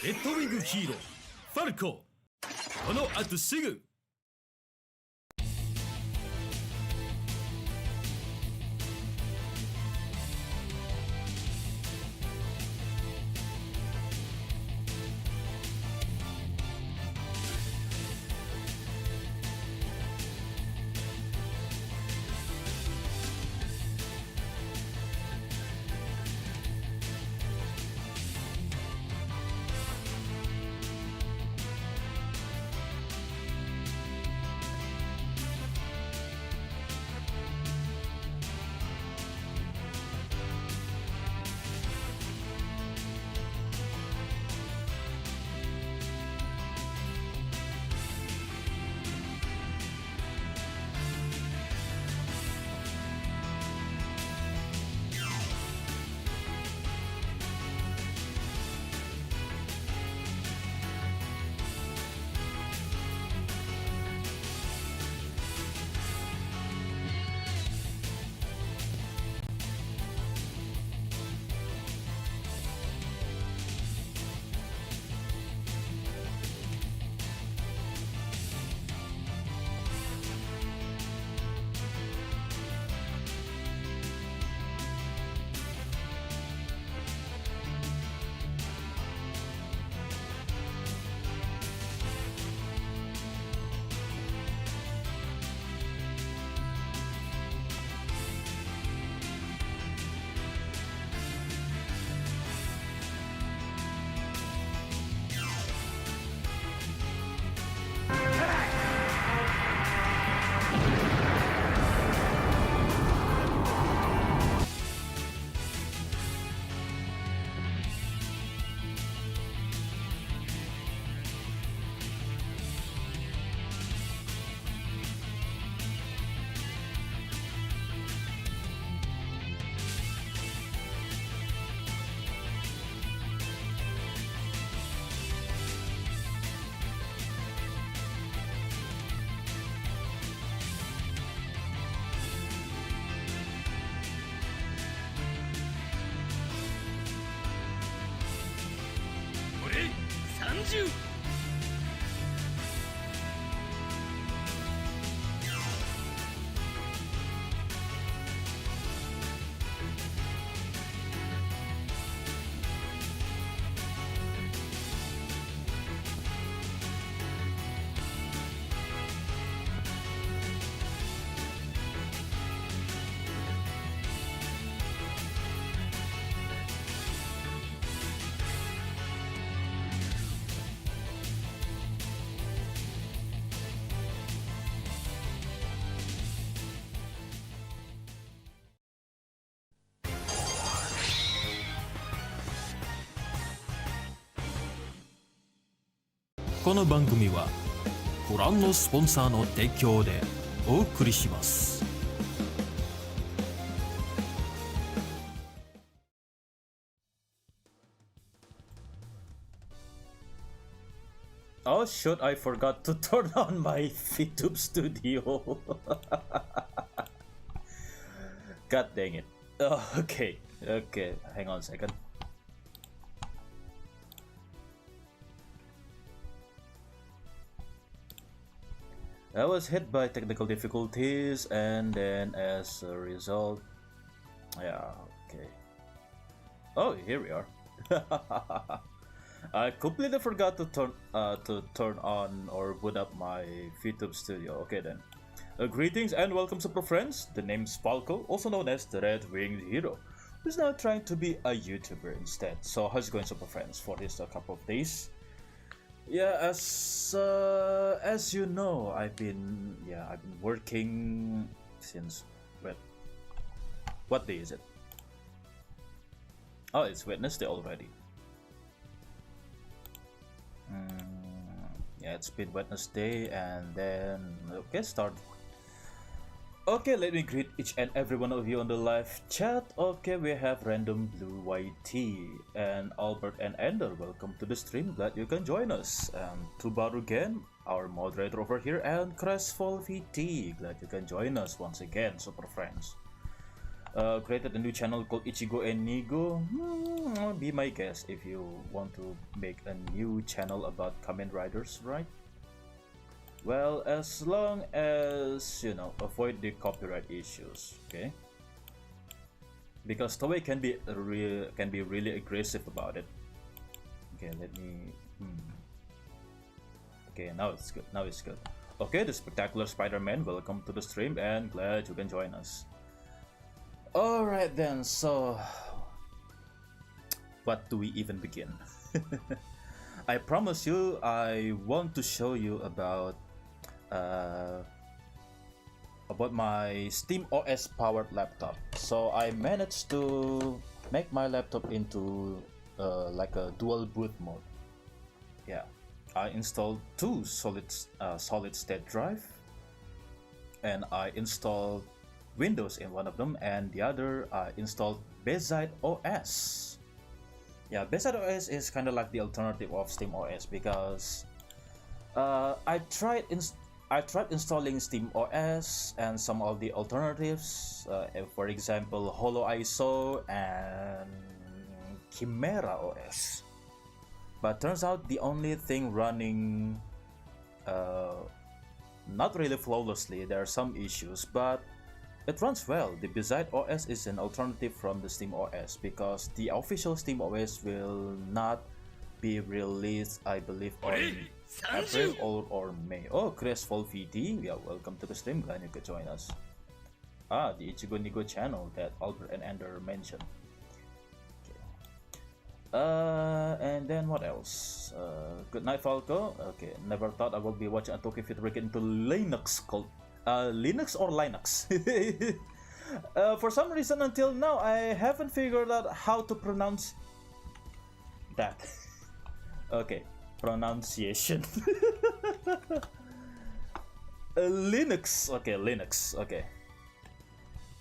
レッドウィングヒーローファルコ、この後すぐ。30。この番組はご覧のスポンサーの提供でお送りします。Oh shoot, I forgot to turn on my VTube studio. God dang it. Oh, okay, hang on a second. I was hit by technical difficulties, and then as a result, yeah, okay. Oh, here we are. I completely forgot to turn on or boot up my VTube studio. Okay then. Greetings and welcome, super friends. The name's Falco, also known as the Red-winged hero, who's now trying to be a YouTuber instead. So how's it going, super friends? For this a couple of days. Yeah, as you know, I've been working since what day is it? Oh, it's Wednesday already. Yeah, it's been Wednesday, and then okay, start. Okay, let me greet each and every one of you on the live chat. Okay, we have Random Blue YT and Albert and Ender. Welcome to the stream. Glad you can join us. Tubaru again, our moderator over here, and Crestfall VT. Glad you can join us once again, super friends. Created a new channel called Ichigo and Nigo. Be my guest if you want to make a new channel about Kamen Riders, right? Well, as long as you know, avoid the copyright issues, okay? Because Toei can be really aggressive about it. Okay, let me. Okay, now it's good. Now it's good. Okay, the spectacular Spider-Man, welcome to the stream and glad you can join us. Alright then, so what do we even begin? I promise you I want to show you about my Steam OS powered laptop. So I managed to make my laptop into like a dual boot mode. Yeah. I installed two solid state drive, and I installed Windows in one of them, and the other I installed Gaslight OS. Yeah, Gaslight OS is kind of like the alternative of Steam OS because I tried installing Steam OS and some of the alternatives, for example, Holo ISO and Chimera OS. But turns out the only thing running not really flawlessly, there are some issues, but it runs well. The Gaslight OS is an alternative from the Steam OS because the official Steam OS will not be released, I believe, on April or May. Oh, Crestfall VT, yeah, welcome to the stream, glad you could join us. Ah, the Ichigo Nigo channel that Albert and Ender mentioned. And then what else? Good night, Falco. Okay, never thought I would be watching a Tokyo Vtubers into Linux called Linux or Linux. For some reason, until now, I haven't figured out how to pronounce that. Okay, pronunciation. Linux. Okay, Linux. Okay.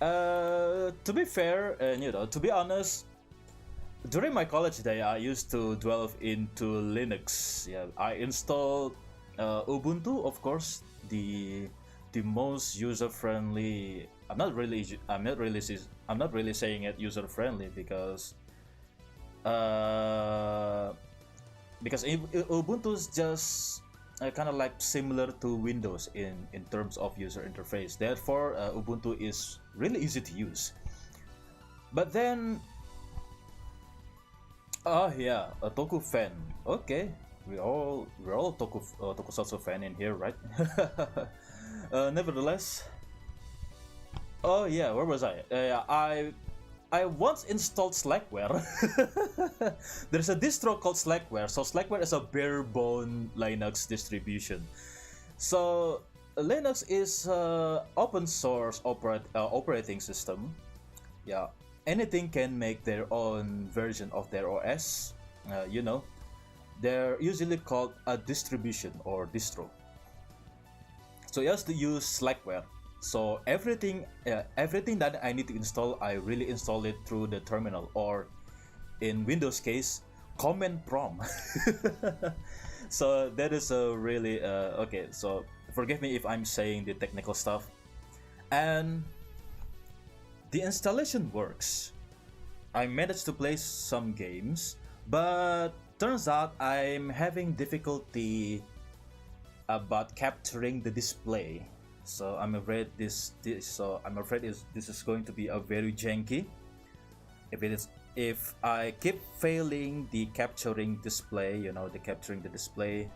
To be fair, and you know, to be honest. During my college day, I used to delve into Linux. Yeah, I installed Ubuntu, of course, the most user-friendly. I'm not really saying it user-friendly because Ubuntu is just kind of like similar to Windows in terms of user interface. Therefore, Ubuntu is really easy to use. But then. Oh yeah, a Toku fan. Okay, we're all Tokusatsu fan in here, right? Nevertheless, oh yeah, where was I? I once installed Slackware. There's a distro called Slackware. So Slackware is a bare bone Linux distribution. So Linux is open source operating system. Yeah. Anything can make their own version of their OS. You know, they're usually called a distribution or distro. So you have to use Slackware. So everything that I need to install, I really install it through the terminal, or in Windows case, command prompt. So that is a really okay. So forgive me if I'm saying the technical stuff, and. The installation works. I managed to play some games, but turns out I'm having difficulty about capturing the display. So I'm afraid this is going to be a very janky. If I keep failing the capturing display, capturing the display,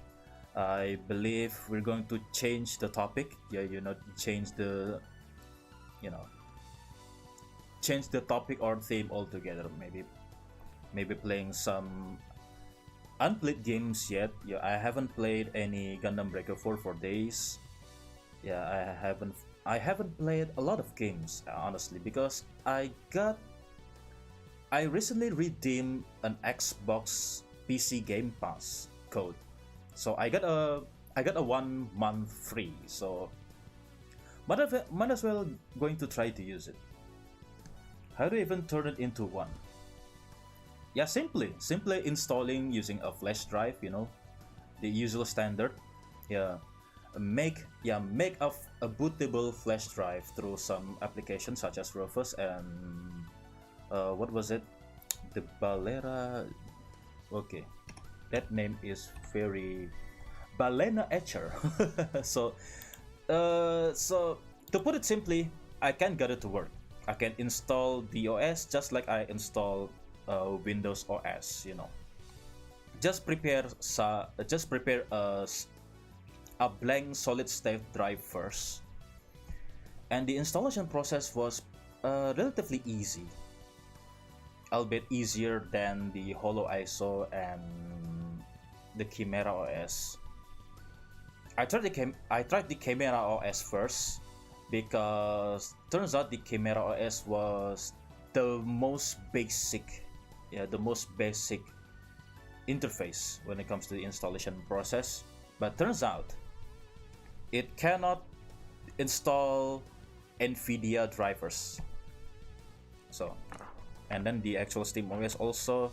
I believe we're going to change the topic. Yeah, change the topic or theme altogether. Maybe playing some unplayed games yet. Yeah, I haven't played any Gundam Breaker 4 for days. Yeah, I haven't played a lot of games, honestly, because I recently redeemed an Xbox PC Game Pass code. So I got a 1 month free. So might as well going to try to use it. How do you even turn it into one? Yeah, simply installing using a flash drive, the usual standard. Yeah, make a bootable flash drive through some applications such as Rufus and what was it, the Balera. Okay, that name is very Balena Etcher. So to put it simply, I can get it to work. I can install the OS just like I install Windows OS. Just prepare a blank solid state drive first, and the installation process was relatively easy, albeit easier than the Holo ISO and the Chimera OS. I tried the Chimera OS first because turns out the Chimera OS was the most basic interface when it comes to the installation process. But turns out it cannot install NVIDIA drivers. So, and then the actual SteamOS also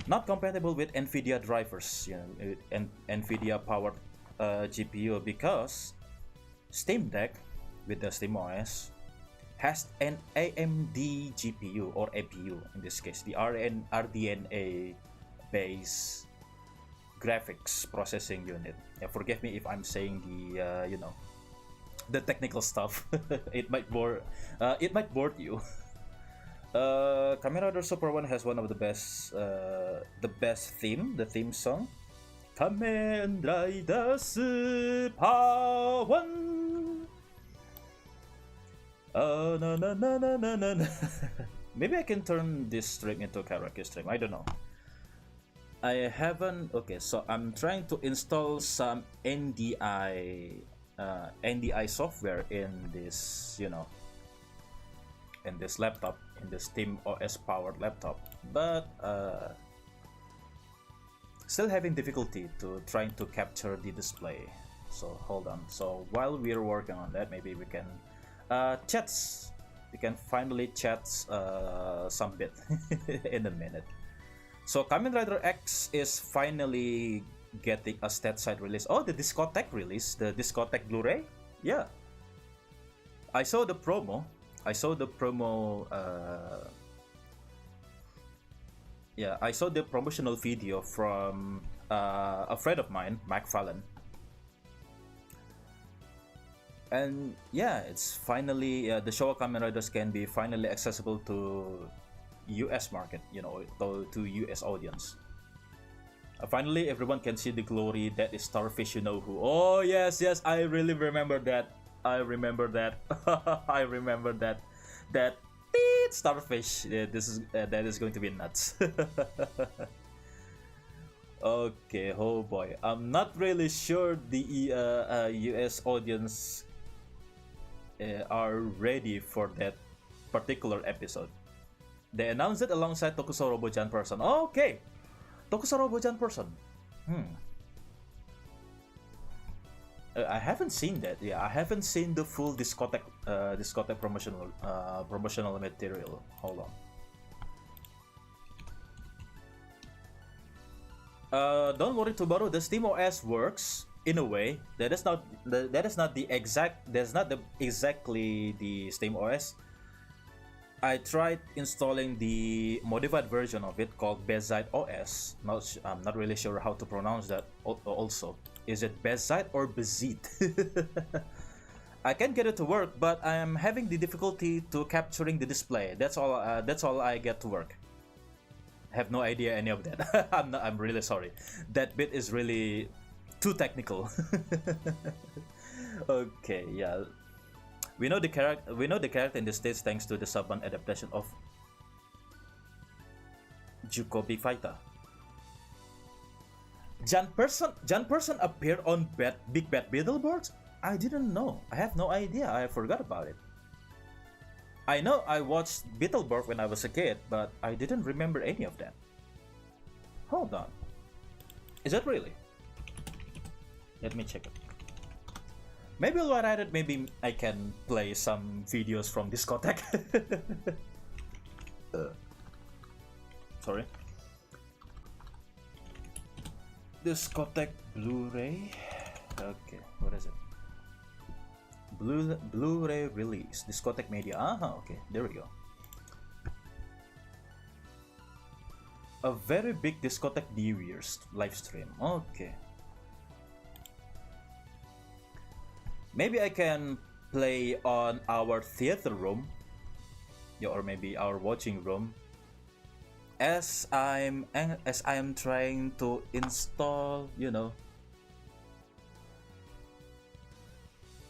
not compatible with NVIDIA drivers, and NVIDIA powered GPU, because Steam Deck with the SteamOS has an AMD GPU or APU, in this case the RDNA based graphics processing unit. Forgive me if I'm saying the technical stuff. It might bore you. Kamen Rider Super 1 has one of the best the theme song. Kamen Rider Super 1. Na na na na na na. Maybe I can turn this stream into a karaoke stream. I don't know. I haven't. Okay, so I'm trying to install some NDI software in this, in this laptop, in the SteamOS powered laptop, but still having difficulty to trying to capture the display. So hold on. So while we're working on that, maybe we can chats. We can finally chat some bit in a minute. So Kamen Rider X is finally getting a stateside release. Oh, the Discotheque release, the Discotheque Blu-ray. Yeah, I saw the promo. Yeah, I saw the promotional video from a friend of mine, Mike Fallon. And yeah, it's finally the Showa Kamen Riders can be finally accessible to US market, to US audience. Finally, everyone can see the glory that is Starfish, who. Oh yes, I really remember that. I remember that. That Starfish. Yeah, that is going to be nuts. Okay, oh boy, I'm not really sure the US audience are ready for that particular episode. They announced it alongside Tokusou Robo-chan person. Okay, Tokusou Robo-chan person. I haven't seen that. Yeah, I haven't seen the full Discotheque promotional material. Hold on. Don't worry, Tubaru. The SteamOS works in a way that is not exactly the SteamOS. I tried installing the modified version of it called Bezite OS. I'm not really sure how to pronounce that. Also, is it Bezite or Bezite? I can get it to work, but I am having the difficulty to capturing the display. That's all I get to work. I have no idea any of that. I'm really sorry. That bit is really too technical. Okay, yeah. We know the character in the States thanks to the Saban adaptation of Jukobi Fighter. Jan Person appeared on Big Bad Beetleborgs? I didn't know. I have no idea. I forgot about it. I know I watched Beetleborg when I was a kid, but I didn't remember any of that. Hold on. Is that really? Let me check it. Maybe while at it, maybe I can play some videos from Discotheque. Sorry. Discotheque Blu-ray. Okay, what is it? Blu-ray release, discotheque media. Okay, there we go. A very big discotheque New Year's live stream. Okay. Maybe I can play on our theater room, yeah, or maybe our watching room, as I'm trying to install,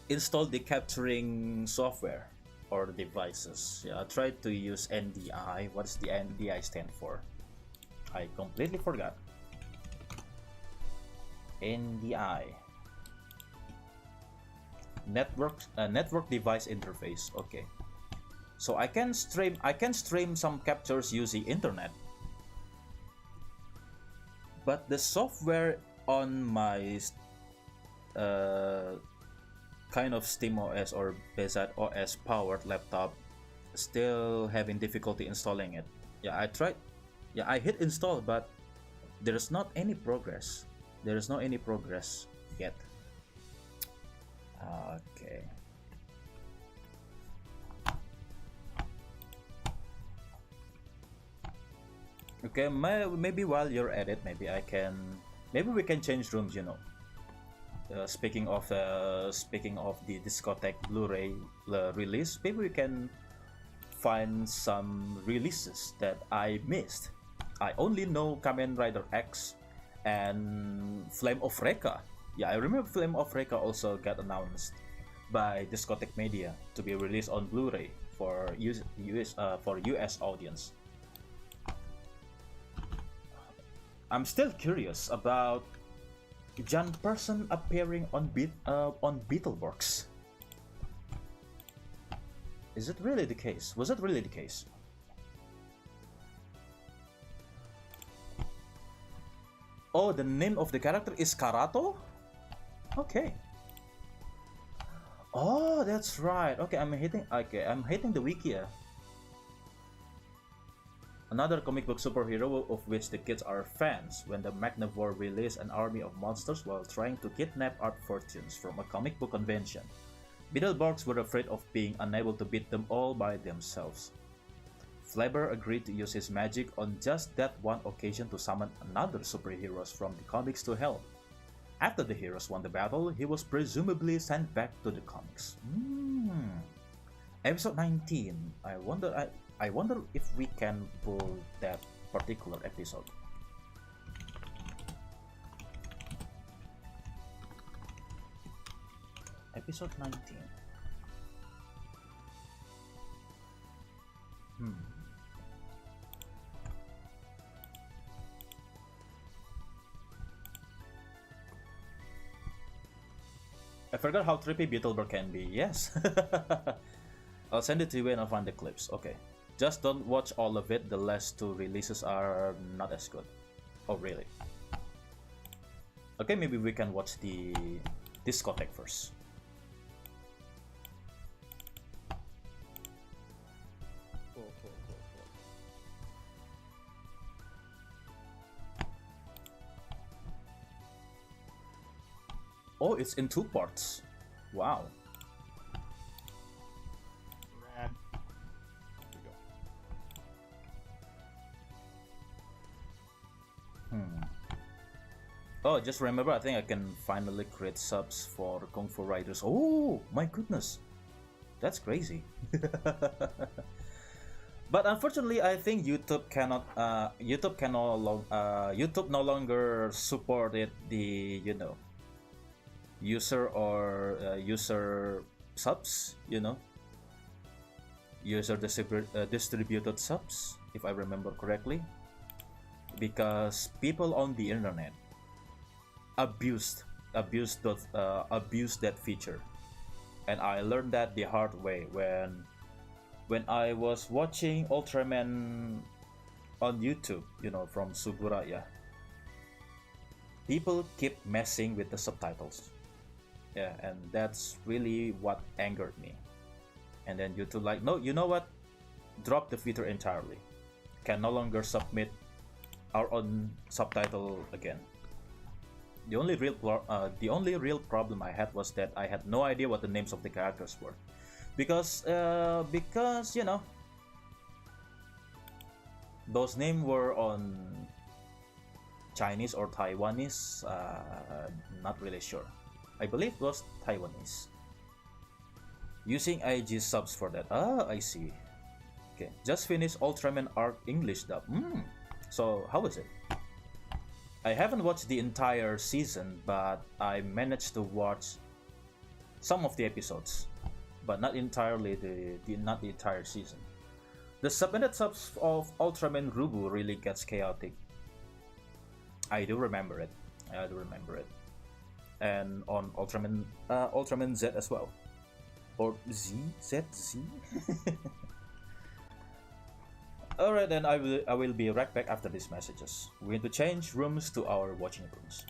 install the capturing software or devices. Yeah, I tried to use NDI. What's the NDI stand for? I completely forgot. NDI. Network device interface. Okay. So I can stream some captures using internet. But the software on my kind of SteamOS or Bezat OS powered laptop still having difficulty installing it. Yeah, I tried. Yeah, I hit install, but there's not any progress. There is not any progress yet. Okay. Okay, maybe while you're at it, maybe we can change rooms. Speaking of the discotheque Blu-ray release, maybe we can find some releases that I missed. I only know Kamen Rider X and Flame of Recca. Yeah, I remember Flame of Recca also got announced by Discotheque Media to be released on Blu-ray for US audience. I'm still curious about John Person appearing on Beetleborgs. Is it really the case? Was it really the case? Oh, the name of the character is Karato? Okay. Oh, that's right. Okay, I'm hitting the wiki. Another comic book superhero of which the kids are fans. When the Magnivore released an army of monsters while trying to kidnap art fortunes from a comic book convention, Beetleborgs were afraid of being unable to beat them all by themselves. Flabber agreed to use his magic on just that one occasion to summon another superheroes from the comics to help. After the heroes won the battle, he was presumably sent back to the comics. Episode 19. I wonder if we can pull that particular episode. Episode 19. I forgot how trippy Beetleborg can be. Yes. I'll send it to you when I find the clips. Okay. Just don't watch all of it. The last two releases are not as good. Oh, really? Okay, maybe we can watch the discotheque first. Oh, it's in 2 parts. Wow. Rad. Here we go. Oh, just remember, I think I can finally create subs for Kung Fu Riders. Oh, my goodness. That's crazy. But unfortunately, I think YouTube no longer supported the, user or user subs, user distributed subs, if I remember correctly, because people on the internet abused that feature, and I learned that the hard way when I was watching Ultraman on YouTube, from Suburaya. People keep messing with the subtitles. Yeah, and that's really what angered me. And then YouTube like, no, you know what? Drop the feature entirely. Can no longer submit our own subtitle again. the only real problem I had was that I had no idea what the names of the characters were, because you know, those names were on Chinese or Taiwanese. Not really sure. I believe it was Taiwanese. Using IG subs for that. Ah, I see. Okay, just finished Ultraman Arc English dub. So how is it? I haven't watched the entire season, but I managed to watch some of the episodes, but not entirely not the entire season. The submitted subs of Ultraman Rubu really gets chaotic. I do remember it. And on Ultraman Z as well, or Z. Alright, then I will be right back after these messages. We're going to change rooms to our watching rooms.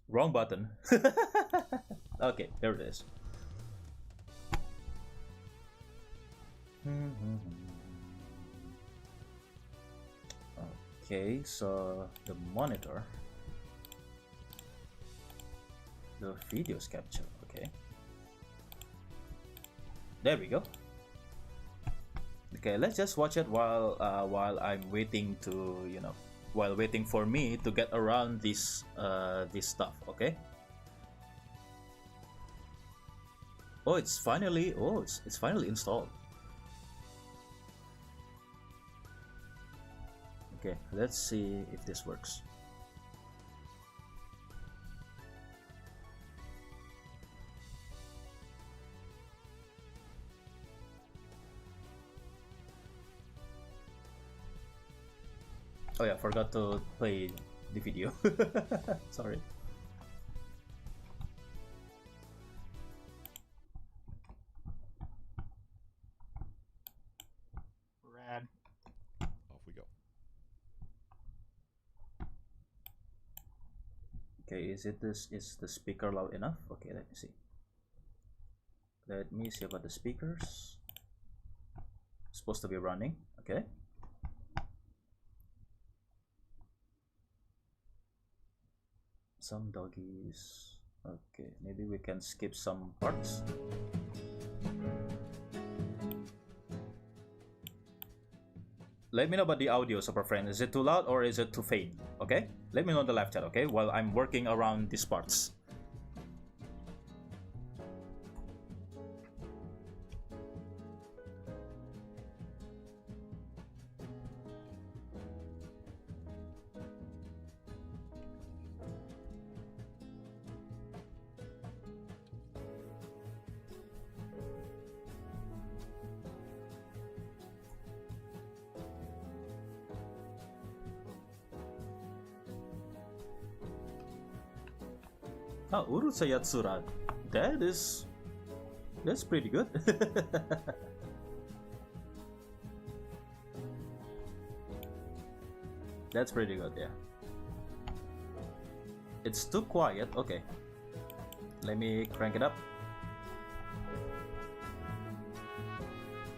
Wrong button. Okay, there it is. Okay, so the monitor. The videos capture, okay. There we go. Okay, let's just watch it while I'm waiting to, you know, while waiting for me to get around this stuff, okay? Oh, it's finally installed. Okay, let's see if this works. Oh yeah, forgot to play the video. Sorry. Rad. Off we go. Okay, is the speaker loud enough? Okay, let me see. Let me see about the speakers. It's supposed to be running. Okay. Some doggies. Okay, maybe we can skip some parts. Let me know about the audio, super friend. Is it too loud or is it too faint? Okay, let me know in the live chat, okay, while I'm working around these parts. Ah, Urusayatsuran. That's pretty good. That's pretty good, yeah. It's too quiet. Okay. Let me crank it up.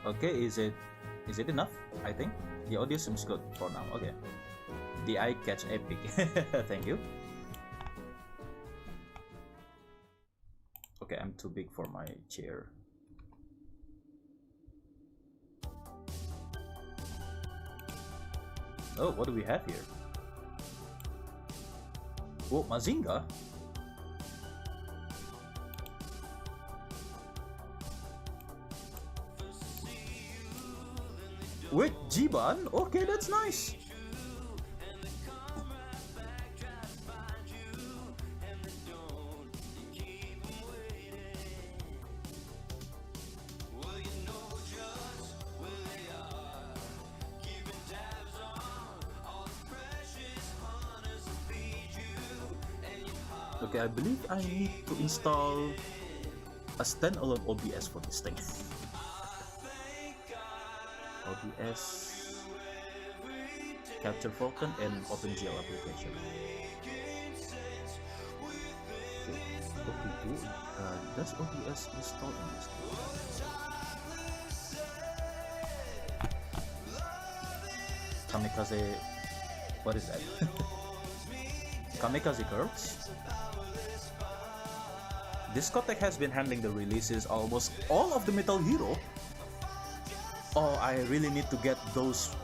Okay, is it enough? I think the audio seems good for now. Okay. The eye catch epic. Thank you. Okay, I'm too big for my chair. Oh, what do we have here? Oh, Mazinga? Wait, Jiban? Okay, that's nice. Okay, I believe I need to install a standalone OBS for this thing. OBS, Capture Falcon, and OpenGL application. Okay, does OBS install in this thing? Kamikaze. What is that? Kamikaze Girls. Discotech has been handling the releases almost all of the Metal Hero. Oh, I really need to get those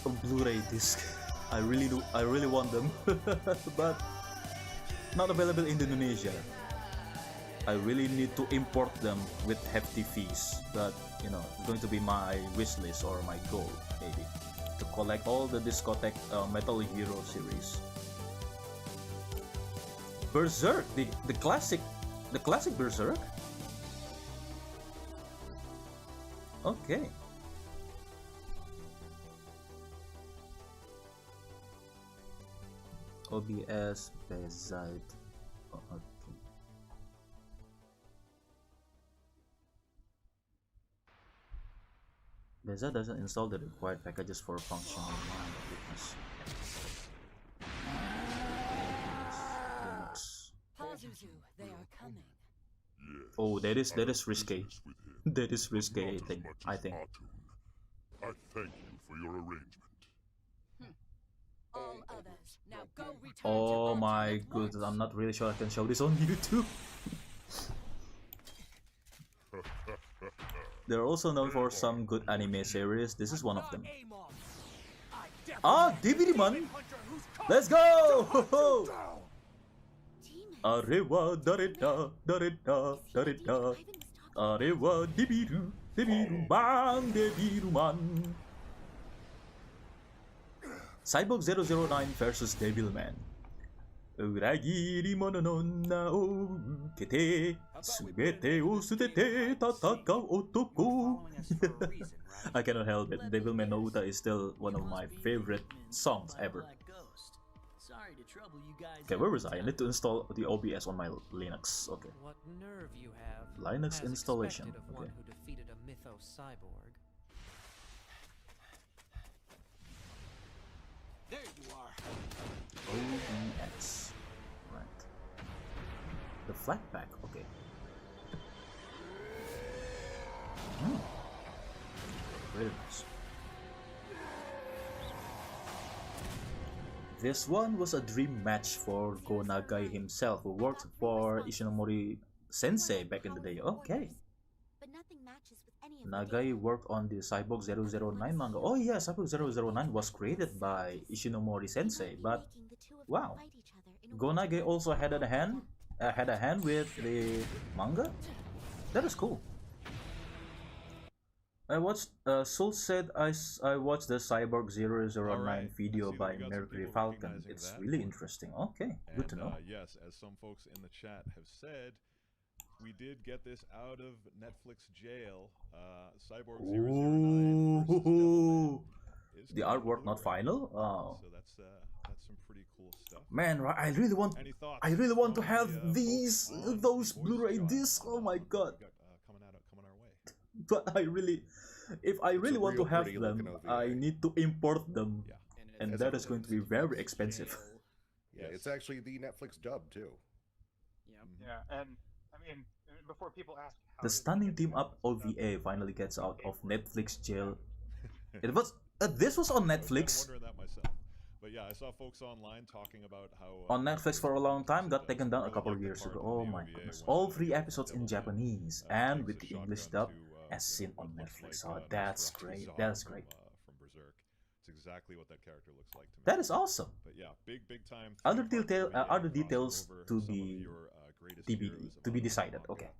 Blu-ray discs. I really want them, but not available in Indonesia. I really need to import them with hefty fees, but you know, it's going to be my wish list or my goal, maybe, to collect all the Discotech Metal Hero series. Berserk, the classic Berserk. Okay. OBS Bezide. Oh, okay. Beza doesn't install the required packages for functional witness. They are coming. Oh, that is risky. That is risky. I think. I thank you for your arrangement. All others, now go return Oh to my goodness, I'm not really sure I can show this on YouTube. They're also known for some good anime series. This is one of them. Ah, DVD man! Let's go! Arewa dareda dareda dareda. Arewa dibiru dibiru bang dibiru man. Cyborg 009 versus Devilman. Uragiri mono no na o ukete subete o sutete tatakau otoko. I cannot help it. Devilman no Uta is still one of my favorite songs ever. Okay, where was I? I need to install the OBS on my Linux. Okay. What nerve you have. Linux installation. Okay. Who defeated a mythos cyborg. There you are. OBS. Right. The flat pack. Okay. Very nice. This one was a dream match for Go Nagai himself, who worked for Ishinomori Sensei back in the day. Okay. But nothing matches with any of Nagai worked on the Cyborg 009 manga. Oh yeah, Cyborg 009 was created by Ishinomori Sensei, but wow. Go Nagai also had a hand with the manga. That is cool. I watched Soul said I watched the Cyborg 009 video by Mercury Falcon. It's really interesting. Okay, good to know. Yes, as some folks in the chat have said, we did get this out of Netflix jail. Cyborg 009 versus Devilman is The artwork not final. Oh. So that's some pretty cool stuff. Man, I really want to have those Blu-ray discs. Oh my god. Coming our way. But if I really want to have them, I need to import them, and that is going to be very expensive. Yeah, it's actually the Netflix dub too. Yeah, and I mean, before people ask, The Stunning Team Up OVA finally gets out of Netflix jail. It was this was on Netflix. I was wondering that myself. But yeah, I saw folks online talking about how On Netflix for a long time, got taken down a couple of years ago. Oh my goodness. All 3 episodes in Japanese and with the English dub as seen on Netflix. Oh, that's great. That's great. From Berserk. It's exactly what that character looks like to me. That is awesome. But yeah, big time. Other details to be decided. Okay.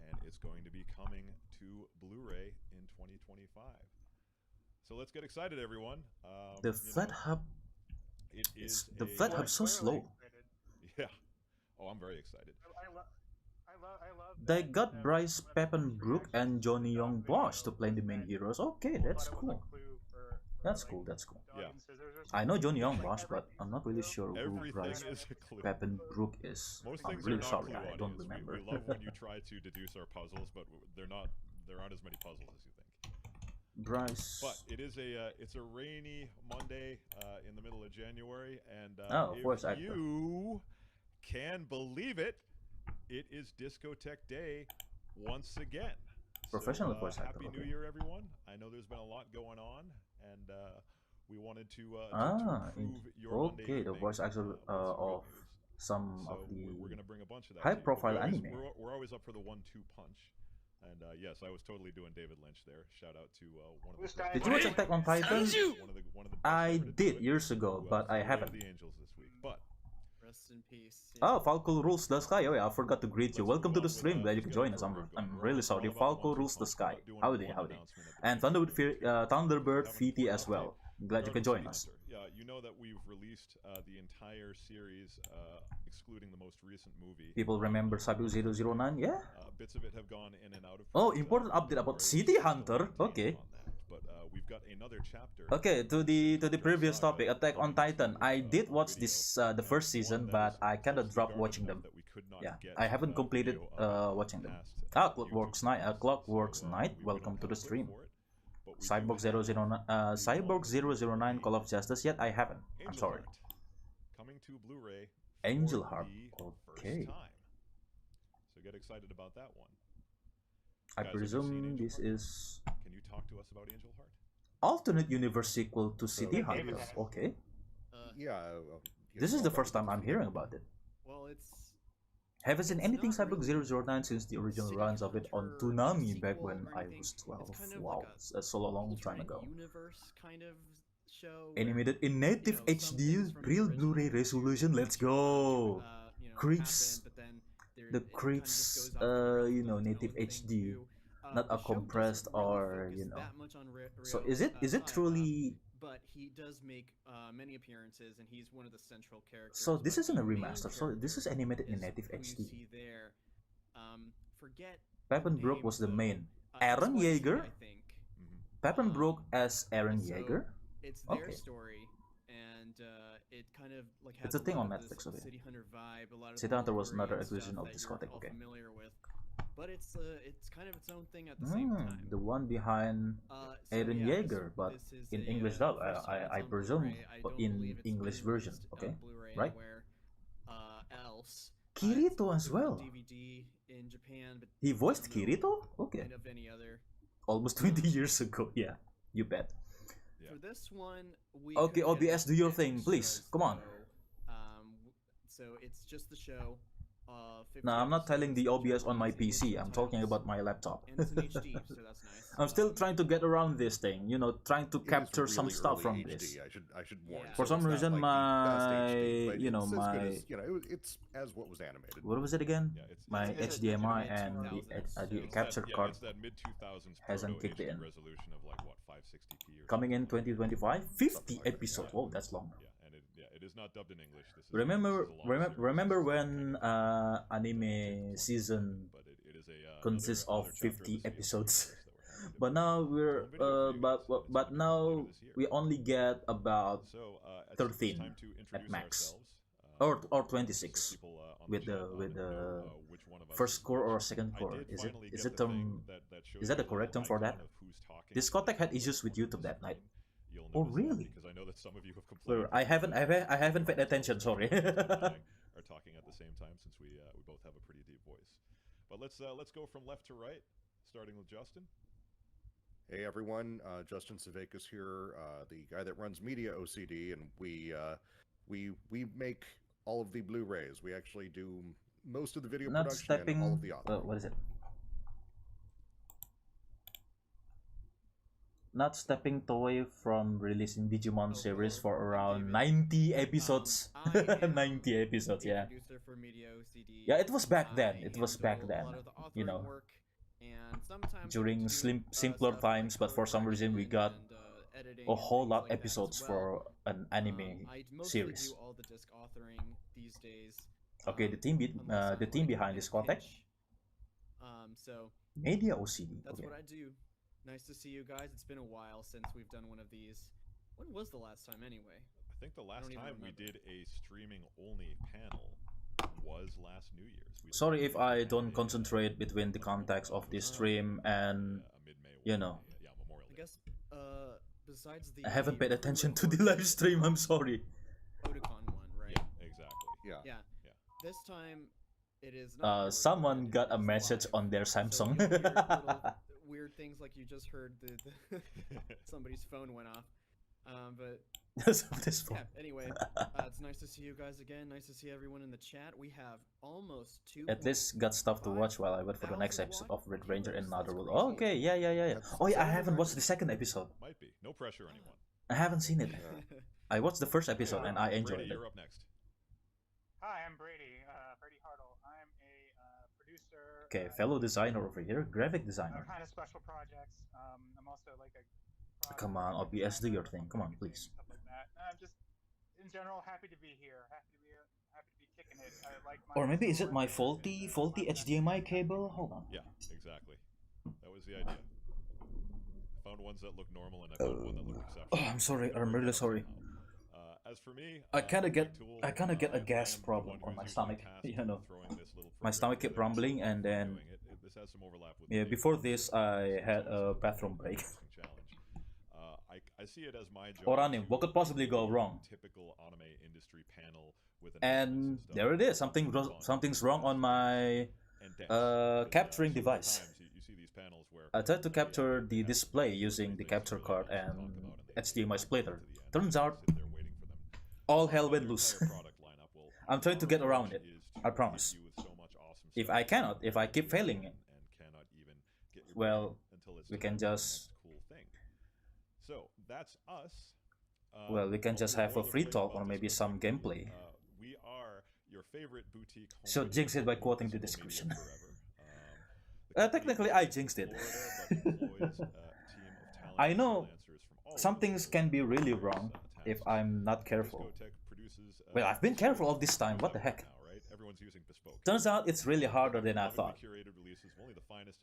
And it's going to be coming to Blu-ray in 2025. So let's get excited, everyone. The flat hub. The flat hub's so slow. Yeah. Oh, I'm very excited. I love They got Bryce Papenbrook and Johnny Young Bosch to play the main heroes. Okay, that's cool. That's cool. Yeah. I know Johnny Young Bosch, but I'm not really sure who Bryce Papenbrook is. Most I'm things really are not sorry, clue I don't audience. remember. We love when you try to deduce our puzzles, but there aren't as many puzzles as you think. Bryce. But it's a rainy Monday in the middle of January, and of course, if you can believe it, it is Discotheque Day once again. Professional so, voice actor. Happy New Year, everyone! I know there's been a lot going on, and we wanted to Ah, improve your Monday okay, the evening, voice actor with some good of news. some So of we're the gonna bring a bunch of that. high-profile anime. We're always up for the 1-2 punch. And yes, I was totally doing David Lynch there. Shout out to one of the Who's dying? Did you watch Attack on Titan? one of the best I ever to do did it, years ago, who, but I flew away haven't. to the Angels this week. But Rest in peace. Oh, Falco rules the sky. Oh yeah, I forgot to greet you. let's Welcome move to on the with, stream. Glad you who's could got join a us. program I'm going. really We're sorry. all about Falco 1-2 rules the punch. sky. We're not doing Howdy, one howdy. announcement at the And beginning. Thunderbird Having a VT quick as well. update. Glad you could join us. Hunter. Yeah, you know that we've released the entire series, excluding the most recent movie. People remember Sabu 009? Yeah. Bits of it have gone in and out of. Oh, print, important update about we're City still Hunter. maintaining Okay. on that. But we've got another chapter. Okay, to the previous Saga topic, Attack on coming Titan. to, I did watch video, this the first and season, one that but is I kind of closely dropped guarded watching enough them. that we could not Yeah, get, I haven't completed video of watching them. past, Clockworks YouTube Night. videos. Clockworks So, Night. we Welcome don't to have the a link stream. for it, but we do Cyborg have 009. Cyborg 009 Call of Justice. Yet I haven't. I'm Angel sorry. Heart, coming to Blu-ray Angel for Heart. the Okay. first time. So get excited about that one. I Guys, have you seen presume Angel this Heart? is Can you talk to us about Angel Heart? alternate universe sequel to City yeah, Hunter. Okay. Yeah. This is the first time I'm hearing about it. Well, it's Haven't seen It's anything not Cyborg really 009 since the original City runs of it on Hunter Toonami back sequel when or I anything. was 12. It's kind of Wow, like that's so long time alternate ago. universe kind of show. Animated in native you know, some HD, things from the real original Blu-ray resolution. Let's go. you know, Creeps. happen, but then The it kinda just creeps, goes off the rails you with know, its own native thing HD, too. not The a show compressed doesn't really or focus you know. that much on So Ryo, is it Saiba, truly? But he does make many appearances, and he's one of the central characters. So this but isn't the a main remaster. So this is character animated in is native who you HD. see there. Forget Peppenbrook name, was the though. main. It's Aaron Wesley, Yeager. I think. Peppenbrook as Aaron so Yeager. It's their Okay. story, and it kind of like has It's a thing lot on of Netflix, this okay. City Hunter vibe. A lot of City the Hunter was lore another and acquisition stuff of that Discotek, you're all okay. familiar with, but it's kind of its own thing at the same time. The one behind So Aaron yeah, Yeager, but this is in a, English dub. first time it's I on presume Blu-ray. I don't in believe it's English been version. released Okay, on Blu-ray right? anywhere else. Kirito It's as on well. DVD in Japan, but He voiced I don't know Kirito. Okay, kind of any other. almost 20 years ago. Yeah, you bet. Yeah. For this one, we Okay, couldn't get OBS, do your any thing, please. extras, Come on. though. So it's just the show. 50 No, I'm not telling the episodes, OBS on my featuring PC. I'm talking titles, about my laptop. and it's in HD, so that's nice. I'm still trying to get around this thing. You know, trying to It is capture some really stuff from early this. HD, I should warn Yeah. you. For So some it's not reason, like the best HD, my but you know it's as good my as, you know, it's as what was animated. what was it again? Yeah, My it's HDMI mid- and the 2000s, the so- capture card It's that mid 2000s hasn't proto kicked HD in. resolution of like what 560p or coming in 2025. 50 like that, episodes. yeah. Whoa, that's long. Yeah, and it is not dubbed in English. This is Remember, this is a long series. remember This is when kind of anime season but it is a consists another of chapter 50 the series episodes. that we're having to But do. now we're Home video for you guys, so it's but coming now later this year. we only get about So, it's 13 time to introduce max. ourselves, or so 26 people, on with chat the on with know, the which one of us first is core or which. second I core. did Is it finally is get it the thing that shows is that you the correct term little for that? icon of who's talking. Discotek had So issues with when YouTube this that is night. done, you'll Oh, notice that really? Because I know that some of you have Well, complained. I haven't paid attention. Sorry. Are talking at the same time since we both have a pretty deep voice. But let's go from left to right, starting with Justin. Hey everyone, Justin Savakis here, the guy that runs Media OCD, and we make all of the Blu-rays. We actually do most of the video Not production stepping. and all of the audio. What is it? Not stepping away from releasing Digimon series for around 90 episodes. I am 90 episodes, yeah. producer for Media OCD. Yeah, it was back then. I It was back handle a then. lot of the You authoring know, work, and sometimes during I do, simpler stuff times, like but for some reason we correction got and, editing a and whole things lot like that as episodes well. for an anime I mostly series. do all the disc authoring these days. Okay, the team unless the I'm, team like, behind in a Discotek, pinch. So Media OCD. that's Okay. what I do. Nice to see you guys. It's been a while since we've done one of these. When was the last time anyway? I think the last don't even time we remember. did a streaming only panel was last New Year's. Sorry if I don't concentrate between the context of this stream and mid-May, you know. Memorial I Day. guess besides the I haven't paid attention to the live stream. I'm sorry. Otakon one, right? Yeah, exactly. Yeah. Yeah. Yeah. This time it is not Someone got a message on their Samsung. So you'll hear little weird things like you just heard the somebody's phone went off. But This one. yeah, anyway, it's nice to see you guys again. Nice to see everyone in the chat. We have almost two. At least got stuff to watch while I wait for the next episode of Red Ranger and Another World. Oh, okay, yeah. Oh yeah, I haven't watched the second episode. Might be. No pressure, anyone. I haven't seen it. I watched the first episode and I enjoyed Brady, it. you're up next. Hi, I'm Brady. Brady Hartle. I'm a producer. Okay, fellow designer over here, graphic designer. Kind of special projects. I'm also like a. Come on, OBS, do your thing. Come on, please. Stuff like that. I'm just, in general, happy to be here. Happy to be kicking it. I like my. Or maybe is it my faulty HDMI cable? Hold on. Yeah, exactly. That was the idea. I found ones that look normal and I found one that looked exceptional. Oh, I'm sorry. I'm really sorry. As for me, I kind of get a gas problem on my stomach. You know, my stomach kept rumbling, and then this has some overlap with yeah. Before this, I had a bathroom break. I see it as my job. Oranim, what could possibly go wrong? Typical anime industry panel with And there it is. Something's wrong on my capturing device. You see these panels where I tried to capture the display using the capture card and HDMI splitter. Turns out, all hell went loose. I'm trying to get around it. I promise. If I cannot, if I keep failing, well, we can just. So that's us. Well, we can just have a free talk or maybe some gameplay. We are your favorite boutique. So jinx it by quoting the description. Technically, I jinxed it. I know some things can be really wrong if I'm not careful. Well, I've been careful all this time. What the heck? Turns out it's really harder than I thought.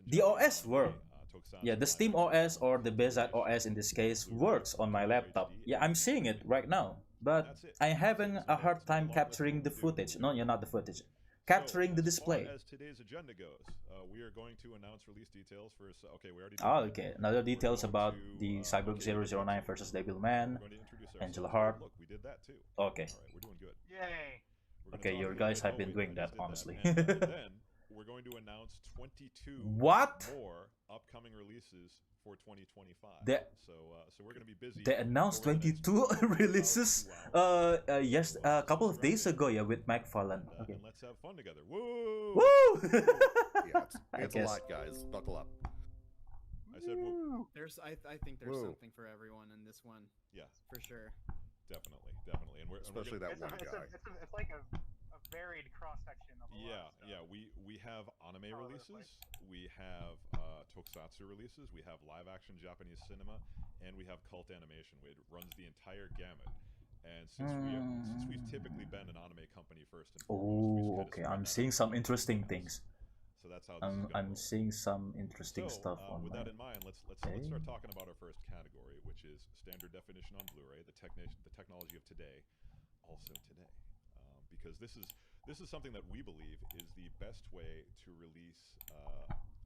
The OS worked. Yeah, the Steam OS or the Bezat OS in this case works on my laptop. Yeah, I'm seeing it right now. But I'm having a hard time capturing the footage. No, you're not the footage. Capturing the display. As today's agenda goes, we are going to announce release details for. Okay, we already. Oh, okay. Another details about the Cyborg 009 versus Devilman, Angela Hart. Look, we did that too. Okay. All right, we're doing good. Yay! Okay, your guys have been doing that, honestly. And then we're going to announce 22 What? more upcoming releases for 2025. So we're going to be busy. They announced 22 releases yes, a couple of days ago, yeah, with McFarlane. Okay. And let's have fun together. Woo! Woo! Yeah, it's a lot, guys. Buckle up. I said woo. I think there's something for everyone in this one. Yeah, for sure. Definitely. And we're Especially gonna, that one guy. It's like a varied cross section of a lot of stuff. Yeah. We have anime releases, we have tokusatsu releases, we have live action Japanese cinema, and we have cult animation. It runs the entire gamut. And since we've typically been an anime company first and foremost, Oh, okay. I'm seeing some interesting things. So that's how this is I'm seeing some interesting stuff on with that in mind, let's start talking about our first category, which is standard definition on Blu-ray, the technology of today, also today, because this is something that we believe is the best way to release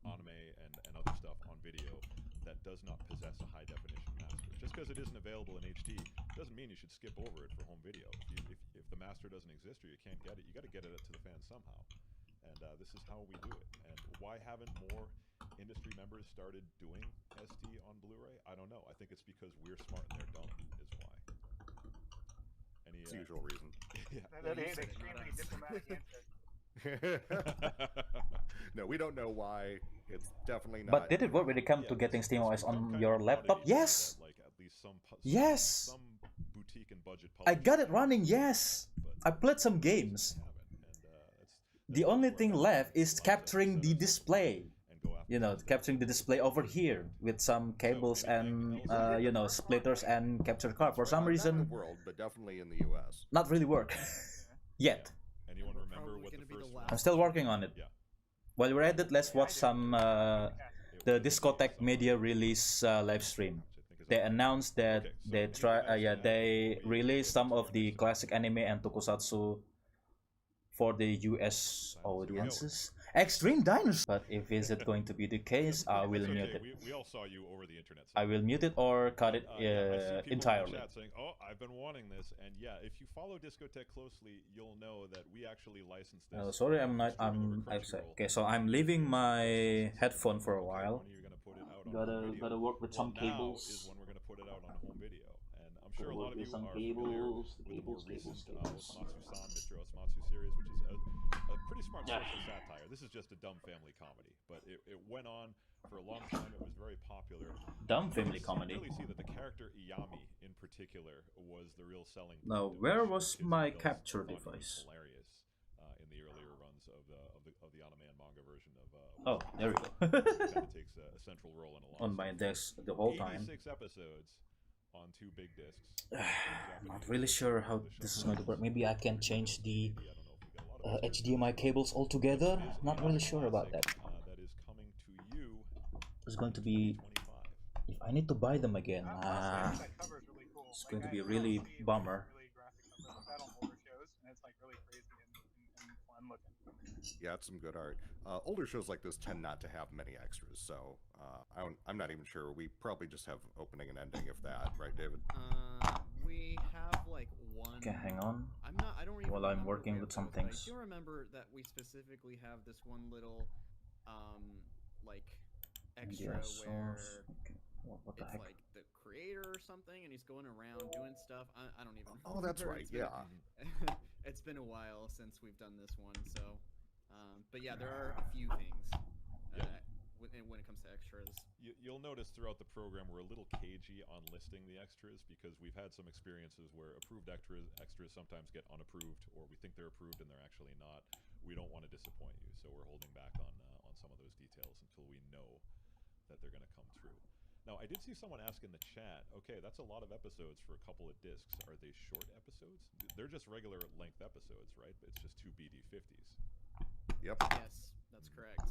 anime and other stuff on video that does not possess a high definition master. Just because it isn't available in HD doesn't mean you should skip over it for home video. If the master doesn't exist or you can't get it, you got to get it to the fans somehow. And this is how we do it. And why haven't more industry members started doing SD on Blu-ray? I don't know. I think it's because we're smart and they're dumb, is why. It's the usual reason. Yeah. That is extremely diplomatic answer. No, we don't know why. It's definitely not. But did it work when it comes to getting SteamOS on your laptop? Yes! Like at least Yes! some boutique and budget I got it running, yes! I played some games. The only thing left is capturing the display. You know, capturing the display over here with some cables and you know, splitters and capture card. For some reason, not in the world, but definitely in the U.S. not really work yet. Anyone remember what the first one? I'm still working on it. Yeah. While we're at it, let's watch some the Discotheque Media release live stream. They announced that they released some of the classic anime and tokusatsu for the US audiences. Extreme Dinosaurs! But if is it going to be the case, I will mute it. We all saw you over the internet. I will mute it or cut it I see people entirely. in the chat saying, "Oh, I've been wanting this," and yeah, if you follow Discotheque closely, you'll know that we actually licensed this. Sorry, I'm not. I'm upset. Okay, so I'm leaving my headphone for a while. When you're gonna put it out on home video. Gotta work with some Now cables. is when we're gonna put it out on home video, and I'm sure a lot of you some are familiar cables, with the more recent cables. Osamatsu-san, Mr. Osamatsu series, which is a pretty smart social satire. This is just a dumb family comedy, but it went on for a long time. It was very popular. Dumb family You comedy. really see that the character Iyami, in particular, was the real selling point. Now, of where the show. was Kids and my adults capture thought he was device? hilarious in the earlier runs of the anime and manga version of. Oh, there we go. Kind of takes a central role in a lot. On my desk the whole time. 86 episodes on 2 big discs. Not really sure how this is going to work. Maybe I can change the HDMI cables altogether. Not really sure about that. That is coming to you. It's going to be, if I need to buy them again, Honestly, that cover is really cool. it's Like, going to I be a don't really see bummer. Really graphic covers like that on older shows, and it's like really crazy and fun looking. Yeah, it's some good art. Older shows like this tend not to have many extras, so I'm not even sure. We probably just have opening and ending, if that, right, David? We have like one. Okay, hang on. I don't even. While I'm remember working where with it some goes, but things. I do remember that we specifically have this one little, like, extra Yeah, where source. Okay. What the it's heck? like the creator or something, and he's going around doing stuff. I don't even. Oh, that's remember. right. It's been- Yeah. It's been a while since we've done this one, so. But yeah, there are a few things when it comes to extras. You'll notice throughout the program we're a little cagey on listing the extras because we've had some experiences where approved extras sometimes get unapproved, or we think they're approved and they're actually not. We don't want to disappoint you, so we're holding back on some of those details until we know that they're going to come through. Now, I did see someone ask in the chat, okay, that's a lot of episodes for a couple of discs. Are they short episodes? They're just regular length episodes, right? It's just 2 BD50s. Yep. Yes, that's correct.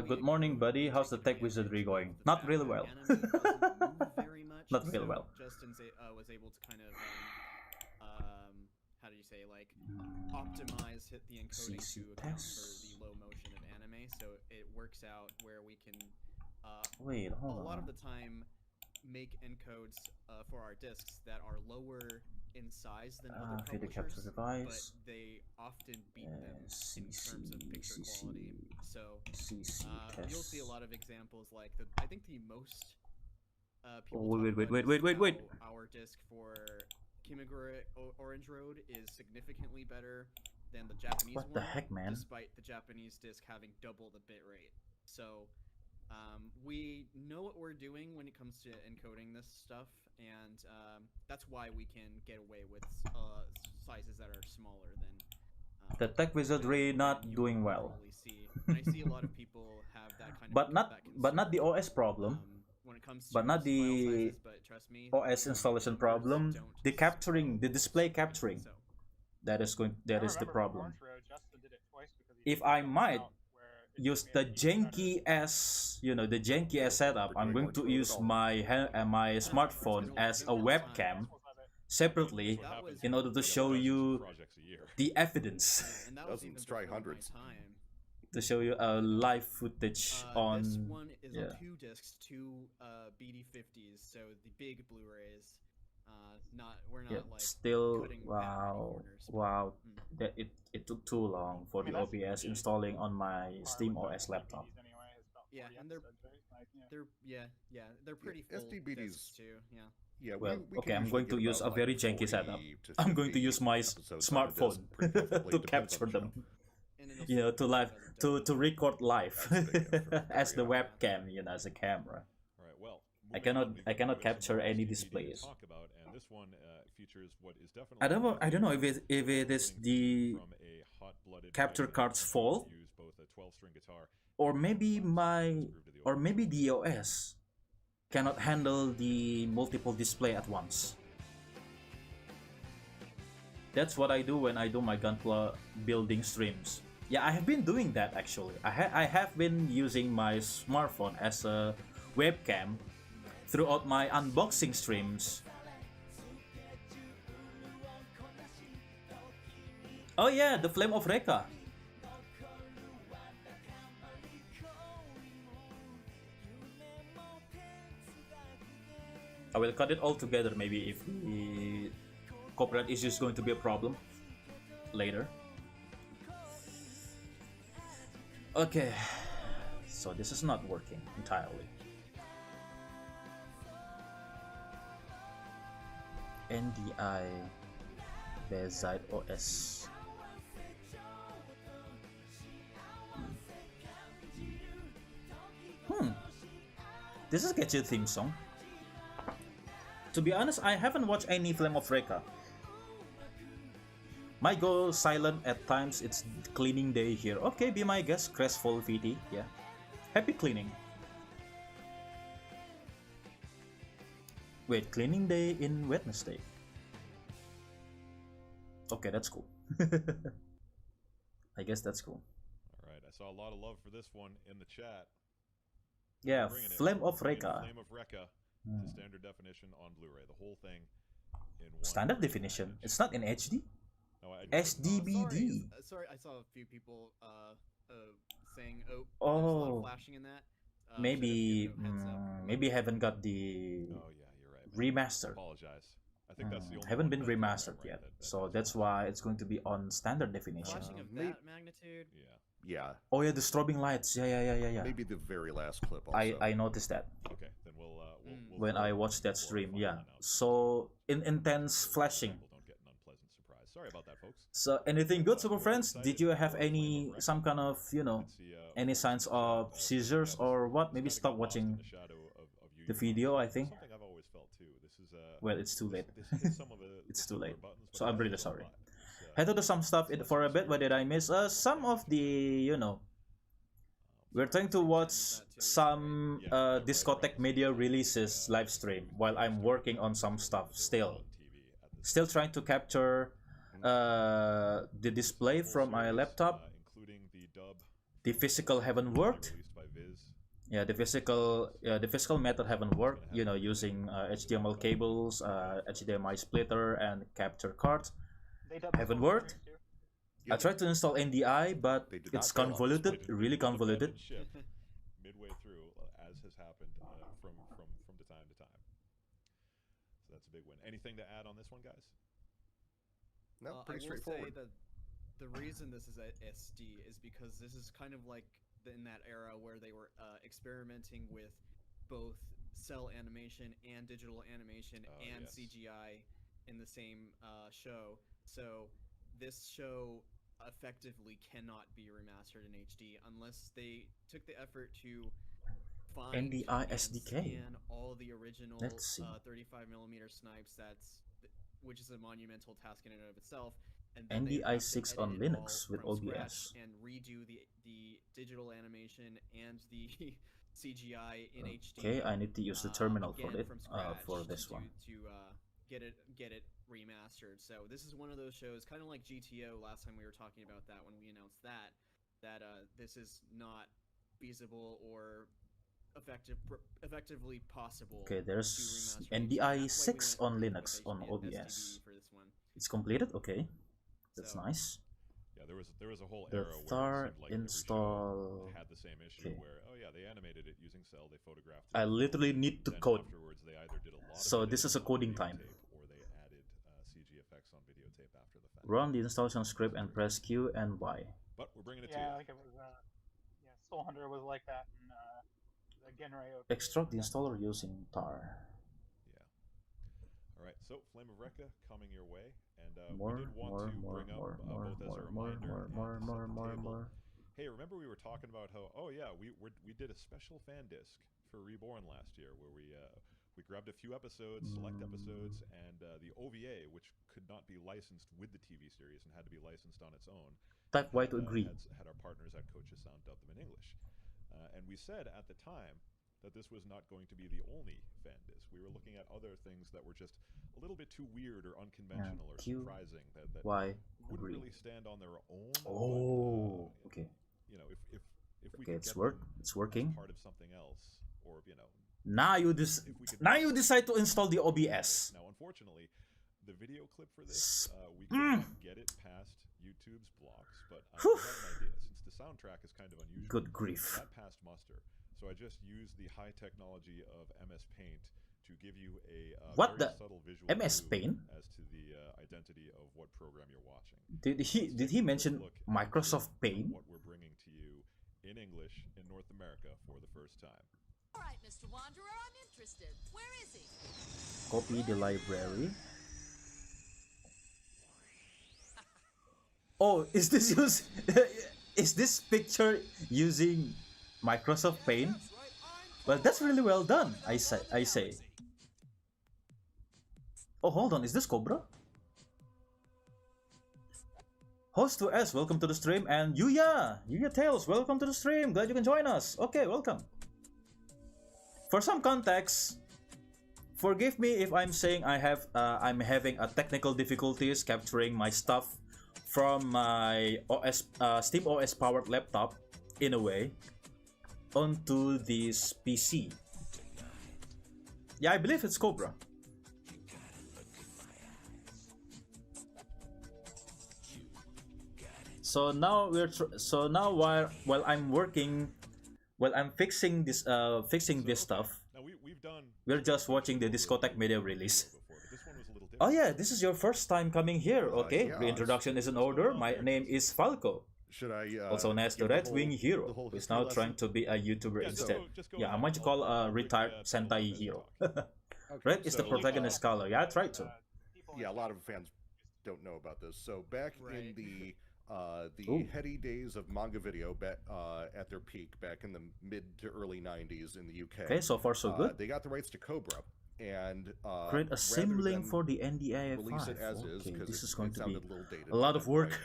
Good morning, buddy. How's the tech wizardry going? Not really well. Very much. Not really so well. Justin was able to kind of, how do you say, like, optimize the encoding CC to account for test. the low motion of anime, so it works out where we can, Wait, hold a lot of on. the time, make encodes for our discs that are lower in size than other Video publishers, capture but device. they often beat them in CC, terms of picture CC, quality. So CC test. you'll see a lot of examples like I think the most people Oh, talk wait, about wait. is how our disc for Kimagure Orange Road is significantly better than the Japanese What one. the heck, man? Despite the Japanese disc having double the bitrate. So we know what we're doing when it comes to encoding this stuff, and that's why we can get away with sizes that are smaller than The tech wizardry not you doing well. normally see. And I see a lot of people have that kind of But not the concern, OS problem. when it comes to But not file the sizes, but trust me, OS installation problem. don't The capturing, the display capturing. So, That is the I remember problem. Orange Road, Justin did it twice because he If did I something might out where it use made the it even better. janky ass, the janky ass setup, I'm going to use my smartphone as a webcam separately that was in order to show you Projects a year. the evidence, and that was Dozens, even try before my hundreds. time. to show you live footage on. This one is yeah. on 2 discs, 2 BD50s, so the big Blu-rays. We're not Yeah, like still cutting that many wow, corners, wow. Mm. That it took too long for I mean, the that's OBS the installing on my part Steam with the OS laptop. DVDs anyway, is about Yeah, 40 and they're- episodes, right? Like, yeah. They're pretty full SDBDs discs too. Yeah. Yeah. Well, we okay, can I'm usually going to get use about, a very like, janky 40 setup. to I'm going to 50 use my episodes on a smartphone disc pretty comfortably, to depends on capture the them. show. And it'll To still live better done. to record live That's big effort. as the Yeah. webcam, as a camera. All right, well, I moving on, cannot we have some capture more any media to displays. talk about, and this one features what is definitely I don't know if it is the from a hot-blooded capture writer card's who fault, used both a 12-string guitar or maybe and maybe the OS cannot handle the multiple display at once. That's what I do when I do my Gunpla building streams. Yeah, I have been doing that actually. I have been using my smartphone as a webcam throughout my unboxing streams. Oh yeah, the Flame of Reka. I will cut it all together maybe if the copyright issue is going to be a problem later. Okay, so this is not working entirely. NDI Gaslight OS. This is a catchy theme song. To be honest, I haven't watched any Flame of Recca. Might go silent at times. It's cleaning day here. Okay, be my guest. Crestful VT. Yeah. Happy cleaning. Wait, cleaning day in Wednesday. Okay, that's cool. I guess that's cool. Alright, I saw a lot of love for this one in the chat. Yeah, Flame of Recca. Flame of Recca. The standard definition on Blu-ray. The whole thing in one Standard definition. It's not in HD. No, SDBD. Sorry, I saw a few people saying, "Oh, there's a lot of flashing in that." Maybe haven't got the Oh yeah, you're right. remastered. Apologize. I think that's the only Haven't one been that- remastered right, yet, that so that's why it's going to be on standard definition. Flashing of that magnitude. Yeah. Yeah, Oh yeah, the strobing lights. Yeah. maybe the very last clip. Also. I noticed that Okay, then we'll when I watched that stream. Yeah. So intense flashing. People don't get an unpleasant surprise. Sorry about that, folks. So anything good, super friends? Did you have some kind of any signs of seizures or what? Maybe stop watching the video. I think. Something I've always felt too. This is Well, it's too late. this hits some of the It's too late. buttons, but So I'm it's really still sorry. alive. Had to do some stuff for a bit. What did I miss? Some of the we're trying to watch some discotheque media releases live stream while I'm working on some stuff still trying to capture the display from my laptop. Including the dub The physical haven't worked. released by Viz. Yeah, the physical method haven't worked, using HDMI cables, HDMI splitter and capture card. They dubbed Haven't this one worked. too. I tried to install NDI, but They did it's not fail on this convoluted, one. really convoluted. Ship midway through, as has happened from to time to time. So that's a big win. Anything to add on this one, guys? No, pretty I will straightforward. say that the reason this is at SD is because this is kind of like in that era where they were experimenting with both cell animation and digital animation and yes. CGI in the same show. So this show effectively cannot be remastered in HD unless they took the effort to find NDI and SDK. scan all the original Let's see. 35mm snipes. Which is a monumental task in and of itself. And then they NDI have to 6 edit on it Linux all with from OBS. scratch and redo the digital animation and the CGI in HD. Okay, I need to use the terminal for again it from scratch for this to one. get it remastered. So this is one of those shows, kind of like GTO. Last time we were talking about that when we announced that this is not feasible or effectively possible. Okay, to there's remaster NDI That's why we 6 went on with Linux on SDB OBS. for this one. It's completed. Okay, that's So- nice. Yeah, there was a whole The era where Thar it seemed like every show install. had the same issue Okay. where they animated it using cell, they photographed it. I literally need to then code. afterwards they either did a lot So of this is a editing on coding time. videotape or they added CG effects on videotape after the fact. Run the installation script and press Q and Y. But we're bringing it Yeah, to like it was. Soul Hunter was like that in the Genrei. Extract the installer using tar. you. Yeah. All right. So Flame of Recca coming your way, and More, we did want more, to more, bring up more, both more, as a more, reminder more, and more, to set more, the more, table. more. Hey, remember we were talking about how we did a special fan disc for Reborn last year where we grabbed a few episodes, select episodes, and the OVA, which could not be licensed with the TV series and had to be licensed on its own. Type Y to agree. Had our partners at Coaches Sound dub them in English, and we said at the time that this was not going to be the only fan disc. We were looking at other things that were just a little bit too weird or unconventional or Q, surprising that Y wouldn't agree. really stand on their own. Oh, but, okay. If we Okay, could it's get work. them It's as working. part of something else, or Now you now you decide to install the OBS. Now, unfortunately, the video clip for this we could not get it past YouTube's blocks, but I Whew. had an idea since the soundtrack is kind of unusual. Good grief. That passed muster, so I just used the high technology of MS Paint to give you a What very the- subtle visual MS clue Paint? as to the identity of what program you're watching. Did he mention Look at Microsoft Paint? what we're bringing to you in English in North America for the first time. All right, Mr. Wanderer, I'm interested. Where is he? Copy the library. Oh, is this use? Is this picture using Microsoft Paint? Well, that's really well done. I say. Oh, hold on. Is this Cobra? Host 2S, welcome to the stream, and Yuya Tales, welcome to the stream. Glad you can join us. Okay, welcome. For some context, forgive me if I'm saying I'm having a technical difficulties capturing my stuff from my Steam OS powered laptop in a way onto this PC. Yeah, I believe it's Cobra. So now while I'm working, while I'm fixing this stuff, we're just watching the Discotheque Media release. Oh yeah, this is your first time coming here. Okay, yeah, reintroduction is in order. My name is Falco, Should I also known as the Redwing hero, who is now trying to be a YouTuber instead. Yeah, I'm what you call a retired Sentai hero. Red is the protagonist color. Yeah, I tried to. Yeah, a lot of fans don't know about this. So back in the Ooh. heady days of manga video, at their peak, back in the mid to early 90s in the UK. Okay, so far so good. They got the rights to Cobra, and Create a assembling for the NDI release 5. it as is Okay, because this is going to be sounded a little dated. a lot of work. Right?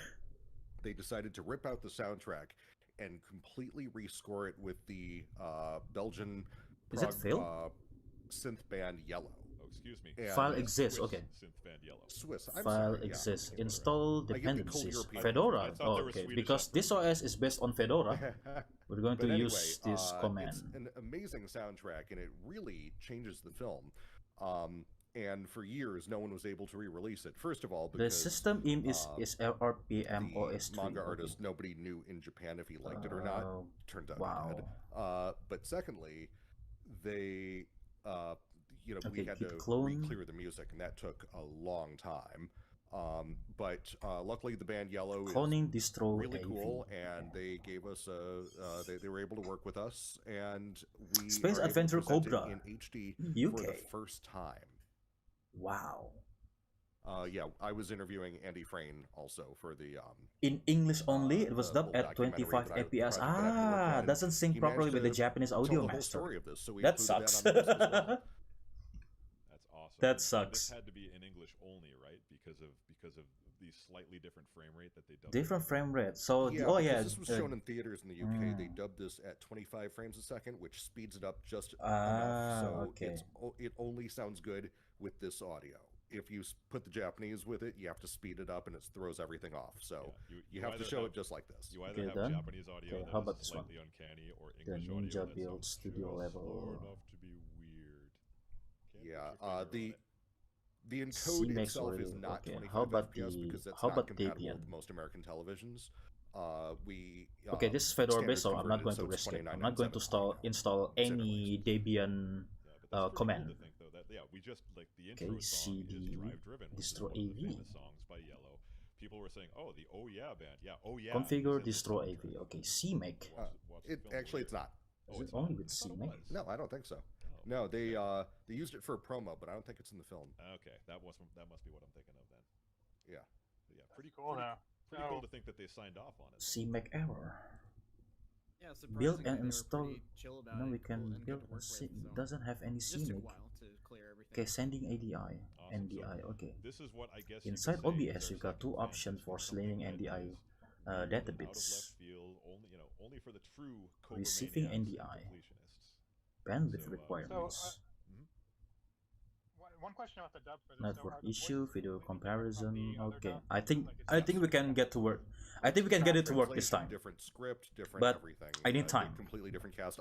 They decided to rip out the soundtrack and completely rescore it with the Belgian Is it Phil? Synth band Yellow. Oh, excuse me. And File exists. Okay. Synth band yellow. Swiss. I'm File sorry, yeah. exists. Install I get the cold dependencies. European. Fedora. I thought Oh, they were okay. Swedish Because at this OS is based on Fedora, we're going to But use anyway, this command. It's an amazing soundtrack, and it really changes the film. And for years, no one was able to re-release it. First of all, The because system aim is RPM the OS 3. manga artist, nobody knew in Japan if he liked it or not. Turned out wow. he did. But secondly, they, we Okay, had git to clone. re-clear the music, and that took a long time. But luckily, the band Yellow is Cloning distro really AV. cool, and they gave us they were able to work with us, and we Space are able to Adventure present it Cobra, in HD for UK. the first time. Wow. Yeah, I was interviewing Andy Frayne also for the In English only, it was the dubbed whole at documentary, 25 but I- FPS. but I had to work on it. Doesn't sync He properly managed with the to Japanese tell audio the whole master. story of this, so we That included sucks. that on the list as well. That's awesome. That And sucks. This had to be in English only, right? Because of the slightly different frame rate that they dubbed. Different frame rate. So, Yeah, oh because yeah. this was shown in theaters in the UK. They dubbed this at 25 frames a second, which speeds it up just enough. So okay. it only sounds good with this audio. If you put the Japanese with it, you have to speed it up, and it throws everything off. So Yeah, you have to either show it just like this. You either Okay, have done. Japanese audio Okay, that how is about this one? slightly uncanny, or The English Ninja audio that Build sounds Studio just level. low enough to be weird. Can't put Yeah, your finger on the it. the encode CMAX itself is already. not Okay, 25 how about FPS the- because that's how not about compatible Debian? with most American televisions. We Okay, this is Fedora standard based, so I'm not converted, going so to it's risk it. I'm not going to 29.97 install any Debian Yeah, but that's pretty command. Cool to think, though, that, yeah, we just like the Okay, intro song CD, is drive driven. distro one of the AV. famous songs by Yellow. People were saying, "Oh, the Oh Yeah band, yeah, Oh Yeah." Configure is in the distro soundtrack. AV. Okay, CMake. Watch the it film actually later. it's not. Oh, Is it it's only not? with I thought it CMake? was. No, I don't think so. Oh, No, they used it for a promo, but I don't think it's in the film. Okay, that must be what I'm thinking of then. Yeah. But yeah, pretty cool pretty, now. pretty So- cool to think that they signed off on it. CMake error. Yeah, Build surprisingly, and they were install. pretty chill about Now it we and cool can and good build to a work C. with, so Doesn't have any just took a CMake. while to clear everything. Okay, sending ADI. Awesome. NDI. So Okay. this is what I guess you Inside could say is OBS, our you've got two second options advantage for something slinging that NDI is out data of bits. left field, only for the true Cobra Receiving maniacs and NDI. completionists. Bandwidth So, requirements. One question about the dub for this. Network are the issue, voices video really different from comparison. the other Okay, dub? I think Like, it's I just think we can get to work. I think we can get it to work this Translation, time. Different script, different But everything. I need time. Completely different cast.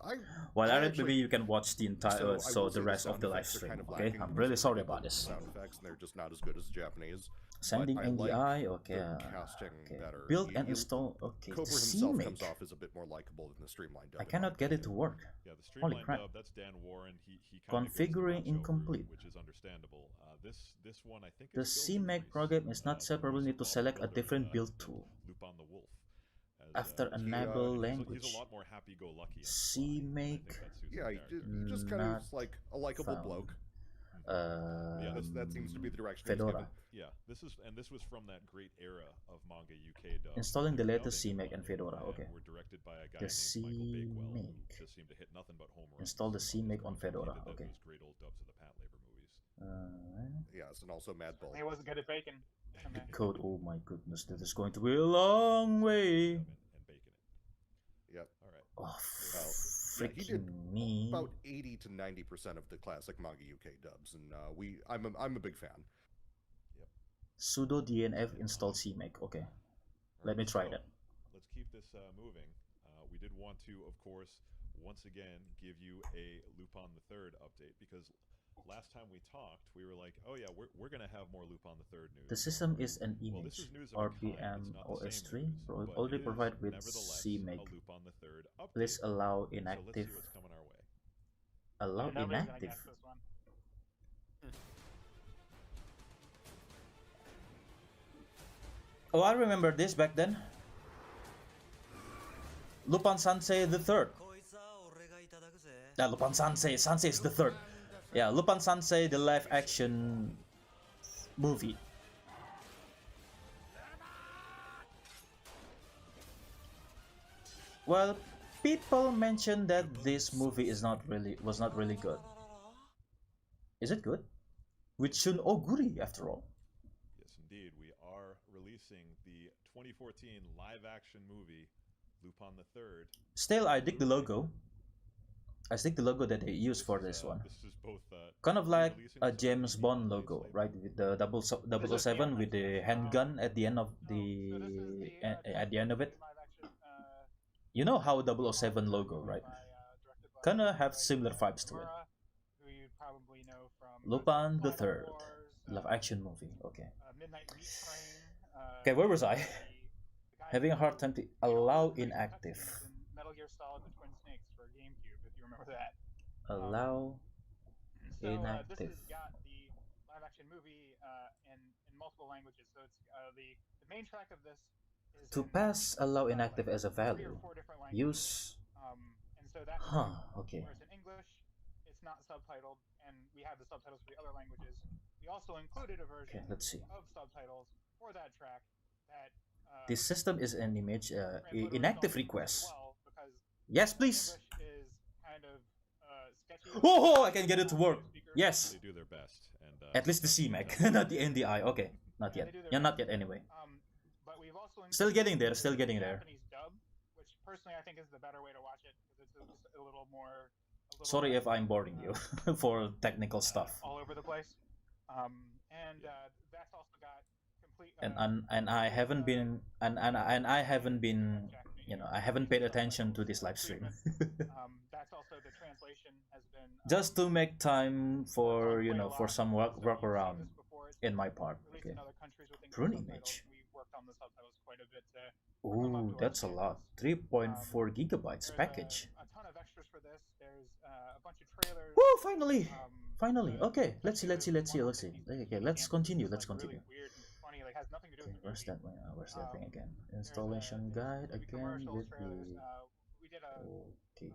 Well, I Aaron, actually- maybe you can watch the entire, I will so say the rest of sound the live effects are stream. kind of Okay, lacking. I'm Most really of the sorry people about do this. Sound effects, and they're just not as good as the Japanese. Sending but I like NDI. Okay. the casting Okay. better. Build and You- install. Okay. Cobra The himself comes CMake. off as a bit more likable than the streamlined dub. I in my cannot get it to opinion. work. Yeah, the Holy streamlined crap. dub, that's Dan Warren. He kinda Configuring goes the macho incomplete. route, which is understandable. This one I think The is still CMake Luis, program is not the separately voice need to of select a Bob different Builder, build tool. Lupin the Wolf. After he's- enable he's language. a lot more happy-go-lucky. CMake Yeah, he just kind of Not is like a likable found. bloke. that seems to be the direction. Fedora. Yeah, this was from that great era of manga UK dub. Installing the They're latest dubbing CMake and it, Fedora. Okay. Were directed by a guy The named Michael Bakewell, CMake. who just seemed to hit nothing but home runs. Install the CMake on Fedora. He did Okay. those great old dubs of the Pat Labor movies. Yes, and also Mad Bull. He wasn't good at bacon. The code. Oh my goodness, that is going to be a long way. And baking it. Yep. All right. Oh, Yeah, he did freaking me. about 80 to 90% of the classic manga UK dubs, and I'm a big fan. Sudo DNF install CMake. Okay. Let me try So, that. Let's keep this moving. We did want to, of course, once again give you a Lupin the Third update, because last time we talked, we were like, oh yeah, we're gonna have more Lupin the Third news. The system is an Well, this image. is news of a kind. RPM It's not the OS3 same news, but already it is provide with nevertheless CMake. a Lupin the Third update. Please allow So let's inactive. see what's coming our way. Allow Nobody's gonna inactive. guess this one. Oh, I remember this back then. Lupin Sansei the Third. Lupin Sansei. Sansei is the third. Yeah, Lupin Sansei, the live action movie. Well, people mentioned that this movie was not really good. Is it good? With Shun Oguri, after all. Yes, indeed. We are releasing the 2014 live-action movie Lupin the Third. Still, I dig the logo. I dig the logo that they use for this one. This is both Kind of like releasing a this James on Bond DVD logo, slated. right? With the 007 with the handgun at the end of the at the end of it. You know how 007 logo, right? Kinda have similar vibes to it. Who you probably know from Lupin the Planet Third, Wars, live action movie. Okay. Midnight Meat Train. Okay, where was I? the guy Having a who hard time to made allow all the inactive. cutscenes in Metal Gear Solid: The Twin Snakes for GameCube, if you remember that. Allow So this inactive. has got the live-action movie in multiple languages. So it's the main track of this is To in, pass allow inactive as a 3 or value, 4 different languages. use. And so that's Okay. whereas in English, it's not subtitled, and we have the subtitles for the other languages. We also included a version Okay, let's see. of subtitles for that track that This system is an image translated inactive as request. well, because Yes, please. English is kind of sketchy. Oh, I can get it to work. Yes. They do their best, and At least the CMake, not the NDI. Okay, not yet. Yeah, not yet anyway. But we've also Still included getting there, still getting there. Japanese dub, which personally I think is the better way to watch it because it's just a little more. Sorry if I'm boring you for technical stuff. All over the place. That's also got complete. And I haven't been and I haven't been, you know, I haven't paid attention to this live stream. That's also the translation has been. Just to make time for, you know, for some workaround in my part. Okay. Prune image. We worked on the subtitles quite a bit. Ooh, that's a lot. 3.4 gigabytes package. A ton of extras for this. There's a bunch of trailers. Woo! Finally, finally. Okay, let's see. Okay, let's continue. Really weird and funny. Like has nothing to do Okay, with the where's movie. that one? Where's that thing again? There's, Installation guide movie again commercials, with trailers. the. We did a Okay.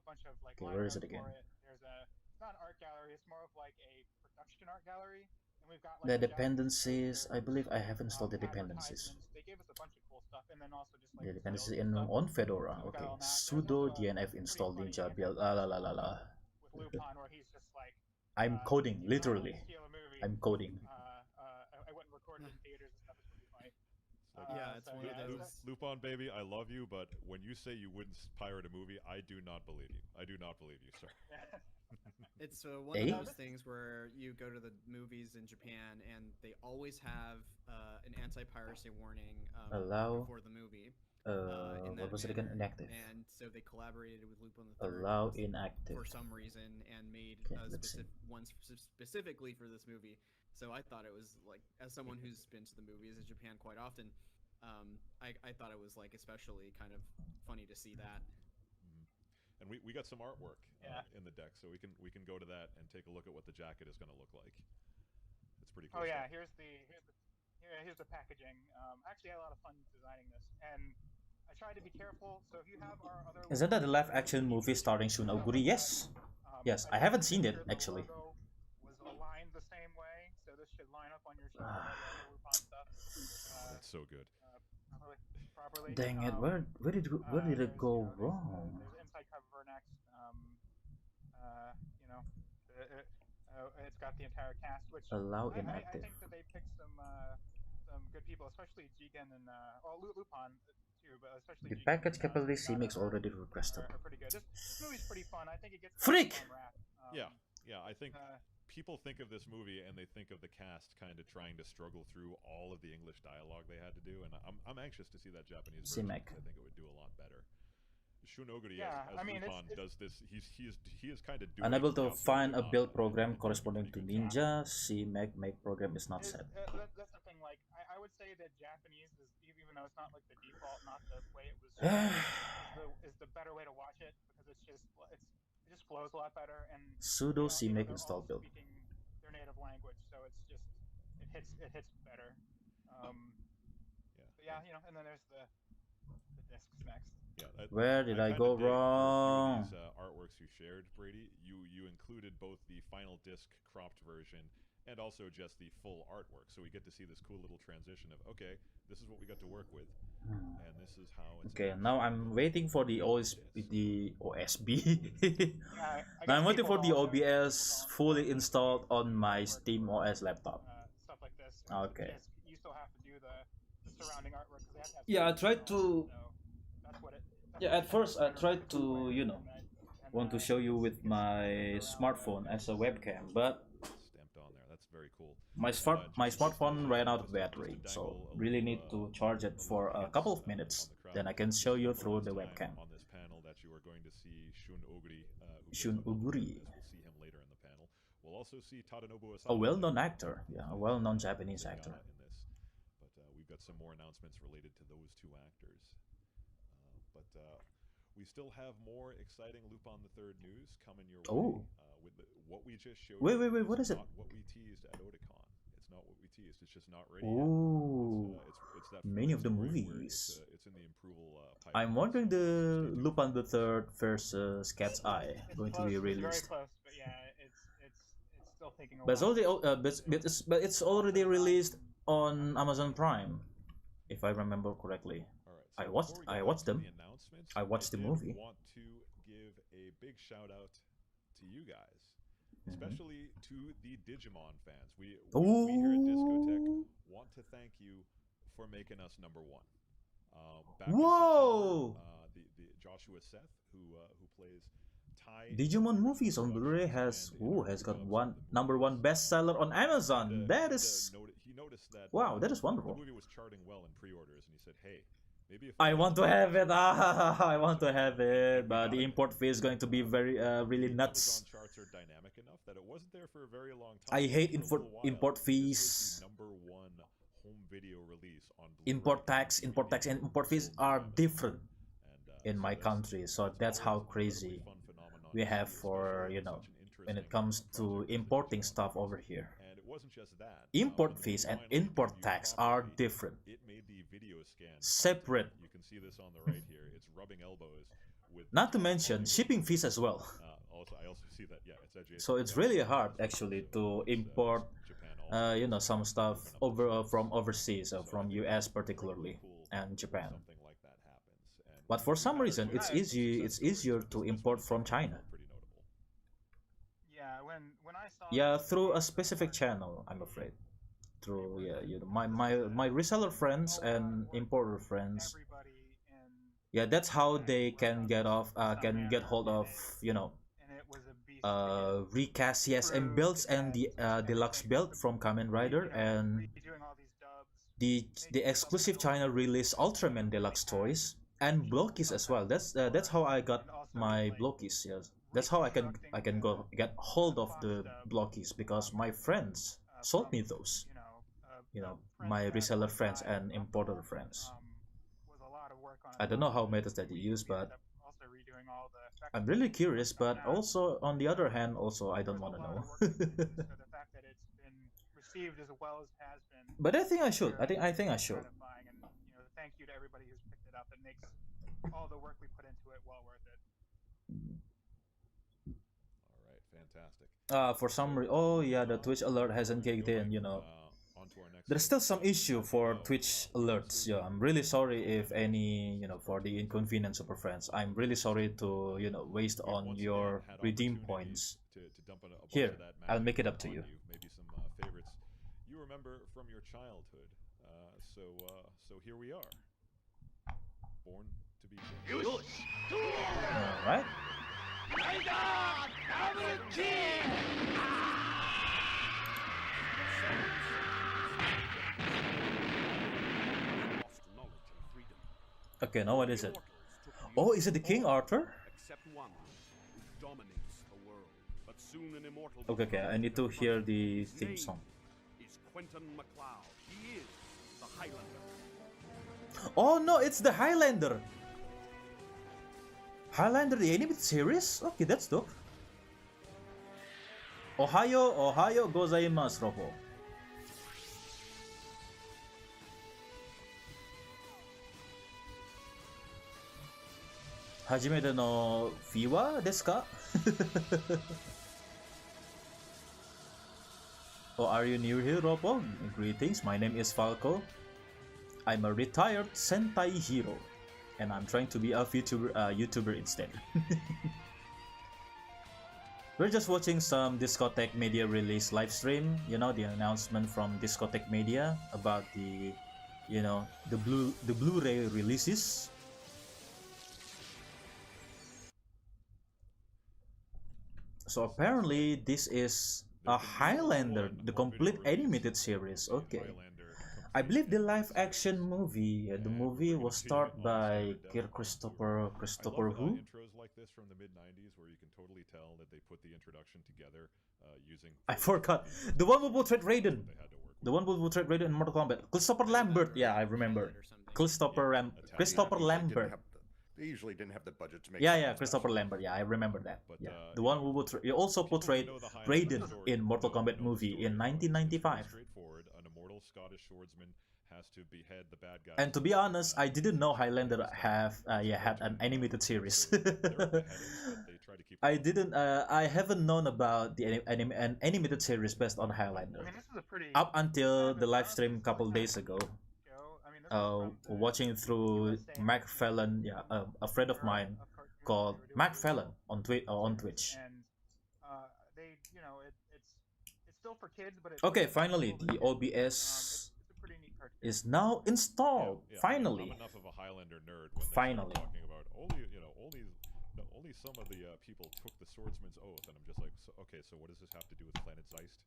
bunch of like. Okay, where is it line again? art for There's it's not an art gallery. It's more of like a production art gallery. And we've got The like dependencies. I believe I have installed the dependencies. advertisements. They gave us a bunch of cool stuff, and then also just like The dependencies sales in stuff. on Fedora. So we got Okay. all that. There's Sudo also a DNF pretty install funny ninja image la la la la la. with Lupin, where he's just like. I'm coding "If you wanna literally. steal a movie, I'm coding. I went and recorded in theaters and stuff. It's pretty funny. Yeah, it's one of those. Lupin, baby, I love you, but when you say you wouldn't pirate a movie, I do not believe you. I do not believe you, sir. It's one Eh? of those things where you go to the movies in Japan and they always have an anti-piracy warning Allow. before the movie. In What that was it again? manner. Inactive. And so they collaborated with Lupin the Third Allow inactive. for some reason and made Okay, let's see. ones specifically for this movie. So I thought it was like, as someone who's been to the movies in Japan quite often, I thought it was like especially kind of funny to see that. And we got some artwork Yeah. in the deck, so we can go to that and take a look at what the jacket is going to look like. It's pretty cool. Oh yeah, stuff. here's the packaging. I actually had a lot of fun designing this, and I tried to be careful. So if you have our other. Isn't that the live action movie starring Shun Oguri? Yes. Yes, I haven't seen it actually. Was a Lupin stuff. That's so good. Properly. Dang it! Where did it There's, go there's, wrong? There's inside cover next. You know, it's got the entire cast, which Allow I inactive. think that they picked some good people, especially Jigen and Lupin too, but especially The Jigen package and, capability Sonata CMix already requested. are pretty good. This movie's pretty fun. I think it gets Freak! a bad rap. Yeah. I think people think of this movie and they think of the cast kind of trying to struggle through all of the English dialogue they had to do, and I'm anxious to see that Japanese version. CMake. I think it would do a lot better. Shun Oguri Yeah, as I mean, Lupin it's- does this. He is kind of doing Unable to Yasu find a Lupin, build and program it's corresponding to pretty good. Ninja. CMake make program is not set. That's the thing. Like, I would say that Japanese is, even though it's not like the default, not the way it was, is the better way to watch it because it just flows a lot better. And Sudo CMake they're install all build. speaking their native language, so it hits better. Yeah. But and then there's the discs next. Yeah, Where did I kinda go dig for a few of wrong? these artworks you shared, Brady. You included both the final disc cropped version and also just the full artwork, so we get to see this cool little transition of okay, this is what we got to work with, and this is how it's. Okay, now I'm waiting for the OSB. Now I'm waiting for the OBS fully installed on my Steam OS laptop. Stuff like this. Okay. You still have to do the surrounding artwork because they have to have. Yeah, I tried to. So that's what it. Yeah, at first I tried to, want to show you with my smartphone as a webcam, but Stamped on there. That's very cool. my smartphone ran out of battery, so really need to charge it for a couple of minutes. Then I can show you through the webcam. On this panel, that you are going to see Shun Oguri. Shun Oguri. We'll see him later in the panel. We'll also see Tadanobu A well-known actor, yeah, a well-known Japanese actor. in this, but we've got some more announcements related to those two actors. But we still have more exciting Lupin the Third news coming your way. With what we just showed. Wait, what is it? Not what we teased at Otakon. It's not what we teased. It's just not ready. Ooh, it's that many of the story where movies. It's in the approval. I'm wondering the Lupin the Third versus Cat's Eye going to be It's very released. close, but yeah, it's still taking a But it's while. already but it's already released on Amazon Prime, if I remember correctly. All right, I watched them. announcements, I watched the did movie. Want to give a big shout out to you guys, especially to the Digimon fans. We here at Discotech want to thank you for making us number one. Back Whoa! in September, the Joshua Seth, who plays Tai. Digimon movies on Blu-ray has got number one bestseller on Amazon. That is He noticed that. wow, that is wonderful. The movie was charting well in pre-orders, and he said, "Hey, maybe if I want to have it. I want to have it, but the import fee is going to be very really nuts. Amazon charts are dynamic enough that it wasn't there for a very long time. I hate For a little while, import this was fees. the number one home video release on Blu-ray Import and tax, DVD and import fees sold are together. different And, in so my that's- country. So that's how always a crazy really fun phenomenon we to have see, for especially when such an it interesting comes to project as importing Digimon. stuff over here. And it wasn't just that. Import when fees and finally import reviewed tax are properly, different. It made the video scan Separate. You can see this on the right here. It's rubbing elbows with. Not to mention shipping fees as well. I also see that. Yeah, it's adjacent. So it's really hard actually to import Japan also. some stuff from overseas, from US particularly and Japan. Something like that happens. And But for some reason, it's easier to import from China. Pretty notable. Yeah, when I saw. Yeah, through a specific channel, I'm afraid. Through my reseller friends and importer friends. Everybody in. Yeah, that's how they can get hold of And it was a beast. recast CSM builds and the deluxe build from Kamen Rider and Redoing all these dubs. the exclusive China release Ultraman deluxe toys and Blockies as well. That's how I got my Blockies. Yes, that's how I can go get hold of the Blockies because my friends sold me those. My reseller friends and importer friends. Was a lot of work on it. I don't know how methods that you use, but Also redoing all the effects. I'm really curious. But also on the other hand, also I don't want to know. So the fact that it's been received as well as has been. But I think I should. I think I should. Gratifying, and thank you to everybody who's picked it up. It makes all the work we put into it well worth it. All right, fantastic. For some oh yeah, the Twitch alert hasn't kicked in. On to our next There's still some segment. issue for Now, Twitch alerts. Yeah, I'm really sorry if any, for the inconvenience, super friends. I'm really sorry to, waste we've on once your again had redeem opportunities points. to dump a bunch Here, of that I'll magic make it up to on you. Maybe some favorites you remember from your childhood. So here we are. Born to be king. Alright. Okay, now what is it? Oh, is it the King Arthur? Okay, I need to hear the theme song. Oh no, it's the Highlander! Highlander, the animated series? Okay, that's dope. Ohio gozaimasu, Robo. Hajime de no Fiwa desu ka? Oh, are you new here, Robo? Greetings, my name is Falco. I'm a retired Sentai hero, and I'm trying to be a YouTuber instead. We're just watching some Discotheque Media release live stream. The announcement from Discotheque Media about the, the Blu-ray releases. So apparently this is a Highlander, the complete animated series. Okay. I believe the live action movie, the movie was starred by Christopher who? Intros like this from the mid-90s where you can totally tell that they put the introduction together using I forgot. The one who portrayed Raiden. The one who portrayed Raiden in Mortal Kombat. Christopher Lambert. Yeah, I remember. Christopher Lambert. They usually didn't have the budget to make. Yeah, Christopher Lambert. Yeah, I remember that. Yeah, the one who he also portrayed Raiden in Mortal Kombat movie in 1995. Straightforward, an immortal Scottish swordsman has to behead the bad guy. And to be honest, I didn't know Highlander had an animated series. I haven't known about an animated series based on Highlander. I mean, this is a pretty Up until the live stream a couple days ago. show. I mean, this is from the Watching through USA Mac Fallon, a friend of mine called Mac Fallon on Twitch. And they, it's still for kids, but Okay, finally the OBS it's a pretty neat cartoon. is now installed. Finally, I'm enough of a Highlander nerd when Finally. they start talking about only some of the people took the swordsman's oath, and I'm just like, okay, so what does this have to do with Planet Zeist?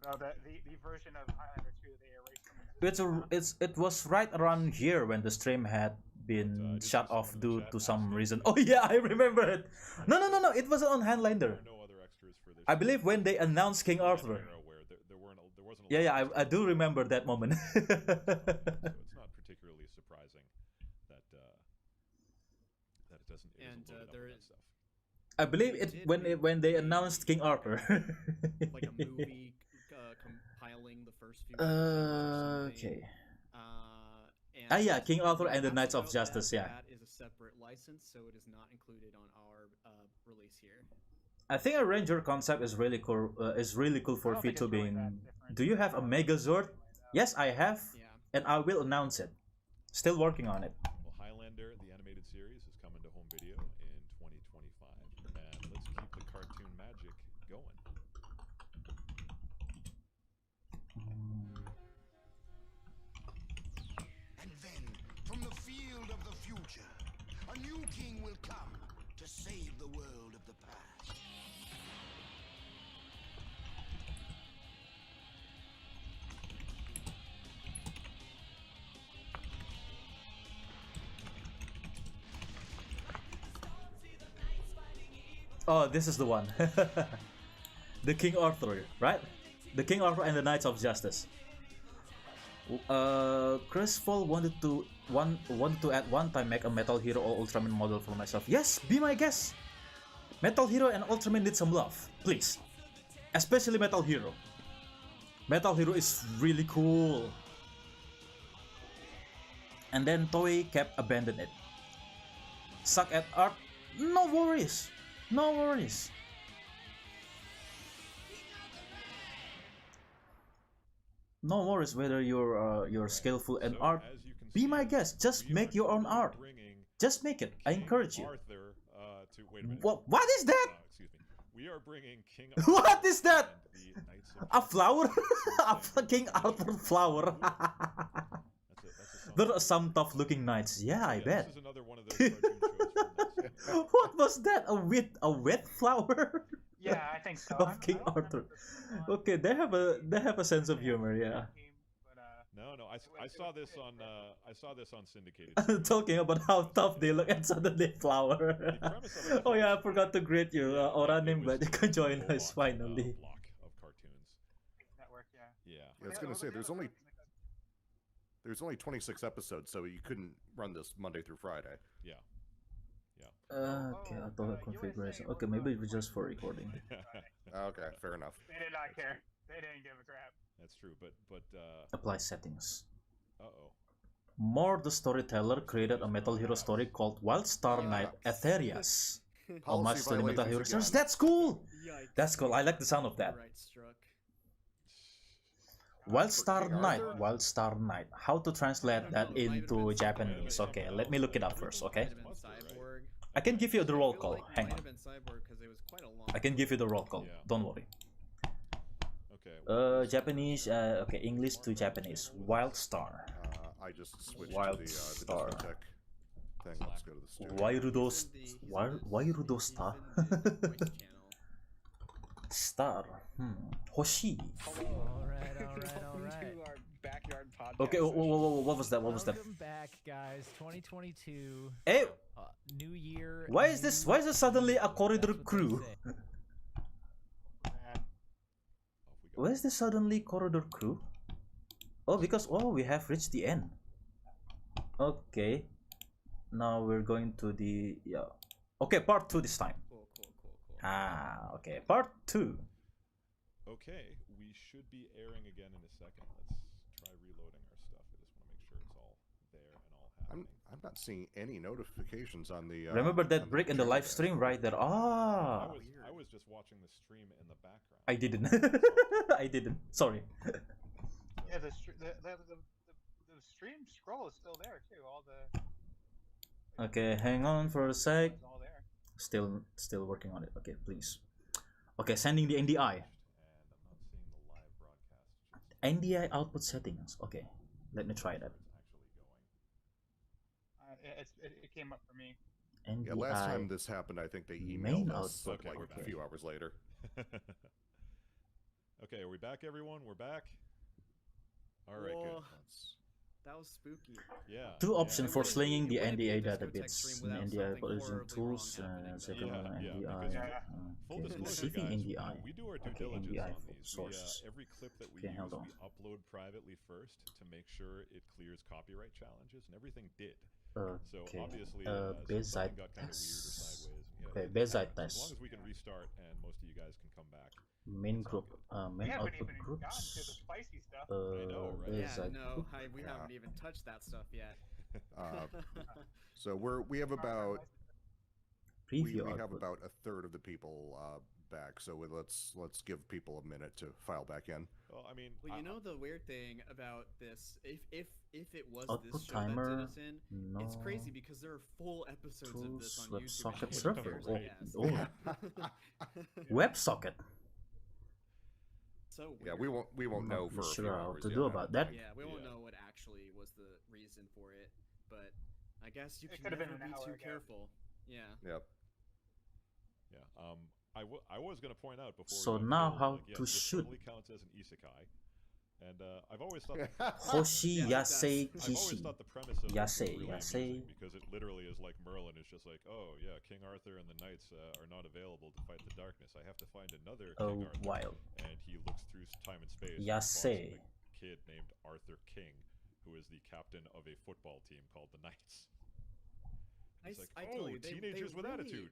Well, the version of Highlander 2, they erased from existence. it was right around here when the stream had been Did shut someone off in the due chat to ask some you? reason. Oh yeah, I remember it. No, it wasn't on Highlander. There are no other extras for this. I believe when they announced King Arthur. Era where there wasn't a lot Yeah, of I do remember that moment. so it's not particularly surprising that it doesn't. It And, isn't loaded up there with that is- stuff. I believe when they announced King Arthur. Like a movie compiling the first few episodes or something. Okay. And Yeah, King Arthur and the that's Knights of about Justice. that. Yeah, That is a separate license, so it is not included on our release here. I think a ranger concept is really cool. For I don't think it's really VTubing. that different. Do you have a Megazord? Yes, I have, Yeah. and I will announce it. Still working on it. Well, Highlander, the animated series, is coming to home video in 2025, and let's keep the cartoon magic going. And then, from the field of the future, a new king will come to save the world of the past. Oh, this is the one. The King Arthur, right? The King Arthur and the Knights of Justice. Chris Fall wanted to at one time make a Metal Hero or Ultraman model for myself. Yes, be my guest. Metal Hero and Ultraman need some love, please. Especially Metal Hero. Metal Hero is really cool. And then Toei kept abandoning it. Suck at art? No worries. No worries. No worries whether you're skillful in So, art. as you can Be my see, guest. Just we make are your own currently art. bringing Just make it. I King encourage you. Arthur, to wait a minute. What is that? Excuse me. We are bringing King What Arthur is that? and the Knights of A flower? A That's fucking Arthur flower. a There are some tough looking knights. Yeah, I bet. This is another one of those cartoon shows from that What was that? A wet flower? Yeah, I think so. Of King I don't remember Arthur. this one. Okay, they have a sense of humor, yeah. But, No, I saw this on syndicated. Talking about how tough they look and suddenly flower. premise of it Oh is yeah, I forgot to greet you. Oranim, but you can join a us finally. block of cartoons. network, yeah. Yeah. I was gonna say there's only 26 episodes, so you couldn't run this Monday through Friday. Yeah. Okay, auto configuration. Okay, maybe it's just for recording. Okay, fair enough. They did not care. They didn't give a crap. That's true, but Apply settings. uh-oh. More the storyteller created a Metal Hero story called Wild Star Knight Aetherius. Homage to the Metal Hero series. That's cool! Yikes. That's cool. I like the sound of that. Right struck. Wild Star King Knight. Arthur? Wild Star Knight. How to translate that into Japanese? Okay, let me look it up first, okay? Might have been Cyborg. I can give you the roll I feel call. like it Hang might on. have been Cyborg 'cause it was quite a long I can give you the roll call. Yeah. Don't worry. Okay. Japanese. Okay, English to Japanese. Wild Star. I just switched Wild to the Star. discotheque thing. Let's go to the studio. Wairudo Star? Star. Hoshi. Alright. To our backyard podcast. Okay, what was that? What was that? Welcome back, guys. 2022. Hey, New year. why is this? Why is this suddenly a corridor crew? Why is this suddenly corridor crew? Oh, because we have reached the end. Okay, now we're going to the Okay, part 2 this time. Cool. Okay, part 2. Okay, we should be airing again in a second. Let's try reloading our stuff. I just want to make sure it's all there and all happening. I'm not seeing any notifications on the. Remember on that break in the chat live there. stream right there? I was just watching the stream in the background. I didn't. I didn't. Sorry. Yeah, the stream scroll is still there too. All the Okay, hang on for a sec. it's all there. Still working on it. Okay, please. Okay, sending the NDI. And I'm not seeing the live broadcast. NDI output settings. Okay, let me try that. It came up for me. NDI. Yeah, last time this happened, I think they Main emailed us output, like okay. a few hours later. Okay, are we back, everyone? We're back. All right, good. Whoa. That was spooky. Yeah. Two options for slinging the It wouldn't be a NDA data discotheque bits. stream without NDI something version horribly tools. wrong happening, Second though. one, Yeah, NDI. because- Full Okay, disclosure, receiving guys, NDI. we do our due Okay, diligence NDI on for these. sources. Every clip that we Okay, use, hold on. we upload privately first to make sure it clears copyright challenges, and everything did. So Okay. obviously, Bezite something got kind of weird or test. sideways. You know, Okay, it Bezite happens. As long test. as we can restart and most of you guys can come back. Main group. We Main haven't output even gotten to the groups. spicy stuff. I know, right? Yeah, Bezite no, group. we Yeah. haven't even touched that stuff yet. So we have about Preview we have output. about a third of the people back. So let's give people a minute to file back in. Well, I mean, Well, you know the weird thing about this, if it was Output this show timer. that did us in, it's crazy No. because there are full episodes of this Tools, on YouTube. WebSocket and server. cares, Oh, I guess. WebSocket. So Yeah, weird. we won't know for a sure few how hours to yet. do about that. Yeah, we won't Yeah. know what actually was the reason for it, but I guess you It can could've never been an be hour too ago. careful. Yeah. Yep. yeah. I was gonna point out before. So we got now killed, how like, yes, to this shoot. totally counts as an isekai, and I've always thought. Hoshi Yeah, it Yasei does. I've always Kishi. thought the premise of it was Yasei, really Yasei. amusing because it literally is like Merlin is just like, oh yeah, King Arthur and the knights are not available to fight the darkness. I have to find another Oh, King Arthur. wild. And he looks through time and space. and Yasei. spots a kid named Arthur King, who is the captain of a football team called the Knights. He's like, I tell oh, you, they teenagers with really- attitude.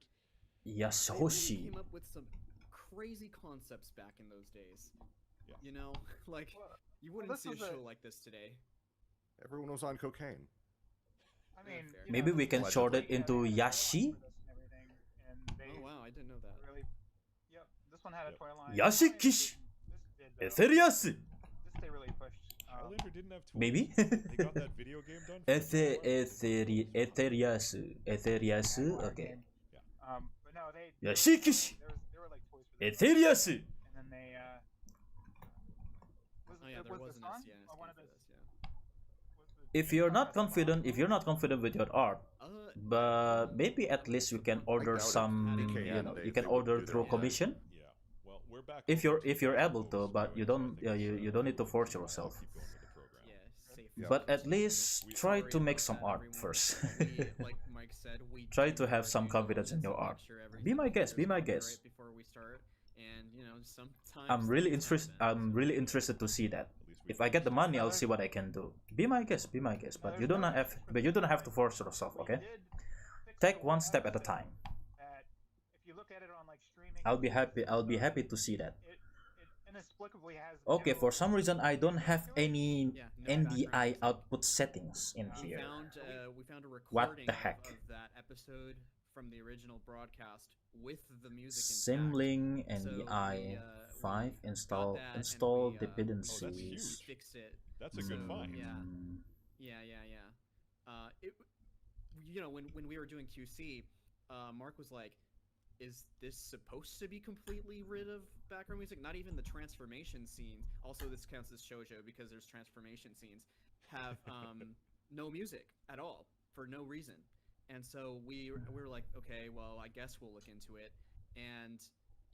They really Yashoshi. came up with some crazy concepts back in those days. Yeah. You know, like Well, you wouldn't this see a was a- show like this today. Everyone was on cocaine. I mean, fair. you Maybe know, we can Allegedly. short it into Yashi. And they Oh wow, I didn't know that. really, yep. This one had a Yep. toy line. Yashi Kishi. This did, though. Etherias. This they really pushed. Highlander didn't have tools. Maybe. They got that video game done. Etheriasu. Okay. But no, they. Yashikishi. There were like toys for that. Etheriasu. And then they. Oh yeah, there was an SCN game for this, yeah. If you're not confident with your art, but maybe at least you can order some, you can order through commission. Yeah. Well, we're back. If you're able to, but you don't need to force yourself. Yeah, But at least try to make some art first. Like Mike said, we Try to have some confidence in your art. Be my guest. Be my guest. Before we start, and sometimes I'm really interested to see that. If I get the money, I'll see what I can do. Be my guest. Be my guest. But you don't have to force yourself. Okay. Take one step at a time. If you look at it on like streaming, I'll be happy to see that. It inexplicably has. Okay, for some reason I don't have any NDI output settings in We here. found a What recording the heck? of that episode from the original broadcast with the music intact. Symling So NDI 5 we install got that, install and we, dependencies. fixed it. That's a good find. Yeah. When we were doing QC, Mark was like, "Is this supposed to be completely rid of background music? Not even the transformation scenes. Also, this counts as shoujo because there's transformation scenes. Have no music at all for no reason." And so we were like, okay, well, I guess we'll look into it. And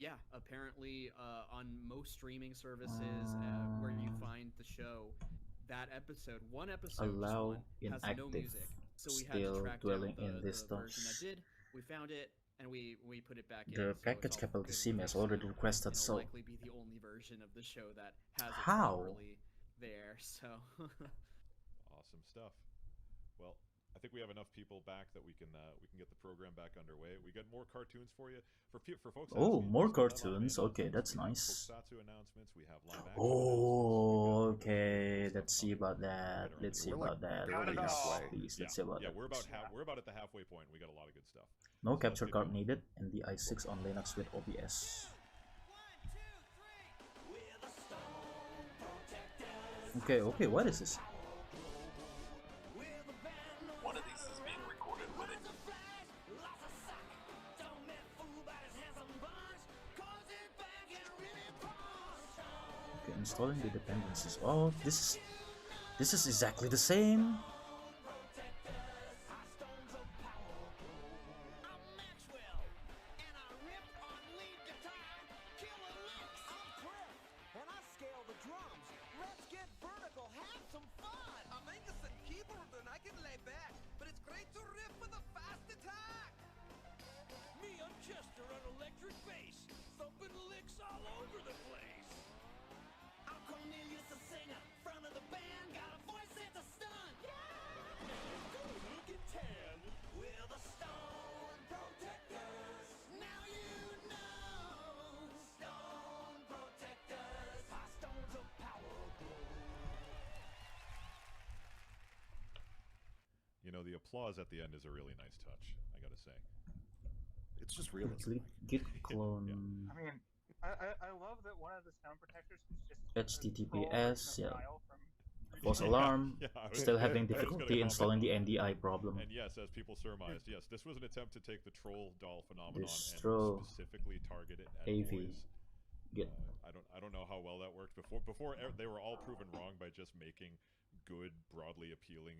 yeah, apparently on most streaming services where you find the show, that one episode Allow has no inactive. music. So we had to Still track dwelling down in the this version DOS. that did. We found it and we put it back in. The so package it's all capital good. C has already requested, It'll so likely be the only version of the show that has it How? properly there. So Awesome stuff. Well, I think we have enough people back that we can get the program back underway. We got more cartoons for you for folks. Oh, asking, more we still have cartoons. anime Okay, that's announcements, nice. we have Tokusatsu announcements. We have live action Oh, announcements. okay. Let's see about that. Let's see We're about that. barely Please, halfway. please, let's see about Yeah, that. we're about at the halfway point. We got a lot of good stuff. No capture card needed, and the i6 on Linux with OBS. Okay, what is this? One of these is being recorded with it. Okay, installing the dependencies. Oh, this is exactly the same. You know, the applause at the end is a really nice touch, I gotta say. It's just realistic. Git clone. I mean, I love that one of the stone protectors is just HTTPS, yeah. from False alarm. Yeah, I was- Still having I was gonna difficulty comment installing the on that. NDI problem. And yes, as people surmised, yes, this was an attempt to take the troll doll phenomenon Distro and specifically target it at AV. boys. Git. I don't know how well that worked before. They were all proven wrong by just making good, broadly appealing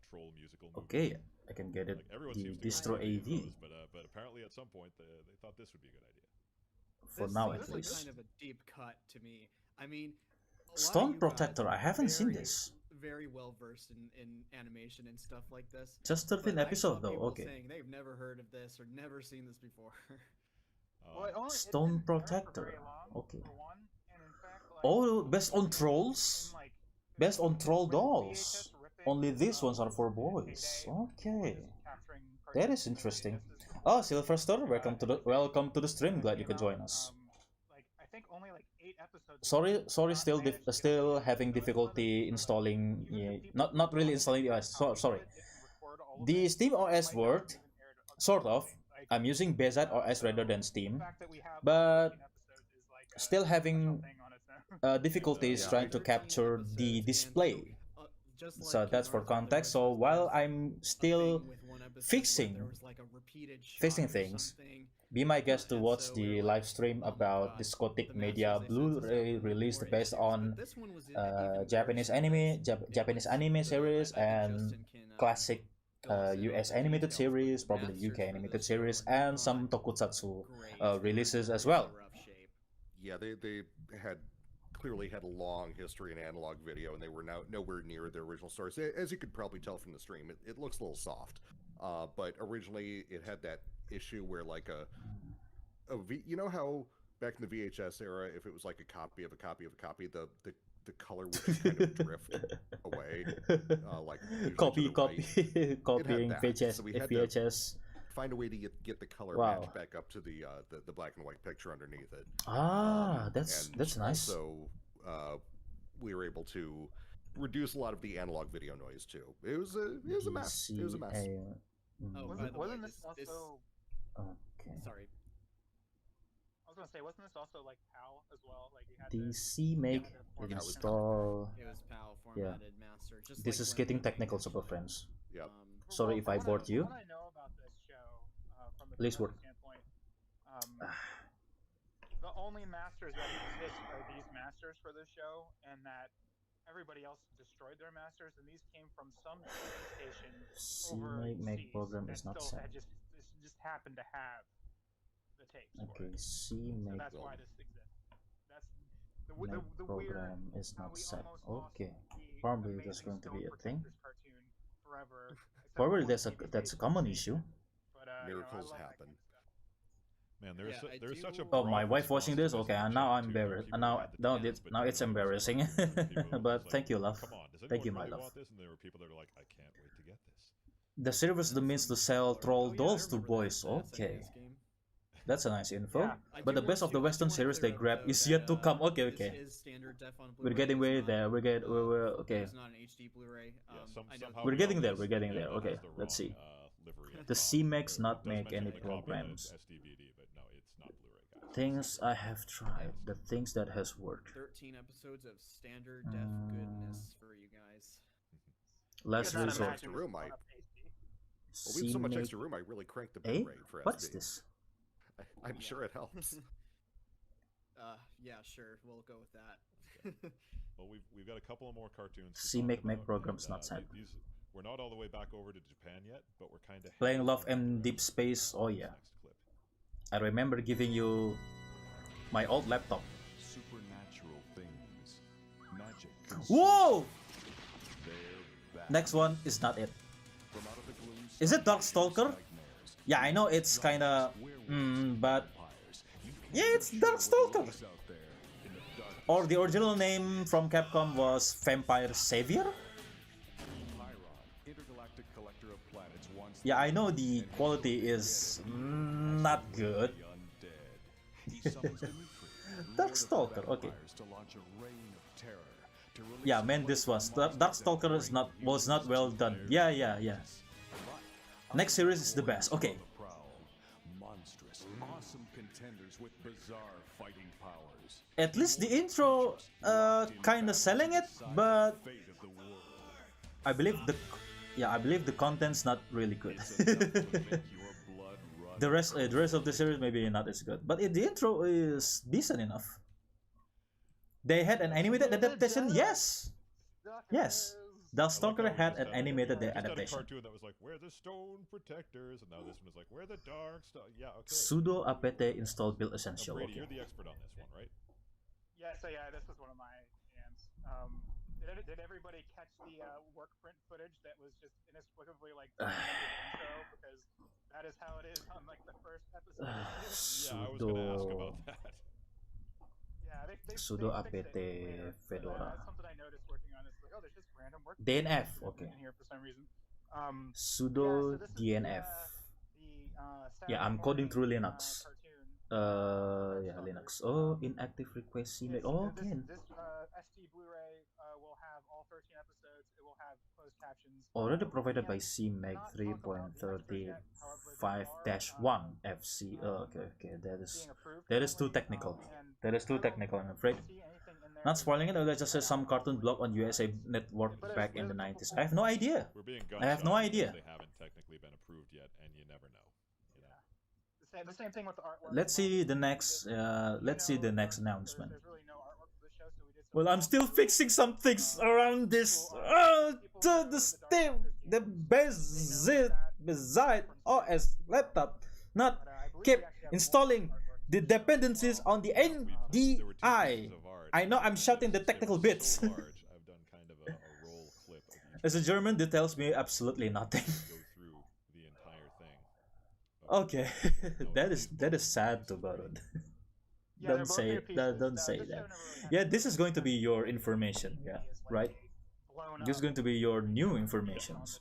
troll musical movies. Okay, I can get it. Like, everyone The seems to distro agree with AV. those, but apparently at some point they thought this would be a good idea. For This now, seems at like least. kind of a deep cut to me. I mean, a lot of Stone you guys Protector, I are haven't seen very, this. Very well versed in animation and stuff like this. Just 13 But I episode saw though, people okay. saying they've never heard of this or never seen this before. Stone Protector, okay. for one, and in fact, like, Oh, based on trolls? like, Based on troll VHS dolls. ripping, Only these ones are for boys. Okay. That is interesting. Oh, Silverstone, welcome to the stream. Glad you could join us. Like, I think only like 8 episodes. Sorry, still having difficulty installing. Yeah, not really installing the OS. Sorry. The Steam OS worked, sort of. I'm using BZ OS rather than Steam, but still having difficulty is trying to capture the display. Just So like that's for Naruto, there context. was So this while one I'm thing still with one episode where fixing there was like a repeated shot fixing or things, something. be my guest to And watch so the we were live like, stream oh my about god, the Scotic the Media Masters, they sent us out Blu-ray with released more based issues, on but this one was even Japanese worse anime, because Japanese it was anime the, series, I think and Justin can classic fill us in on US the animated details, but series, the probably masters UK for animated this show series, are and not some tokusatsu great. They were in releases as really well. rough shape. Yeah, they had clearly had a long history in analog video, and they were now nowhere near their original source. As you could probably tell from the stream, it looks a little soft. But originally it had that issue where like you know how back in the VHS era, if it was like a copy of a copy of a copy, the color would just kind of drift away, like usually copying that. VHS, So we had VHS. to find a way to get the color Wow. matched back up to the black and white picture underneath it. That's nice. Also, we were able to reduce a lot of the analog video noise too. It was a mess. It was a mess. Oh, by the way, Wasn't this also? Okay. Sorry. I was gonna say, wasn't this also like PAL as well? Like you had DC make install. It was PAL formatted master. Just This like is when getting we technical, actually, super friends. Yep. Sorry if I bored you. What I know about this show, from the Please work. standpoint, the only masters that exist are these masters for this show, and that everybody else destroyed their masters, and these came from some TV station over make program that is not still set. just happened to have the tapes. Okay, So that's why this exists. That's the program weird, is not we set. almost lost Okay, the probably Amazing there's going to be Stone a thing. Protectors cartoon forever. except Probably for one that's a TV common station. issue. But, Miracles I love that happen. kind of stuff. Man, Yeah, there's such a Oh, broad my wife watching this. response to Okay, this now channel, I'm too. There are embarrassed. people who Now had the now talents, it's but now didn't it's know how to use embarrassing. them. There were people who But was thank you, like, love. Come on, does Thank you, anyone my really love. want this? And there were people that are like, I can't wait to get this. The service that means to sell troll Oh, yeah, I dolls to remember boys. that Okay, SNES game. that's a nice info. Yeah. But the best of the Western series they grab is yet to come. Okay, okay. This is standard def on We're Blu-ray, getting it's way not, there. We're okay. It's not an HD Blu-ray. Yeah, I know somehow We're we getting know there, this, we're getting yeah, there. that Okay, has the let's wrong, see. livery The on C top. makes It not does make mention any on the copy that programs. it's SDVD, but no, it's not Blu-ray, guys. Things I have tried, the things that has worked. 13 episodes of standard def goodness for you guys. Last Could not resort. imagine Room, this I- going up HD. Well, we have so much C-make- extra room. I really cranked the Eh? bitrate for What's SD. this? I'm sure it helps. Yeah, sure, we'll go with that. Well, we've got a couple of more cartoons. to C talk make about, programs and, not set. We're not all the way back over to Japan yet, but we're kind of Playing Love and Deep Space. Oh yeah. Next clip. I remember giving you my old laptop. Supernatural things. Magic. Whoa! They're back. Next one is not it. From out of the gloom, Is it Darkstalker? nightmares, Yeah, I know it's kinda. But vampires. You yeah, it's Darkstalker. lurks out there in the dark. Or the original name from Capcom was Vampire Savior. Chiron, intergalactic collector of planets, once Yeah, I know the quality is not good. the undead. He summons Dimitri, Darkstalker, Lord of okay. vampires, to launch a reign of terror, to release Yeah, man, this was Darkstalker is not was not well done. Yeah. Next series is the best. Okay. monstrous, awesome contenders with bizarre fighting powers. At least the intro kinda selling it, but Fate of the world. I believe the content's not really good. It's enough to make your blood run. the rest of the series maybe not as good, but the intro is decent enough. They had an animated adaptation, yes. Darkstalker had an animated Just had a adaptation. cartoon that was like, we're the stone protectors, and now this one is like, we're the dark stuff. Yeah, okay. Sudo apt install build Now, essential. Brady, Okay. you're the expert on this one, right? Yeah, so this was one of my jams. Did everybody catch the work print footage that was just inexplicably like the intro, because that is how it is on like the first episode. Yeah, I was going to ask about that. Yeah, they Sudo fixed apt it later, but, Fedora. that's something I noticed working on this. Like, oh, there's just random work DNF, print okay. in here for some reason. Sudo this is DNF. Yeah, I'm coding through Linux. Yeah, Linux. Oh, inactive request CMake. Oh, okay. This SD Blu-ray will have all 13 episodes. It will have closed captions. Already provided by CMake 3.35-1 FC. Oh, okay. That is too technical. That is too technical, I'm afraid. Not spoiling it, or let's just say some cartoon blog on USA Network back in the 90s. I have no idea. We're being I have no idea. They haven't technically been approved yet, and you never know. You know? The same thing with the artwork. Let's see the next. Let's see the next announcement. There's really no artwork for the show, so we did. Well, I'm still fixing some things around this. The beside OS laptop not kept installing the dependencies on the NDI. I know I'm shouting the technical bits. I've done kind of a roll clip of each As a German, that tells me absolutely nothing. go through the entire thing. Okay, that is sad to Barod. Don't say it. Don't say that. Yeah, this is going to be your information. Yeah, right. This is going to be your new informations.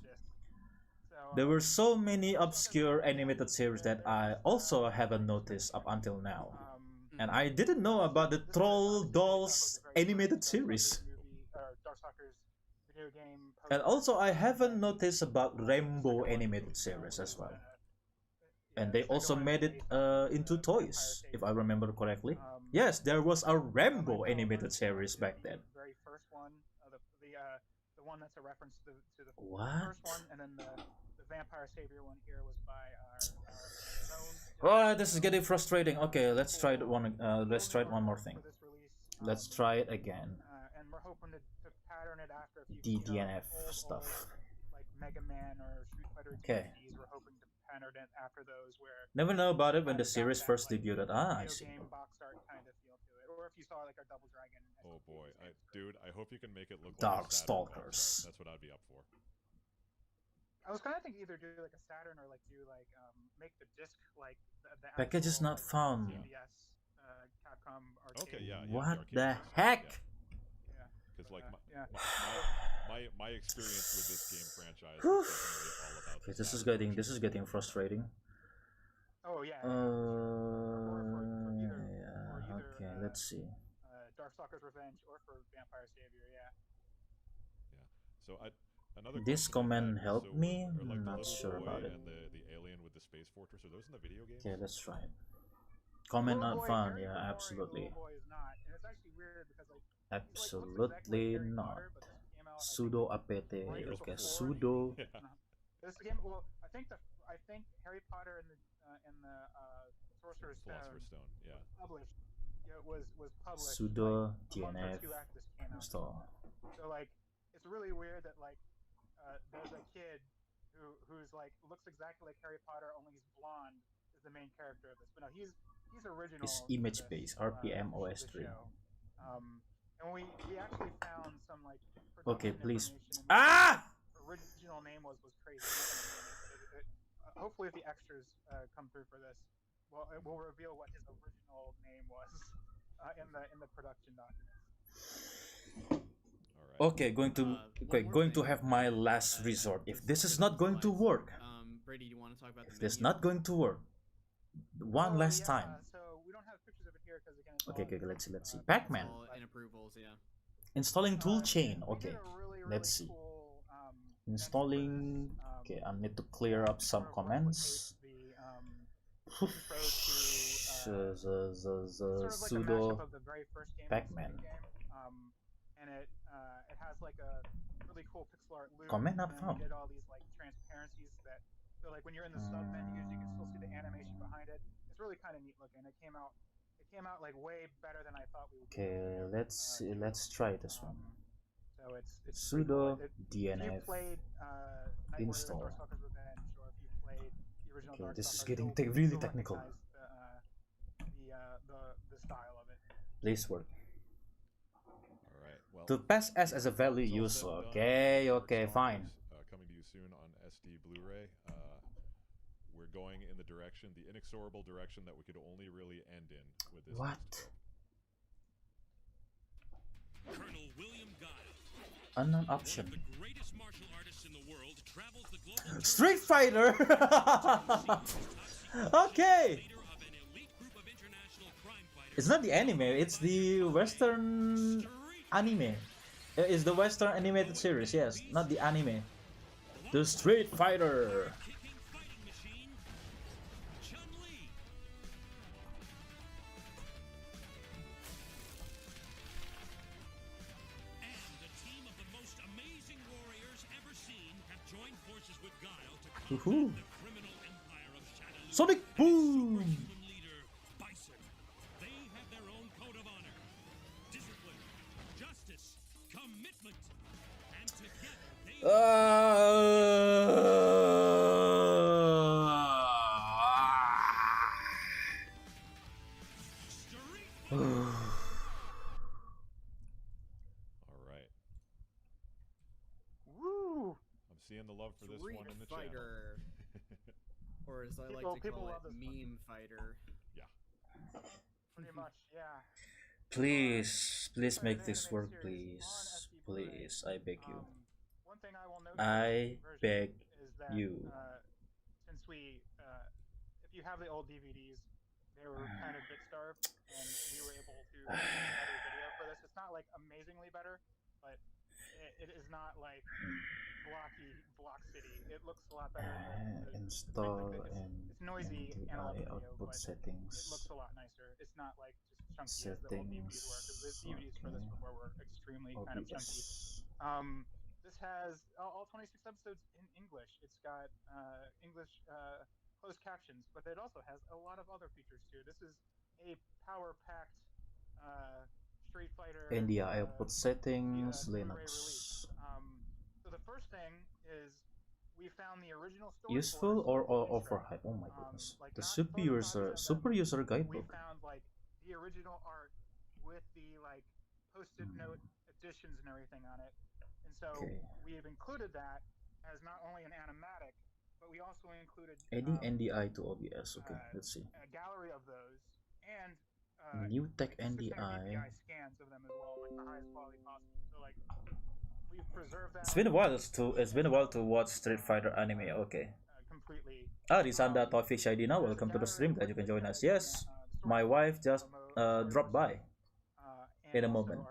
There were so many obscure animated series that I also haven't noticed up until now. And I didn't know about the Troll Dolls animated series. And also I haven't noticed about Rainbow animated series as well. And they also made it into toys, if I remember correctly. Yes, there was a Rainbow animated series back then. Very first one, the one that's a reference to the What? first one, and then the Vampire Savior one here was by Oh, this is getting frustrating. Okay, let's try it one. Let's try it one more thing. Let's try it again. And we're hoping to pattern it after DDNF stuff. like Mega Man or Street Fighter Okay. DVDs. We're hoping to pattern it after those where Never know about it when the series first debuted. Ah, I video see. game box art kind of feel to it, or if you saw like our Double Dragon. Oh boy, dude, I hope you can make it look Dark like a Saturn box art. Stalkers. That's what I'd be up for. I was kind of thinking either do like a Saturn or like do like make the disc like the Package is actual, not found. CBS, Capcom arcade. Okay, yeah. What arcade the discs, heck? Because like yeah. my experience with this game franchise is definitely all about. Okay, the this is getting frustrating. Oh yeah. Yeah. Okay, let's see. Darkstalkers Revenge or for Vampire Savior, yeah. So another This question I comment had, helped so me? are, like, the Not little sure boy about it. And the alien with the space fortress, are those in the video game? Okay, let's try it. Comment not found. Yeah, absolutely. Absolutely not. Sudo apt. Okay, sudo. This game, well, I think Harry Potter and the Sorcerer's Philosopher's Stone, yeah. published. Yeah, was published. Sudo like, a month or dnf two after this came out. install. So like, it's really weird that like, there's a kid who's like looks exactly like Harry Potter, only he's blonde. Is the main character of this, but no, he's original. It's image based. RPM OS 3. And we actually found some like. Okay, please. information in the original name was crazy. Hopefully, if the extras come through for this, well, it will reveal what his original name was in the production documents. Okay, going to have my last resort. If this is not going to work, Brady, do you want to talk about if this is not going to work, one last time. So we don't have pictures of it here because again. Okay, let's see. Pac-Man. in approvals, yeah. Installing toolchain. Okay, let's see. Installing. Okay, I need to clear up some comments. Sudo Pac-Man. And it has like a really cool pixel art loop. Comment not and found. Did all these like transparencies that so like when you're in the sub menus you can still see the animation behind it. It's really kind of neat looking. It came out like way better than I thought we would. Okay, let's see. Let's try this one. So it's Sudo cool. dnf install. Okay, this is getting really technical. The style of it. Please work. Alright, well. To pass as a value user. Okay, fine. Coming to you soon on SD Blu-ray. We're going in the direction, the inexorable direction that we could only really end in with this. What? Colonel William Guile, Unknown option. the greatest martial artists in the world, travels the global Street Fighter! Okay! It's not the anime, it's the Western anime. It's the Western animated series, yes, not the anime. The Street Fighter! Woohoo! Sonic Boom! leader, Bison. They have their own code of honor, discipline, justice, commitment, and together they All right. Woo! I'm seeing the love for this Street one in the Fighter. Or as I like to People call it, love this one. meme fighter. Yeah. Pretty much, yeah. Please, please make Anime this work, series please. on SC Blu-ray. Please, I beg you. One thing I will note I about this beg version is that, you. Since if you have the old DVDs, they were kind of bit starved, and we were able to make a better video for this. It's not like amazingly better, but it is not like block city. It looks a lot better. Install it's noisy analog NDI video, output but settings. it looks a lot nicer. It's not like just chunky as the old DVDs were, because the DVDs for this before were extremely kind of chunky. This has all 26 episodes in English. It's got English closed captions, but it also has a lot of other features too. This is a power-packed Street Fighter NDI output settings, Blu-ray Linux. release. So the first thing is we found the original story. Useful or overhyped? Oh my goodness. The super user We guidebook. found like the original art with the like post-it note additions and everything on it. And so we have included that as not only an animatic, but we also included Adding NDI to OBS. Okay, let's see. a gallery of those and New Tech 600 NDI. DPI scans of them as well, like the highest quality possible. So like we've preserved that. It's been a while to watch Street Fighter anime. Okay. Completely. Risanda Taufik Shaidina, welcome to the stream. Glad you can join us. Yes, my wife just dropped by in a moment.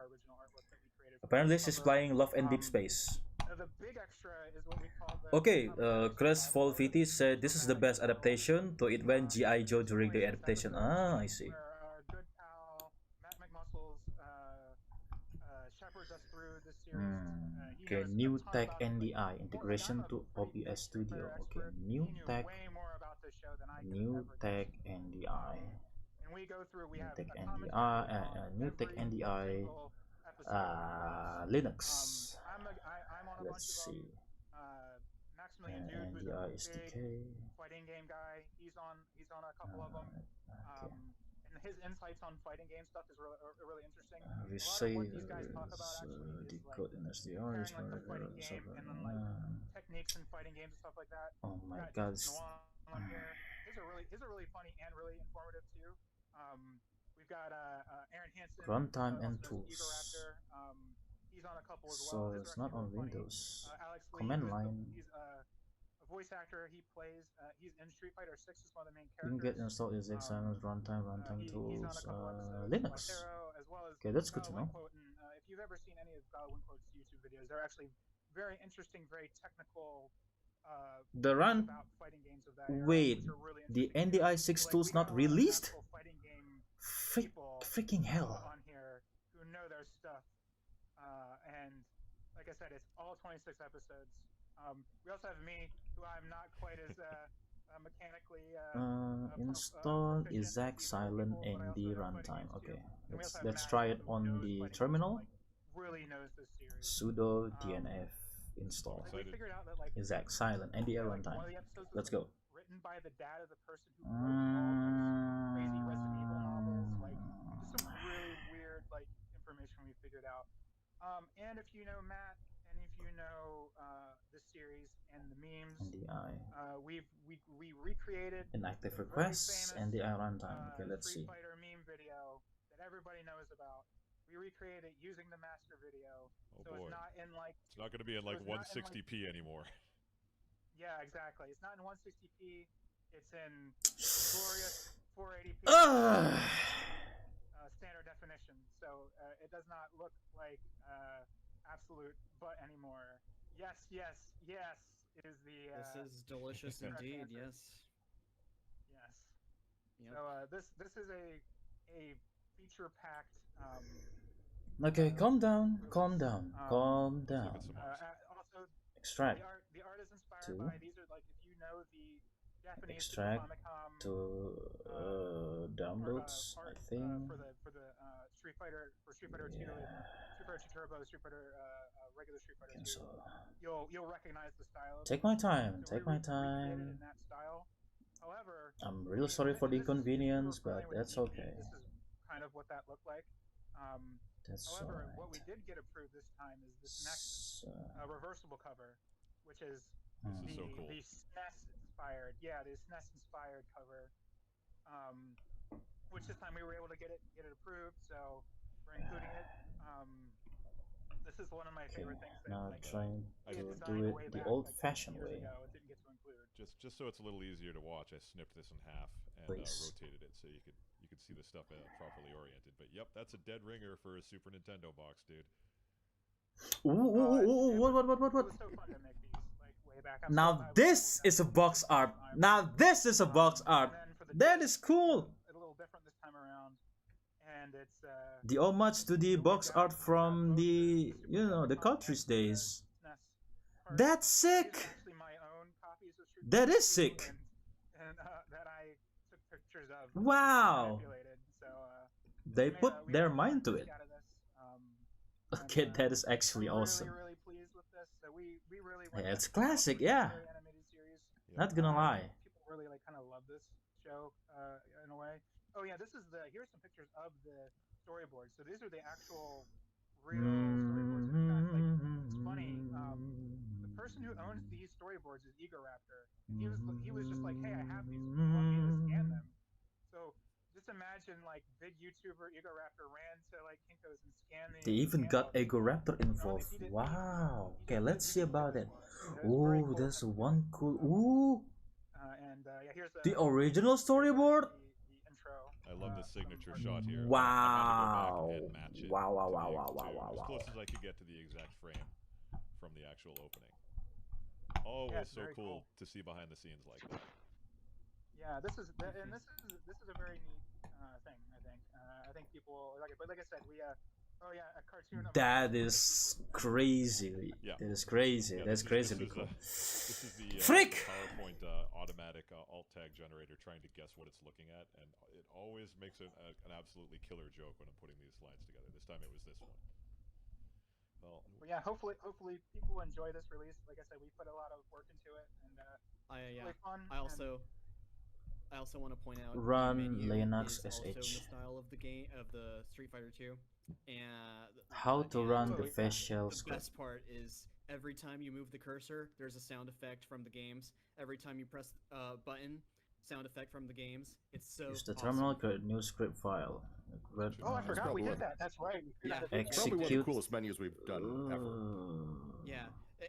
Apparently, she's playing Love and Deep Space. The big extra is what we call the Okay, Chris Volviti said this is the best adaptation to it when G.I. Joe during the adaptation. Ah, I see. good pal Matt McMuscles shepherds us through this series. Okay, New Tech NDI integration to OBS Studio. Okay, New Tech NDI. And we go through. We New have Tech NDI. New Tech NDI. Linux. Let's see. Maximilian Dude, who's NDI a big SDK. fighting game guy. He's on a couple of them. And his insights on fighting game stuff is really interesting. A lot of what these guys talk about actually is like comparing like the fighting game and then like techniques in fighting games and stuff like that. Oh my god. On here. These are really funny and really informative too. We've got Aaron Hansen. Runtime and also tools. Raptor. He's on a couple as So well. His it's are not on actually really funny. Windows. Alex Lee, Command who's line. he's a voice actor. He plays. He's in Street Fighter 6 as one of the main You can characters. get installed is Silence runtime He's tools, on a couple episodes. Linux. Lytero, as well as Okay, that's good to know. Quote, and, if you've ever seen any of Godwinquote's YouTube videos, they're actually very interesting, very technical. The run. About fighting games of that era, Wait, which are really the NDI 6 tool's not released? fighting game Freaking hell. on here who know their stuff, and like I said, it's all 26 episodes. We also have me, who I'm not quite as mechanically install Exact Silent ND runtime. Okay, let's try it on the terminal. Really knows this series. Sudo DNF install Exact Silent NDR runtime. Let's go. Written by the dad of the person who wrote all those crazy Resident Evil novels, like just some really weird like information we figured out. And if you know Matt, and if you know this series and the memes, NDI. we recreated Inactive requests NDI runtime. Okay, let's see. Street Fighter meme video that everybody knows about. We recreated it using the master video, Oh so boy. it's not in like. It's not going to be in like 160p anymore. Yeah, exactly. It's not in 160p. It's in glorious 480p standard definition. So it does not look like absolute butt anymore. Yes, yes, yes is the. This is delicious indeed. Yes. Yes. Yep. So this is a feature-packed. Okay, calm down, calm down, calm down. Also, Extract. the art is inspired by these are like if you know Japanese extract Famicom, to downloads, I think. for the Street Fighter 2, Street Fighter 2 Turbo, Street Fighter regular Street Fighter 2. You'll recognize the style. Take my time. So Take my recreated time. in that style. However, I'm really sorry for the inconvenience, but that's okay. This is kind of what that looked like. That's However, alright. what we did get approved this time is this next reversible cover, which is This is so cool. the SNES inspired. Yeah, the SNES inspired cover. Which this time we were able to get it approved, so we're including it. This is one of my favorite things. Now like, trying I to designed do it way the back, old-fashioned years way. ago and didn't get to include. Just so it's a little easier to watch, I snipped this in half and Please. rotated it so you could see the stuff properly oriented. But yep, that's a dead ringer for a Super Nintendo box, dude. What? It was so fun to make these, like, way back. Now this is a box art. Now this is a box art. That is cool. A little different this time around, and it's The homage to the box art from the the cartridge days. That's sick. actually my own copies of Street That Fighter is 2 sick. and that I took pictures of. Wow. Manipulated. So They put we their made mind to music it. out of this, Okay, and, that is actually I'm awesome. really pleased with this. So we really Yeah, went it's back classic, to the yeah. animated series. Not gonna lie. People really kind of love this show in a way. Oh yeah, here's some pictures of the storyboards. So these are the actual real storyboards. In fact, like, it's funny. The person who owns these storyboards is Ego Raptor. He was just like, hey, I have these. Do you want me to scan them? So just imagine like vtuber Ego Raptor ran to like Kinko's and scanned these. They even got Ego Raptor involved. Wow. Okay, let's see about it. Oh, there's one cool. Ooh. Yeah, here's The original storyboard. the intro. I love the signature shot here. Wow. I had to go back and match it Wow, wow, to wow, the wow, Eagle wow, 2, wow, as wow. close as I could get to the exact frame from the actual opening. Always Yeah, it's so very cool cool. to see behind the scenes like that. Yeah, this is a very neat thing. I think people like it. But like I said, a cartoon. Of That is crazy. Yeah. That is crazy. Yeah, That's crazy. This Because is the Frick! PowerPoint automatic alt tag generator trying to guess what it's looking at, and it always makes an absolutely killer joke when I'm putting these slides together. This time it was this one. Well, But yeah, hopefully people enjoy this release. Like I said, we put a lot of work into it, and it's really fun. I also want to point out Run the menu Linux is also in the SH. style of the game of the Street Fighter 2. And How to run the the facial script. best part is every time you move the cursor, there's a sound effect from the games. Every time you press button, sound effect from the games. It's so Use the awesome. terminal, create a new script file. Oh, I forgot we did that. That's right. Yeah. It's probably one of the Execute. coolest menus we've done ever. Yeah,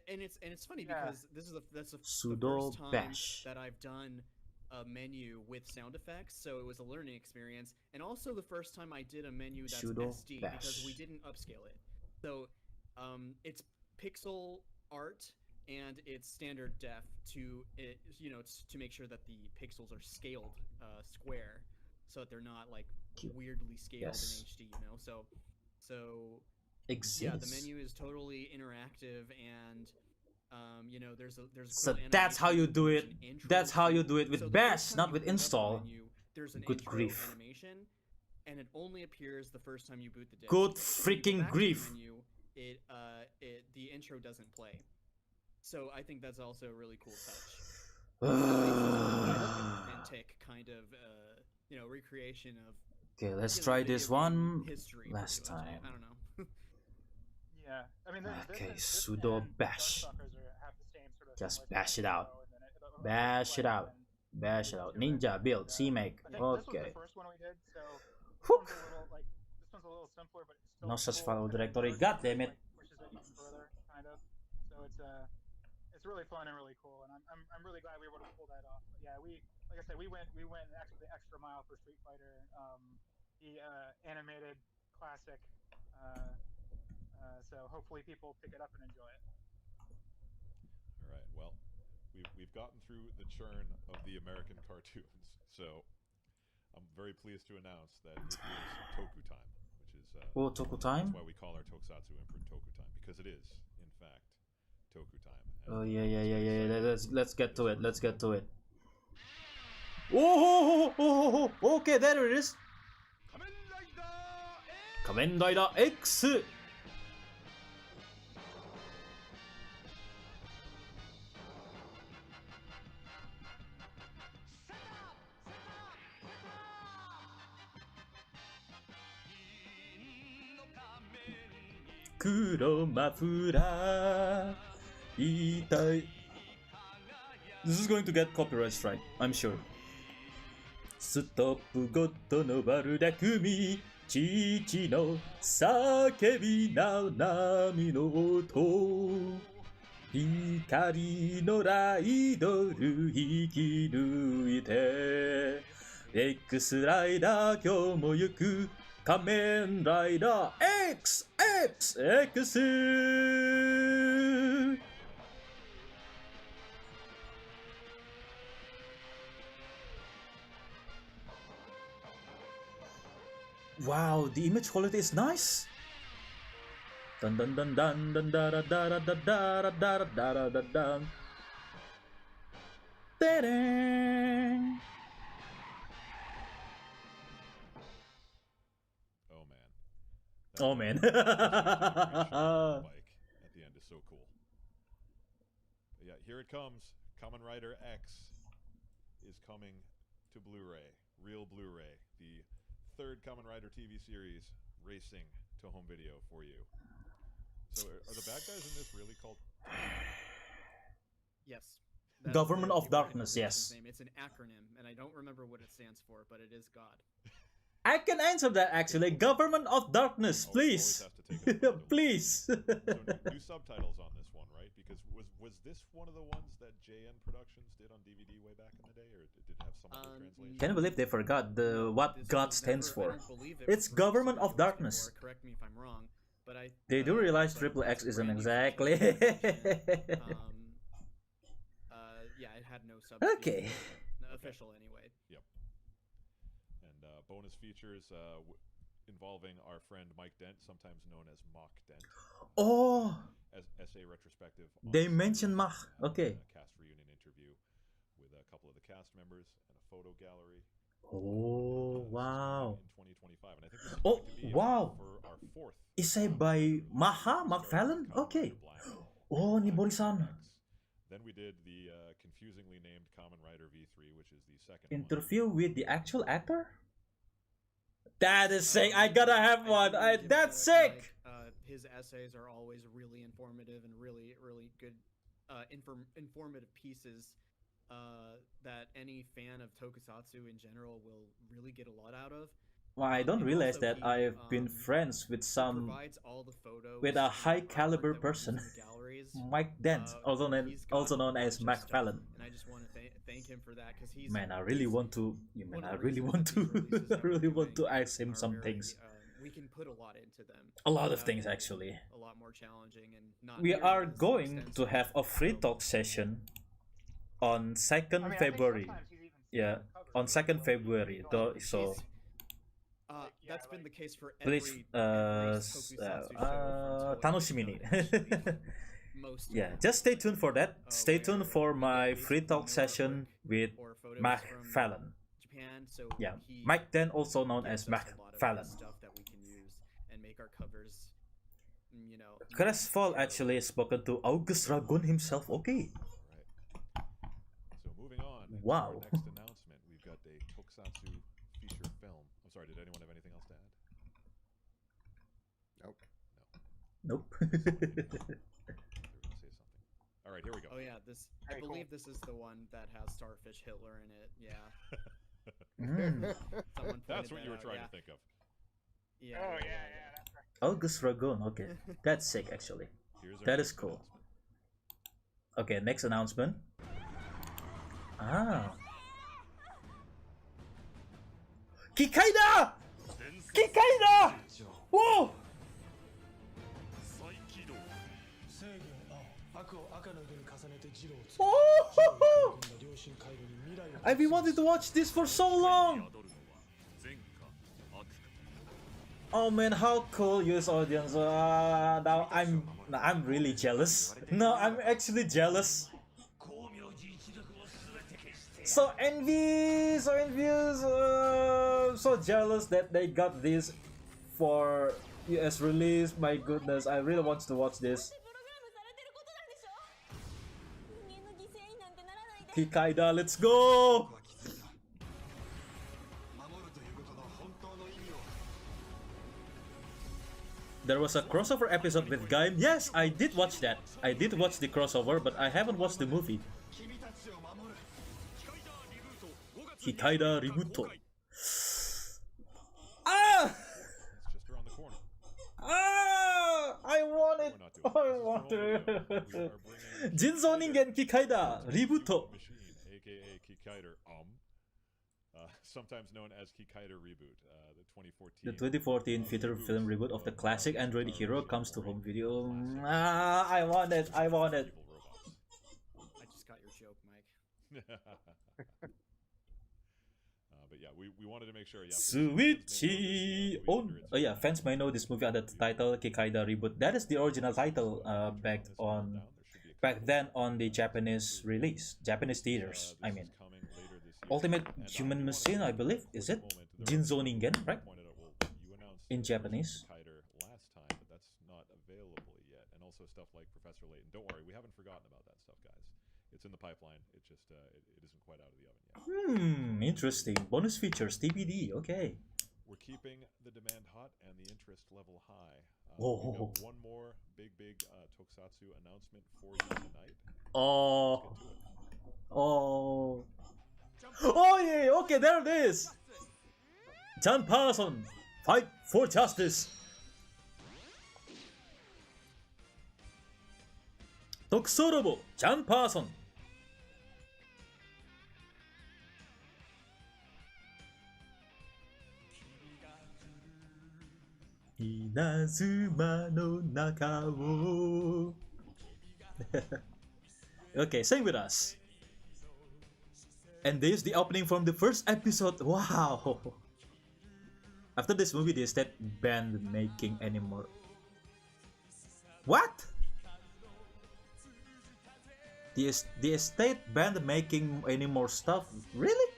and it's funny because that's the Sudo first time bash. that I've done a menu with sound effects, so it was a learning experience, and also the first time I did a menu that's Sudo SD bash. because we didn't upscale it. So it's pixel art and it's standard def to it, to make sure that the pixels are scaled square, so that they're not like weirdly scaled Yes. in HD. So Exists. yeah, the menu is totally interactive, and there's a So cool that's how you animation, do there's it. an intro That's how you scene. do it with So the bash, first time not you with boot up the install. menu, there's an Good intro grief. animation, and it only appears the first time you boot the disc. Good When you go freaking back to the grief. menu, the intro doesn't play. So I think that's also a really cool touch. Authentic kind of recreation of. Okay, let's you know, try video this game one history, last pretty much. time. I don't know. Yeah, I mean, Okay, this sudo and bash. Darkstalkers have the same sort of Just thing, like bash it out. and then it'll Bash it play, out. and Bash it out. Ninja build, CMake. I think this was Okay. the first one we did, so Whew. this one's a little simpler, but it's still No such cool, file and then directory. the God version, damn it. like, pushes it even further, kind of. So it's really fun and really cool, and I'm really glad we were able to pull that off. But yeah, like I said, we went actually the extra mile for Street Fighter, the animated classic. So hopefully people pick it up and enjoy it. all right. Well, we've gotten through the churn of the American cartoons, so I'm very pleased to announce that it is Toku time, which is Oh, Toku time? That's why we call our Tokusatsu imprint Toku time, because it is, in fact, Toku time. Oh yeah. Let's get to it. Let's get to it. Okay, there it is. Kamen Rider X. Kuro mafura itai. This is going to get copyright strike, I'm sure. Stop goto no barudaku mi chichi no sakebi na nami no oto. Hikari no raidoru hikinuite. X ライダー今日も行く仮面ライダー X X X. Wow, the image quality is nice. Dun dun dun dun dun da da da da da da da da da da da. Ta-da! Oh man. Bike at the end is so cool. But yeah, here it comes. Kamen Rider X is coming to Blu-ray, real Blu-ray. The third Kamen Rider TV series racing to home video for you. So are the bad guys in this really called? Yes. Government of Darkness, yes. Name. It's an acronym, and I don't remember what it stands for, but it is God. I can answer that actually. Government of Darkness, please. Please. So new subtitles on this one, right? Because was this one of the ones that JN Productions did on DVD way back in the day, or did it have some other translation? Can you believe they forgot what God stands for? It's Government of Darkness. Correct me if I'm wrong, but they do realize Triple X isn't exactly. Yeah, it had no subtitles. Okay. Official anyway. Yep. And bonus features involving our friend Mike Dent, sometimes known as Mock Dent. Oh. As essay retrospective. They mentioned Mach. Okay. A cast reunion interview with a couple of the cast members and a photo gallery. Oh wow. In 2025, and I think this is going to be wow. for our fourth. Essay by Mark Fallon. Okay. Oh, Nibori-san. Then we did the confusingly named Kamen Rider V3, which is the second interview with the actual actor. That is sick. I gotta have one. That's sick. His essays are always really informative and really good informative pieces that any fan of tokusatsu in general will really get a lot out of. Well, I don't realize that I've been friends with with a high caliber person, Mike Dent, also known as Mac Fallon. And I just want to thank him for that because he's. Man, I really want to ask him some things. We can put a lot into them. A lot of things actually. A lot more challenging and not. We are going to have a free talk session on 2nd February. Yeah, on 2nd February. So. That's been the case for please, tanoshimi ni. Yeah, just stay tuned for that. Stay tuned for my free talk session with Mac Fallon. Yeah, Mike Dent, also known as Mac Fallon. Crestfall actually spoken to August Ragon himself. Okay. So moving on. Wow. Next announcement, we've got a tokusatsu feature film. I'm sorry, did anyone have anything else to add? Nope. All right, here we go. Oh yeah, I believe this is the one that has Starfish Hitler in it. Yeah. That's what you were trying to think of. Yeah. Oh yeah, that's right. August Ragon. Okay, that's sick actually. That is cool. Okay, next announcement. Kikaida! Kikaida! Whoa! Oh! I've been wanting to watch this for so long! Oh man, how cool, US audience. Now I'm really jealous. No, I'm actually jealous. So envious, so jealous that they got this for US release. My goodness, I really want to watch this. Kikaida, let's go! There was a crossover episode with Gaim. Yes, I did watch that. I did watch the crossover, but I haven't watched the movie. Kikaida Ributo. Ah! Ah! I want it! I want it! Jinzo Ningen Kikaida Ributo. aka Kikaida sometimes known as Kikaida Reboot, the 2014. 2014 feature film reboot of the classic Android hero comes to home video. Ah, I want it! I want it! I just got your joke, Mike. But yeah, we wanted to make sure. Yeah, Suichi! Oh yeah, fans may know this movie under the title Kikaida Reboot. That is the original title back then on the Japanese release, Japanese theaters. I mean, Ultimate Human Machine, I believe, is it? Jinzo Ningen, right? In Japanese. Last time, but that's not available yet. And also stuff like Professor Layton. Don't worry, we haven't forgotten about that stuff, guys. It's in the pipeline. It just it isn't quite out of the oven yet. Interesting. Bonus features, TBD. Okay. We're keeping the demand hot and the interest level high. Oh. We got one more big tokusatsu announcement for you tonight. Oh. Oh. Oh yeah. Okay, there it is. John Parson, fight for justice. Tokusorobo, John Parson. Inazuma no naka wo. Okay, sing with us. And this is the opening from the first episode. Wow. After this movie, they start banned making anymore. What? The estate banned making any more stuff? Really?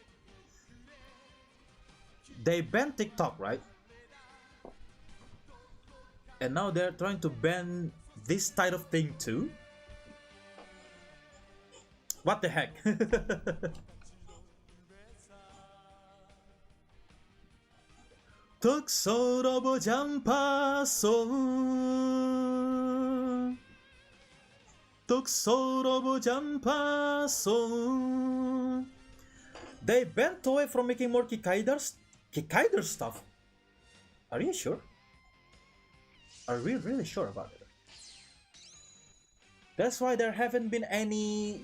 They banned TikTok, right? And now they're trying to ban this type of thing too? What the heck? Tokusorobo Jampason. Tokusorobo Jampason. They banned Toei from making more Kikaida stuff. Are you sure? Are we really sure about it? That's why there haven't been any,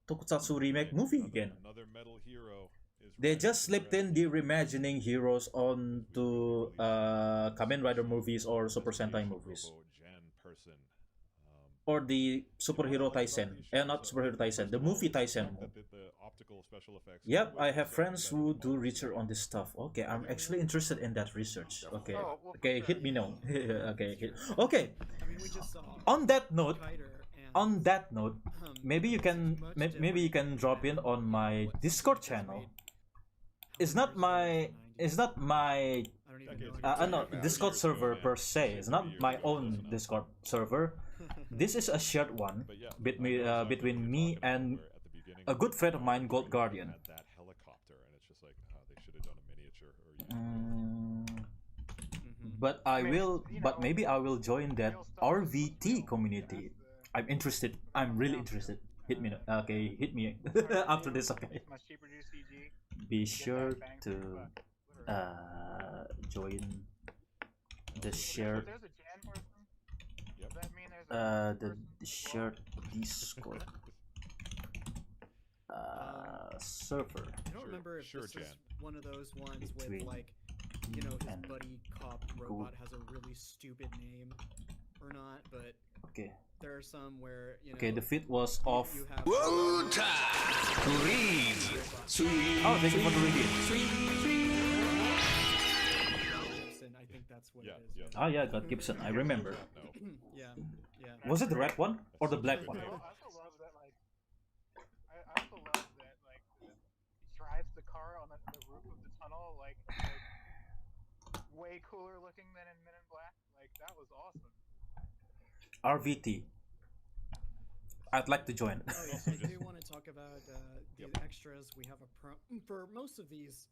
Tokusatsu remake movie again. Another metal hero. They just slipped in the reimagining heroes onto Kamen Rider movies or Super Sentai movies. Or the Superhero Taisen. Not Superhero Taisen, the movie Taisen. Yep, I have friends who do research on this stuff. Okay, I'm actually interested in that research. Okay, okay, hit me now. Okay, okay. On that note, maybe you can drop in on my Discord channel. It's not my Discord server per se. It's not my own Discord server. This is a shared one between me and a good friend of mine, Gold Guardian. But maybe I will join that RVT community. I'm interested. I'm really interested. Hit me. Okay, hit me after this. Okay. Be sure to join the shared shared Discord server. I don't remember if this is one of those ones with like, his buddy cop robot has a really stupid name or not, but okay. There are some where okay, the feed was off. Read. Oh, thank you for the review. I think that's what it is. Oh yeah, God Gibson, I remember. Yeah. Was it the red one or the black one? on the roof of the tunnel, like way cooler looking than in Men in Black. Like that was awesome. RVT. I'd like to join. Oh yes, I do want to talk about the extras. We have for most of these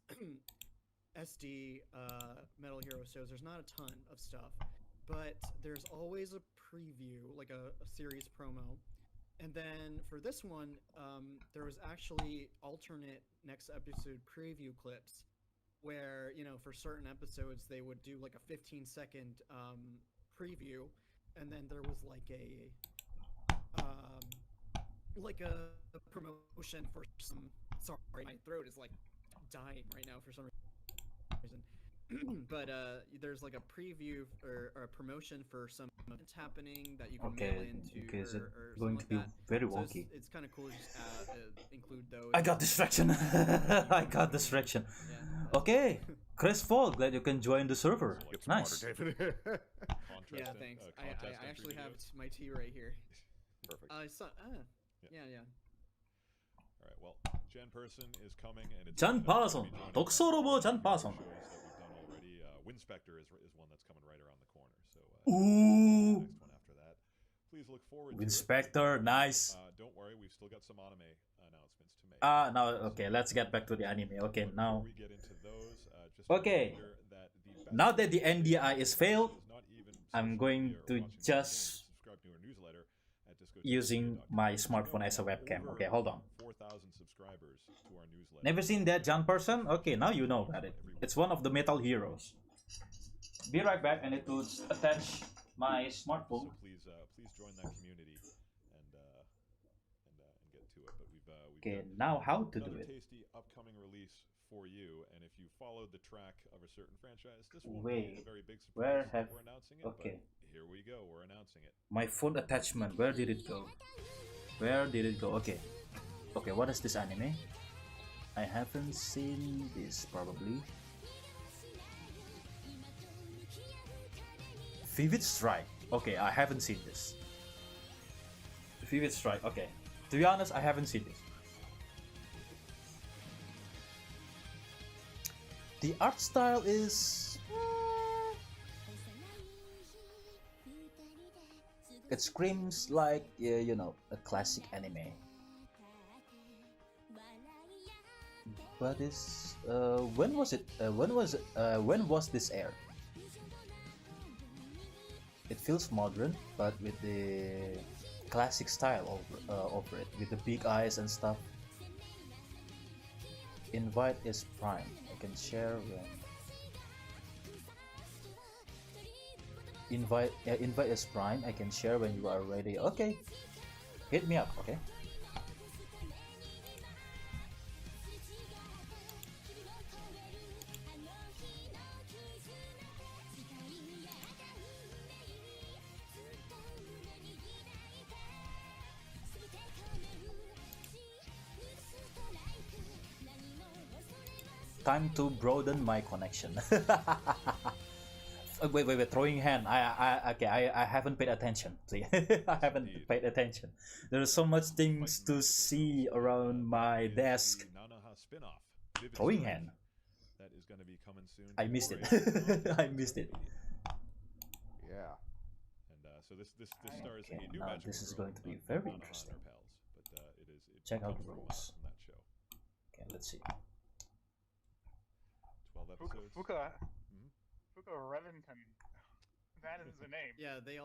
SD Metal Hero shows. There's not a ton of stuff, but there's always a preview, like a series promo. And then for this one, there was actually alternate next episode preview clips where, you know, for certain episodes they would do like a 15-second preview, and then there was like a promotion for some. Sorry, my throat is like dying right now for some reason. But there's like a preview or a promotion for some events happening that you can mail into. Okay, is it or going to be like very so wonky? it's kind of cool to just include those. I got distraction. I got distraction. Yeah. Okay, Chris Fall, glad you can join the server. Nice. Yeah, thanks. I actually have my tea right here. Perfect. Yeah. All right. Well, Jan Person is coming, and it's Jan Person. 독서로보 Jan Person. Winspector is one that's coming right around the corner. So Ooh. next one after that. Please look forward Winspector, nice. Don't worry, we've still got some anime announcements to make. Now okay, let's get back to the anime. Okay, now. Before we get into those, just Okay. that Now that the NDI is failed, I'm going to just subscribe to our newsletter at using my smartphone as a webcam. Okay, hold on. 4,000 subscribers to our newsletter. Never seen that Jan Person? Okay, now you know about it. It's one of the metal heroes. Be right back. I need to attach my smartphone. So please join that community and get to it. But we've Okay, got now how to do another it? tasty upcoming release for you. And if you followed the track of a certain franchise, this won't Wait, be a very big surprise. where have? We're announcing it. Okay, But here we go. We're announcing it. my phone attachment. Where did it go? Where did it go? Okay, okay. What is this anime? I haven't seen this probably. Vivid Strike. Okay, I haven't seen this. Vivid Strike. Okay, to be honest, I haven't seen this. The art style is. It screams like you know, a classic anime. But is when was it? When was this aired? It feels modern, but with the classic style over it, with the big eyes and stuff. Invite is Prime. I can share when. Invite is Prime. I can share when you are ready. Okay, hit me up. Okay. Time to broaden my connection. Wait, throwing hand. I haven't paid attention. See, I haven't paid attention. There's so much things to see around my desk. Throwing hand. That is going to be coming soon. I missed it. I missed it. Yeah. And so this stars a new now magical this is girl, going to be not very Nanoha interesting. and her pals, but it Check out comes the from, rules. from that show. Okay, let's see. 12 episodes. Fuka Reventon. That is the name. Yeah, they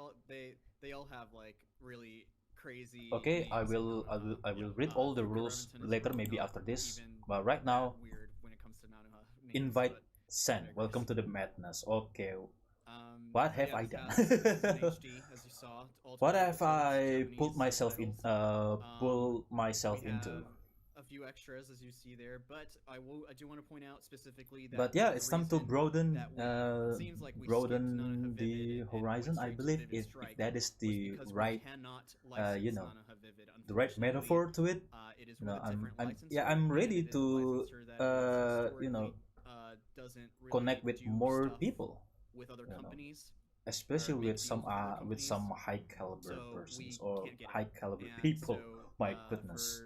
all have like really crazy. Okay, I names will read all the rules later, maybe after this. But right now, weird when it comes to Nanoha names, invite but send. Welcome to the madness. Okay. Um, What have yeah, I this done? has, HD, as you saw, all What 12 have I episodes, pulled Japanese myself in? subtitles. Pull myself We into. have a few extras as you see there, but I do want to point out specifically that. But yeah, the it's time to reason broaden, that it seems like we skipped broaden Nanoha the Vivid and horizon. went I straight to believe Vivid if Strike that is was the because we right, cannot you license know, Nanoha Vivid, the right unfortunately. metaphor to it. It is You with know, a different licensor, yeah, I'm and ready it is a to, licensor that you know, doesn't really connect with do more stuff people. with other you know. companies. Especially make with some deals with other with some companies. high caliber So persons we or can't get it. high caliber And people. so, My goodness.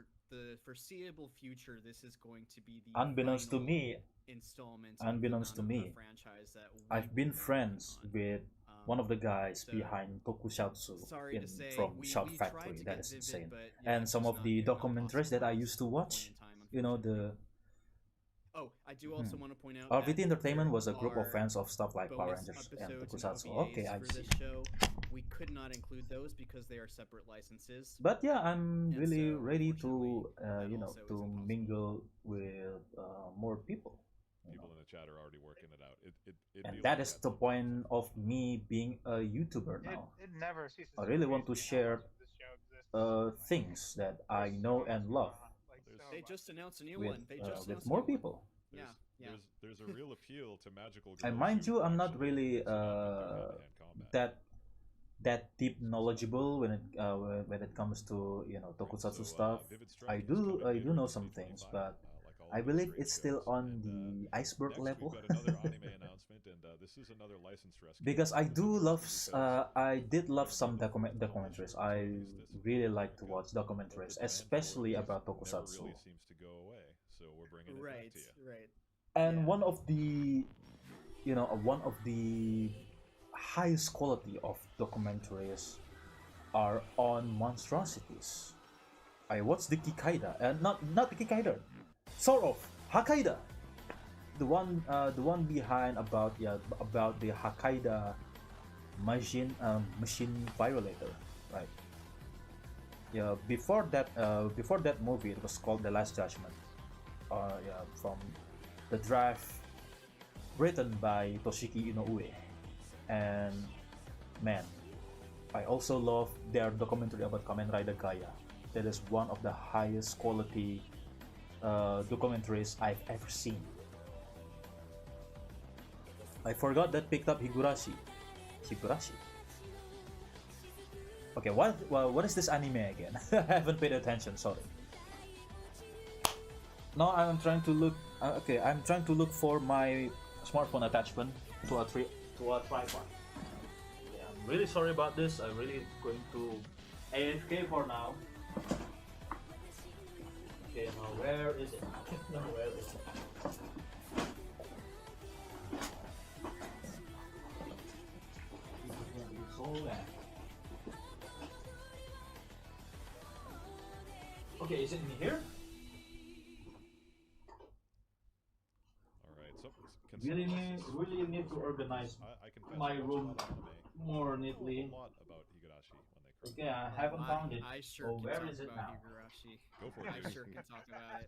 for foreseeable future, this is going to be the Unbeknownst to final me, installment. unbeknownst to of me, a franchise that I've been friends with one of the guys behind Tokusatsu sorry to say, from we Shout tried Factory. to That get is Vivid, insane. but, yeah, And it's some just of the not documentaries that I used to watch, you know, the Oh, I do also want to point out RVT that Entertainment there was a group of are fans of stuff like Power bonus Rangers and episodes Tokusatsu. and Okay, OVAs I for see. this show. We could not include those because they are separate licenses. But yeah, I'm And really so, ready to, that you know, also to isn't mingle with more people. People in the chat are already working it out. And that is the point of me being a YouTuber now. It never ceases I really want to amaze me how share much this show exists. things that I know and love They just announced a new with, one. They just with announced more a new one. people. Yeah. There's a real appeal to magical girls. And mind you, I'm not actually really hand-to-hand combat. that deep knowledgeable when it comes to, you know, Tokusatsu stuff. I do know some things, but I believe it's still on the iceberg level. This is another license rescue. Because I do love, I did love some documentaries. I really like to watch documentaries, especially about Tokusatsu. Never really seems to go away, so we're bringing it back to you. Right. And one of the, you know, one of the highest quality of documentaries are on monstrosities. I watched the Kikaida, and not the Kikaida, sort of Hakaida, the one behind about the Hakaida machine violator, right? Yeah, before that movie, it was called The Last Judgment. From the draft written by Toshiki Inoue. And man, I also love their documentary about Kamen Rider Gaia. That is one of the highest quality documentaries I've ever seen. I forgot that picked up Higurashi. Okay, what is this anime again? I haven't paid attention, sorry. Now I'm trying to look. I'm trying to look for my smartphone attachment to a tripod. Yeah, I'm really sorry about this. I'm really going to AFK for now. Okay, now where is it? Now where is it? Okay, is it in here? Alright, so Really need to organize my room more neatly. Okay, I haven't found it. I sure Oh, can where talk is it about now? Higurashi. Go for it, I dude. sure can talk about it.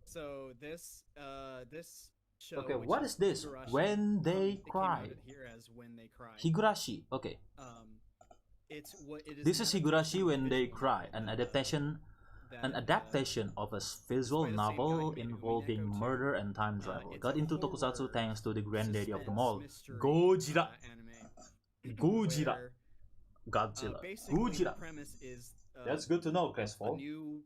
So this show. Okay, which what is this? Higurashi, When They it came Cry. out here as When They Cry. Higurashi. Okay. It's what it is. This is an Higurashi When They visual Cry, novel an adaptation of a visual by the same guy novel who made involving Umineko murder and time travel. it's Got a into horror, Tokusatsu thanks to the granddaddy of them all, mystery, Gojira. Anime. Gojira. Where, Godzilla. basically, Gojira. the premise is That's good to know, a Crestfall. new.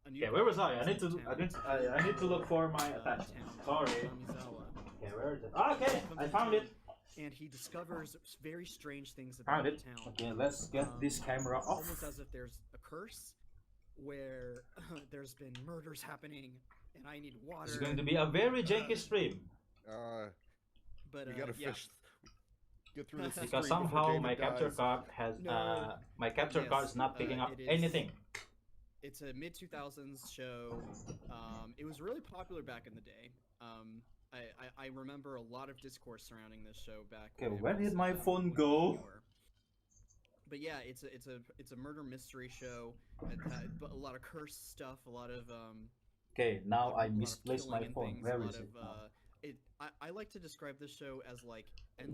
Okay, where was I? I need to town. I need to look for my attachment. Sorry. Kamizawa. Okay, where is it? Ah, okay, I found it. And he discovers very strange things about Found the it. town. Okay, let's get this camera off. Almost as if there's a curse where there's been murders happening, and I need water. It's going to be a very janky stream. But we gotta yeah. fish. Get through this Because stream before somehow David my capture dies. card has my capture Yes, card is not picking up it is. anything. It's a mid 2000s show. It was really popular back in the day. I remember a lot of discourse surrounding this show back. Okay, when it where was, did my phone when it was go? newer. But yeah, it's a murder mystery show. But a lot of cursed stuff, a lot of Okay, now I a lot of misplaced my killing and phone. things, Where a lot is it? of, I like to describe this show as like.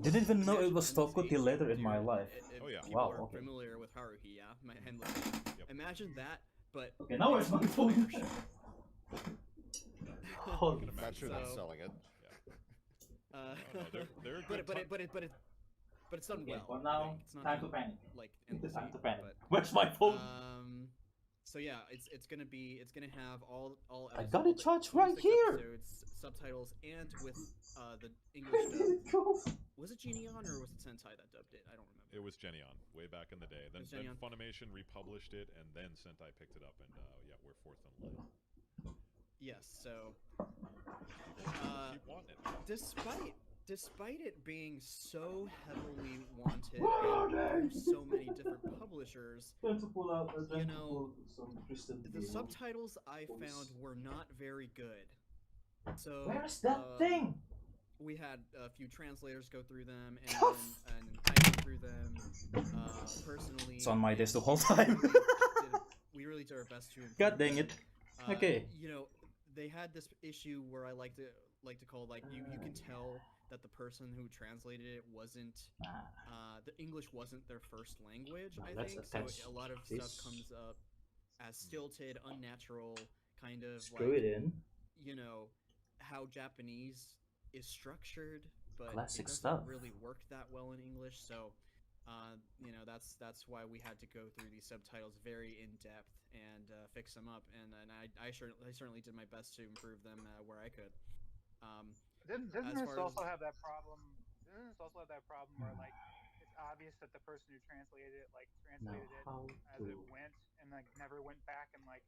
Didn't even know it was Endless Toko till Age, later in dude. my life. Oh, yeah. People Wow, are okay. familiar with Haruhi, yeah, my Endless Age. Imagine that, but Okay, now where's my phone? I can imagine not selling it. But it's done Okay, well. for now, Like, it's not time to done, panic. Like It's endlessly, time to panic. but, Where's my phone? So yeah, it's gonna have all I episodes, got it charged right 26 here. episodes, subtitles, and with the English dub. Was it Genion or was it Sentai that dubbed it? I don't remember. It was Genion way back in the day. Then Funimation republished it, and then Sentai picked it up, and yeah, we're fourth in line. Yes, so Keep wanting it. Despite it being so heavily wanted and through so many different publishers, you know, the subtitles I found were not very good. So where's that thing? We had a few translators go through them, and I went through them personally. It's on my desk the whole time. We really did our best to improve God dang them. it. Okay. You know, they had this issue where I like to call, like, you can tell that the person who translated it wasn't the English wasn't their first language. I think so. A lot of stuff comes up as stilted, unnatural, kind of screw like, it in. You know how Japanese is structured, but classic it doesn't stuff. really work that well in English. So, you know, that's why we had to go through these subtitles very in depth and fix them up. And I certainly did my best to improve them where I could. Doesn't this also have that problem? Doesn't this also have that problem where, like, it's obvious that the person who translated it as it went and like never went back and like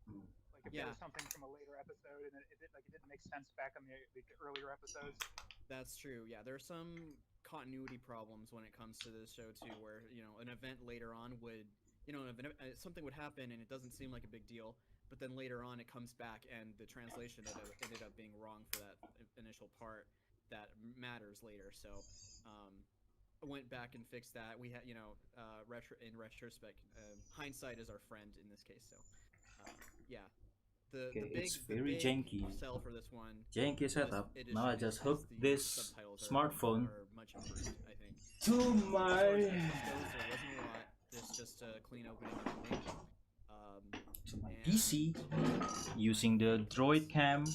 if there was something from a later episode and it didn't make sense back on the earlier episodes. That's true. Yeah, there are some continuity problems when it comes to this show too, where, you know, an event later on would, you know, something would happen and it doesn't seem like a big deal, but then later on it comes back and the translation ended up being wrong for that initial part that matters later. So I went back and fixed that. We had, you know, in retrospect, hindsight is our friend in this case. So yeah, the big janky. sell for this one. Janky setup. Now I just hooked this smartphone are much improved, I think. to my. There wasn't a lot. There's just a clean opening and ending. To my PC using the Droid Cam. Alright,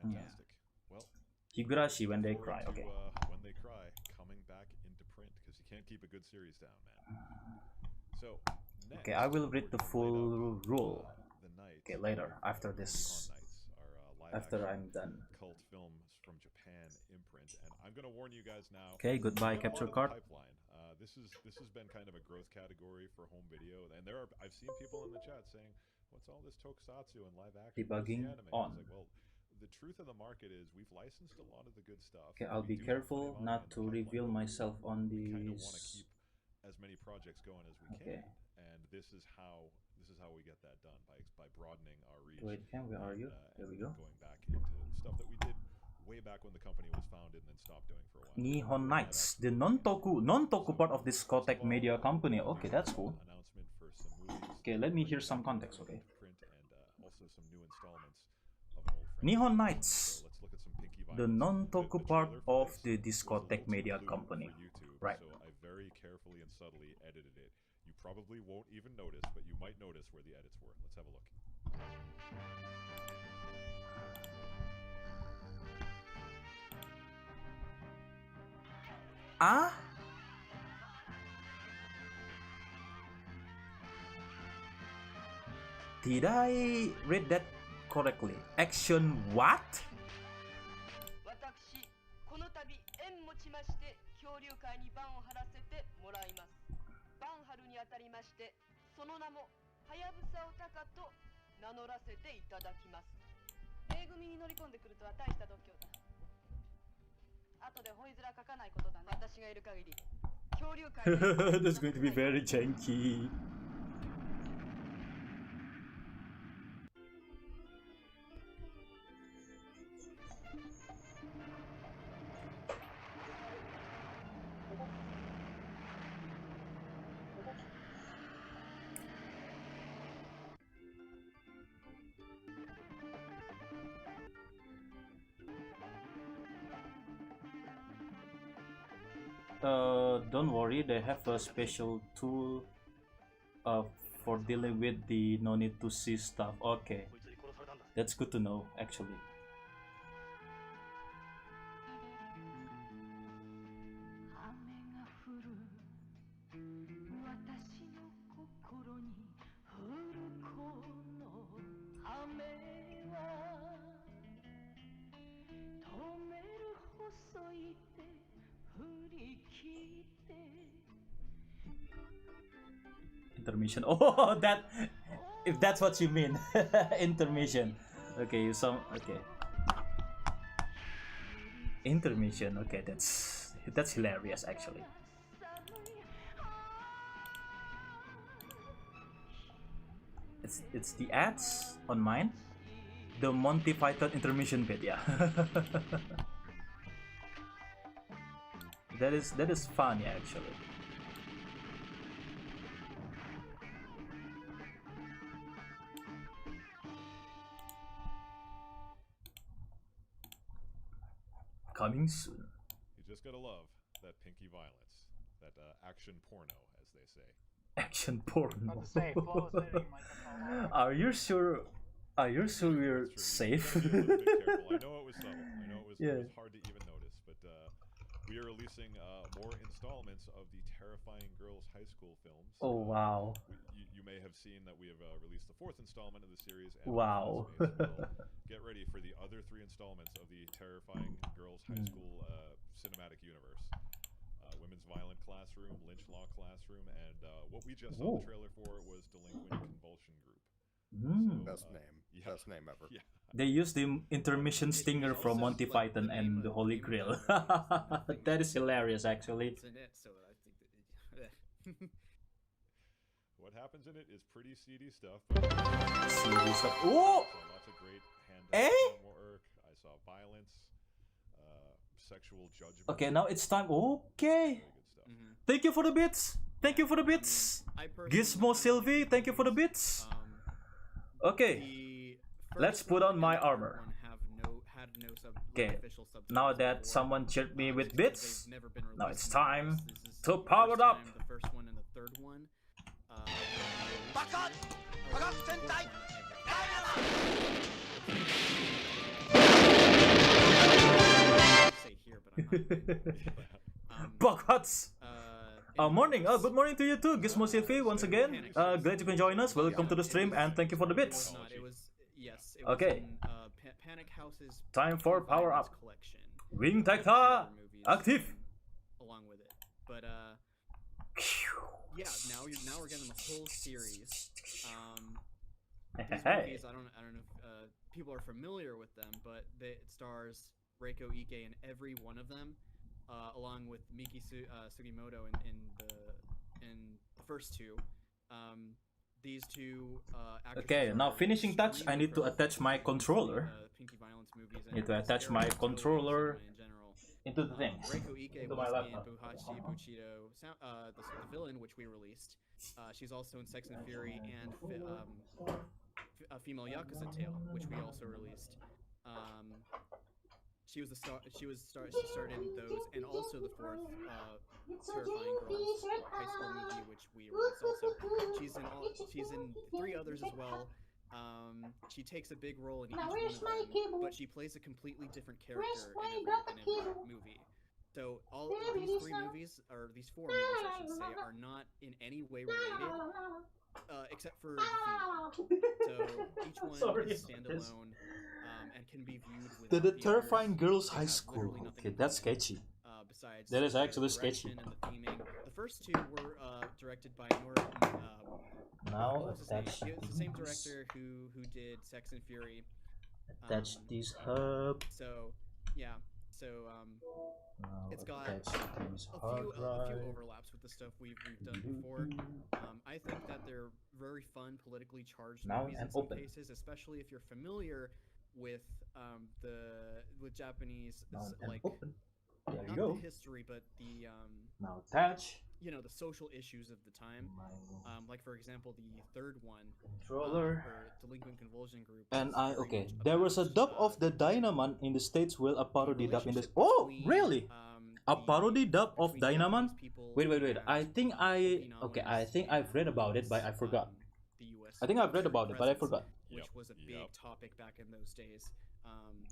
fantastic. Well, Higurashi when they cry, okay. When they cry, coming back into print, because you can't keep a good series down, man. So, next, okay, I will read the full rule. The Night. Okay, later, after this. After I'm done. Cult films from Japan imprint, and I'm gonna warn you guys now. Okay, goodbye, capture card. Pipeline. This has been kind of a growth category for home video, and I've seen people in the chat saying, "What's all this tokusatsu and live action?" Debugging on. Like, well, the truth of the market is we've licensed a lot of the good stuff. Okay, I'll be careful not to reveal myself on these. We kind of want to keep as many projects going as we can, and this is how we get that done by broadening our reach. Wait, where are you? There we go. Going back into stuff that we did way back when the company was founded and then stopped doing for a while. Nihon Nights, the non-toku part of this Kotek Media company. Okay, that's cool. Announcement for some movies. Okay, let me hear some context, okay? Print and also some new installments of an old friend. Nihon Nights, So let's look at some Pinky the Violence. non-toku part of the Discotek Media company. YouTube, Right. So I very carefully and subtly edited it. You probably won't even notice, but you might notice where the edits were. Let's have a look. Ah? Did I read that correctly? Action what? 私この度縁もちまして恐竜界に番を張らせてもらいます。番張るにあたりましてその名もはやぶさおたかと名乗らせていただきます。A組に乗り込んでくるとは大した度胸だ。後でホイズラ書かないことだね。私がいる限り恐竜界 That's going to be very janky. Don't worry, they have a special tool for dealing with the no need to see stuff. Okay, that's good to know actually. intermission. Oh, that if that's what you mean. Intermission. Okay, you some okay. Intermission. Okay, that's hilarious actually. It's the ads on mine. The Monty Python intermission bit, yeah. that is funny actually. Coming soon. You just gotta love that pinky violence, that action porno, as they say. Action porno. About to say, flawless editing might come along. Are you sure? Are you sure you're safe? You gotta be a little bit careful. I know it was subtle. I know it Yeah. was hard to even notice, but we are releasing more installments of the terrifying girls' high school films. Oh wow! You may have seen that we have released the 4th installment of the series. And Wow! Get ready for the other 3 installments of the terrifying girls' high school cinematic universe. Women's Violent Classroom, Lynch Law Classroom, and what we just saw the trailer for was Delinquent Convulsion Group. So, Best name. Yeah. Best name ever. Yeah. They used the intermission stinger from Monty Python and the Holy Grail. That is hilarious, actually. It's in it, so I think that What happens in it is pretty seedy stuff. Seedy stuff. Oh! Lots of great Eh? work. I saw violence, sexual judgment. Okay, now it's time. Okay. Thank you for the bits. Thank you for the bits. Gizmo Sylvie, thank you for the bits. Okay. Let's put on my armor. Okay. Now that someone cheered me with bits, now it's time to power it up. The first one and the third one. Buckets! Morning. Good morning to you too, Gizmo Sylvie, once again. Glad you can join us. Welcome to the stream and thank you for the bits. Okay. Panic House's Time for power up. collection. Wing Tacta active. Along with it, but yeah. Now we're getting the whole series. These movies, I don't know if people are familiar with them, but it stars Reiko Ike in every one of them, along with Miki Sugimoto in the first 2. These 2 Okay, now finishing touch, I need to attach my controller. I need to attach my controller into the thing. Reiko Ike into was my laptop. in Buhachi Buchido, the villain, which we released. She's also in Sex and Fury and Female Yakuza Tale, which we also released. She was the star. She starred in those, and also the 4th Terrifying Girls high school movie, which we released also. She's in 3 others as well. She takes a big role in each one of them, but she plays a completely different character in every movie. So all these 3 movies, or these 4 movies, I should say, are not in any way related, except for the theme. So each one is standalone and can be viewed with The Terrifying Girls High School. Okay, that's sketchy. Besides That is actually the sketchy. direction and the theming. The first 2 were directed by Norton. Now what was his name? attach He was the same these. director who did Sex and Fury. Attach this hub. So yeah, so Now it's got attach these a hard few drive. overlaps with the stuff we've done before. I think that they're very fun, politically charged Now movies in and some open. cases, especially if you're familiar with Japanese Now and like open. There you not go. the history, but the Now attach. the social issues of the time. Like for example, the third one, Controller. for Delinquent Convulsion Group. And is I very okay. much There was a about, dub of the Dynaman in the States. Will a parody dub in this? Oh, really? A parody dub of Dynaman? Wait. I think I've read about it, but I forgot. I think I've read about it, but I forgot. Which was a big topic back in those days.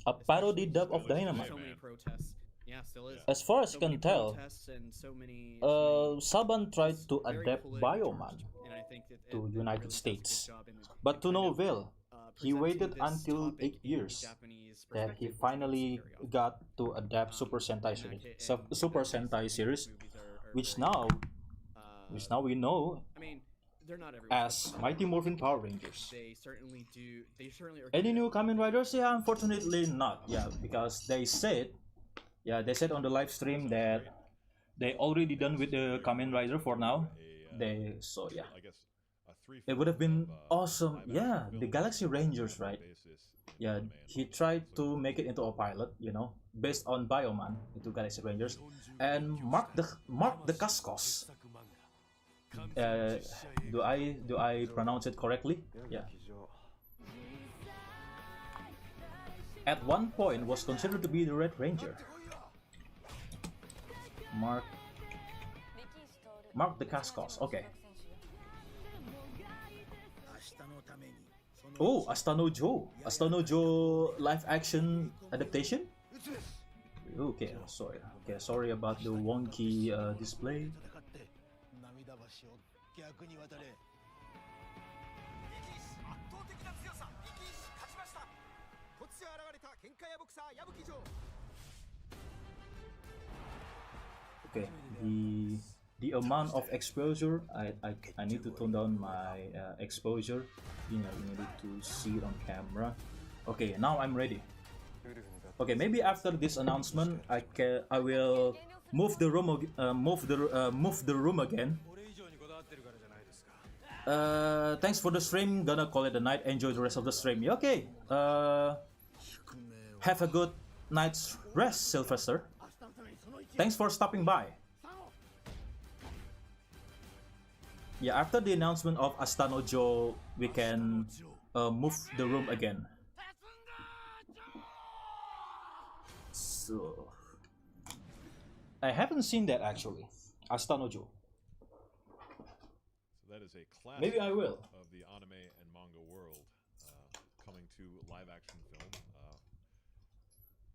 A parody dub of Dynaman. So many protests. Yeah, still is. As far as So I can many tell, protests and so many Saban tried to very adapt politically Bioman charged, and I think that to it United really does a good States, job in but to kind no of, avail. He presenting waited this until topic 8 in a years Japanese that he perspective, which finally is very awesome. got to adapt Super Sentai series, Super Sentai series, which now we know I mean, they're not everyone. as Mighty Morphin Power Rangers. They certainly do. They certainly are. Any new Kamen Riders? Yeah, unfortunately not. Yeah, because they said on the live stream that they already done with the Kamen Rider for now. It would have been awesome. Yeah, the Galaxy Rangers, right? Yeah, he tried to make it into a pilot, you know, based on Bioman into Galaxy Rangers, and Mark the Cascos. Do I pronounce it correctly? Yeah. At one point was considered to be the Red Ranger. Mark the Cascos. Okay. Oh, Astano Joe live action adaptation. Okay, sorry about the wonky display. Okay, the amount of exposure, I need to tone down my exposure. You need to see it on camera. Okay, now I'm ready. Okay, maybe after this announcement, I will move the room again. Thanks for the stream. Gonna call it a night. Enjoy the rest of the stream. Okay. Have a good night's rest, Sylvester. Thanks for stopping by. Yeah, after the announcement of Astano Joe, we can move the room again. So, I haven't seen that actually, Astano Joe. So that is a classic Maybe I will. Of the anime and manga world, coming to live action film.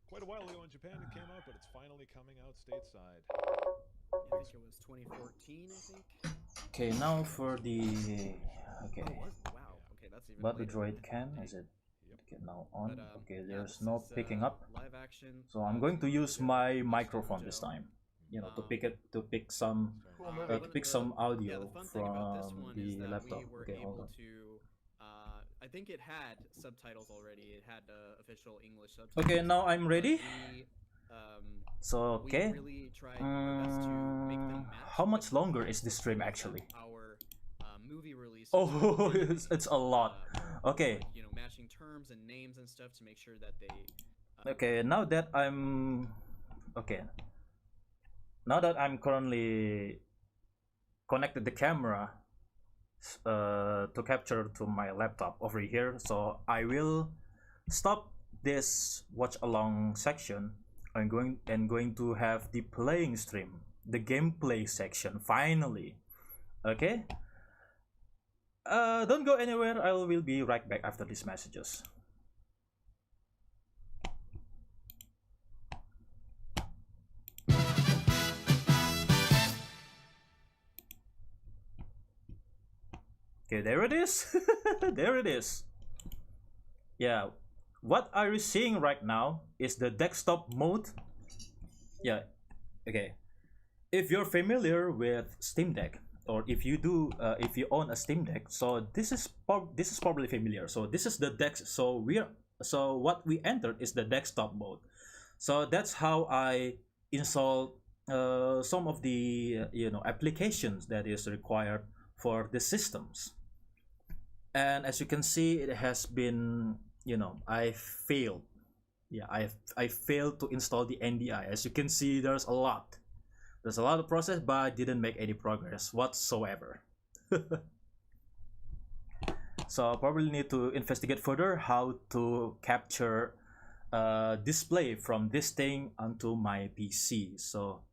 Quite a while ago in Japan it came out, but it's finally coming out stateside. I think it was 2014, I think. Okay, now for the okay. Wow. Okay, that's even. But the later. droid can is it? Okay, now on. But, Okay, yeah, there's this no is, picking up. Live action. So I'm going to use my microphone this time. You know, to pick some audio from the laptop. Okay, hold on. I think it had subtitles already. It had official English subtitles. Okay, now I'm ready. So We okay. really tried our best to make them match How much longer is this stream actually? our movie release. Oh, it's a lot. Okay. You know, matching terms and names and stuff to make sure that they. Okay, now that I'm currently connected the camera to capture to my laptop over here, so I will stop this watch along section. I'm going to have the playing stream, the gameplay section finally. Okay. Don't go anywhere. I will be right back after these messages. Okay, there it is. There it is. Yeah, what are you seeing right now is the desktop mode. Yeah, okay. If you're familiar with Steam Deck, or if you own a Steam Deck, so this is probably familiar. So this is the desk. So what we entered is the desktop mode. So that's how I install some of the applications that is required for the systems. And as you can see, it has been, I failed. Yeah, I failed to install the NDI. As you can see, there's a lot of process, but I didn't make any progress whatsoever. So I probably need to investigate further how to capture display from this thing onto my PC. So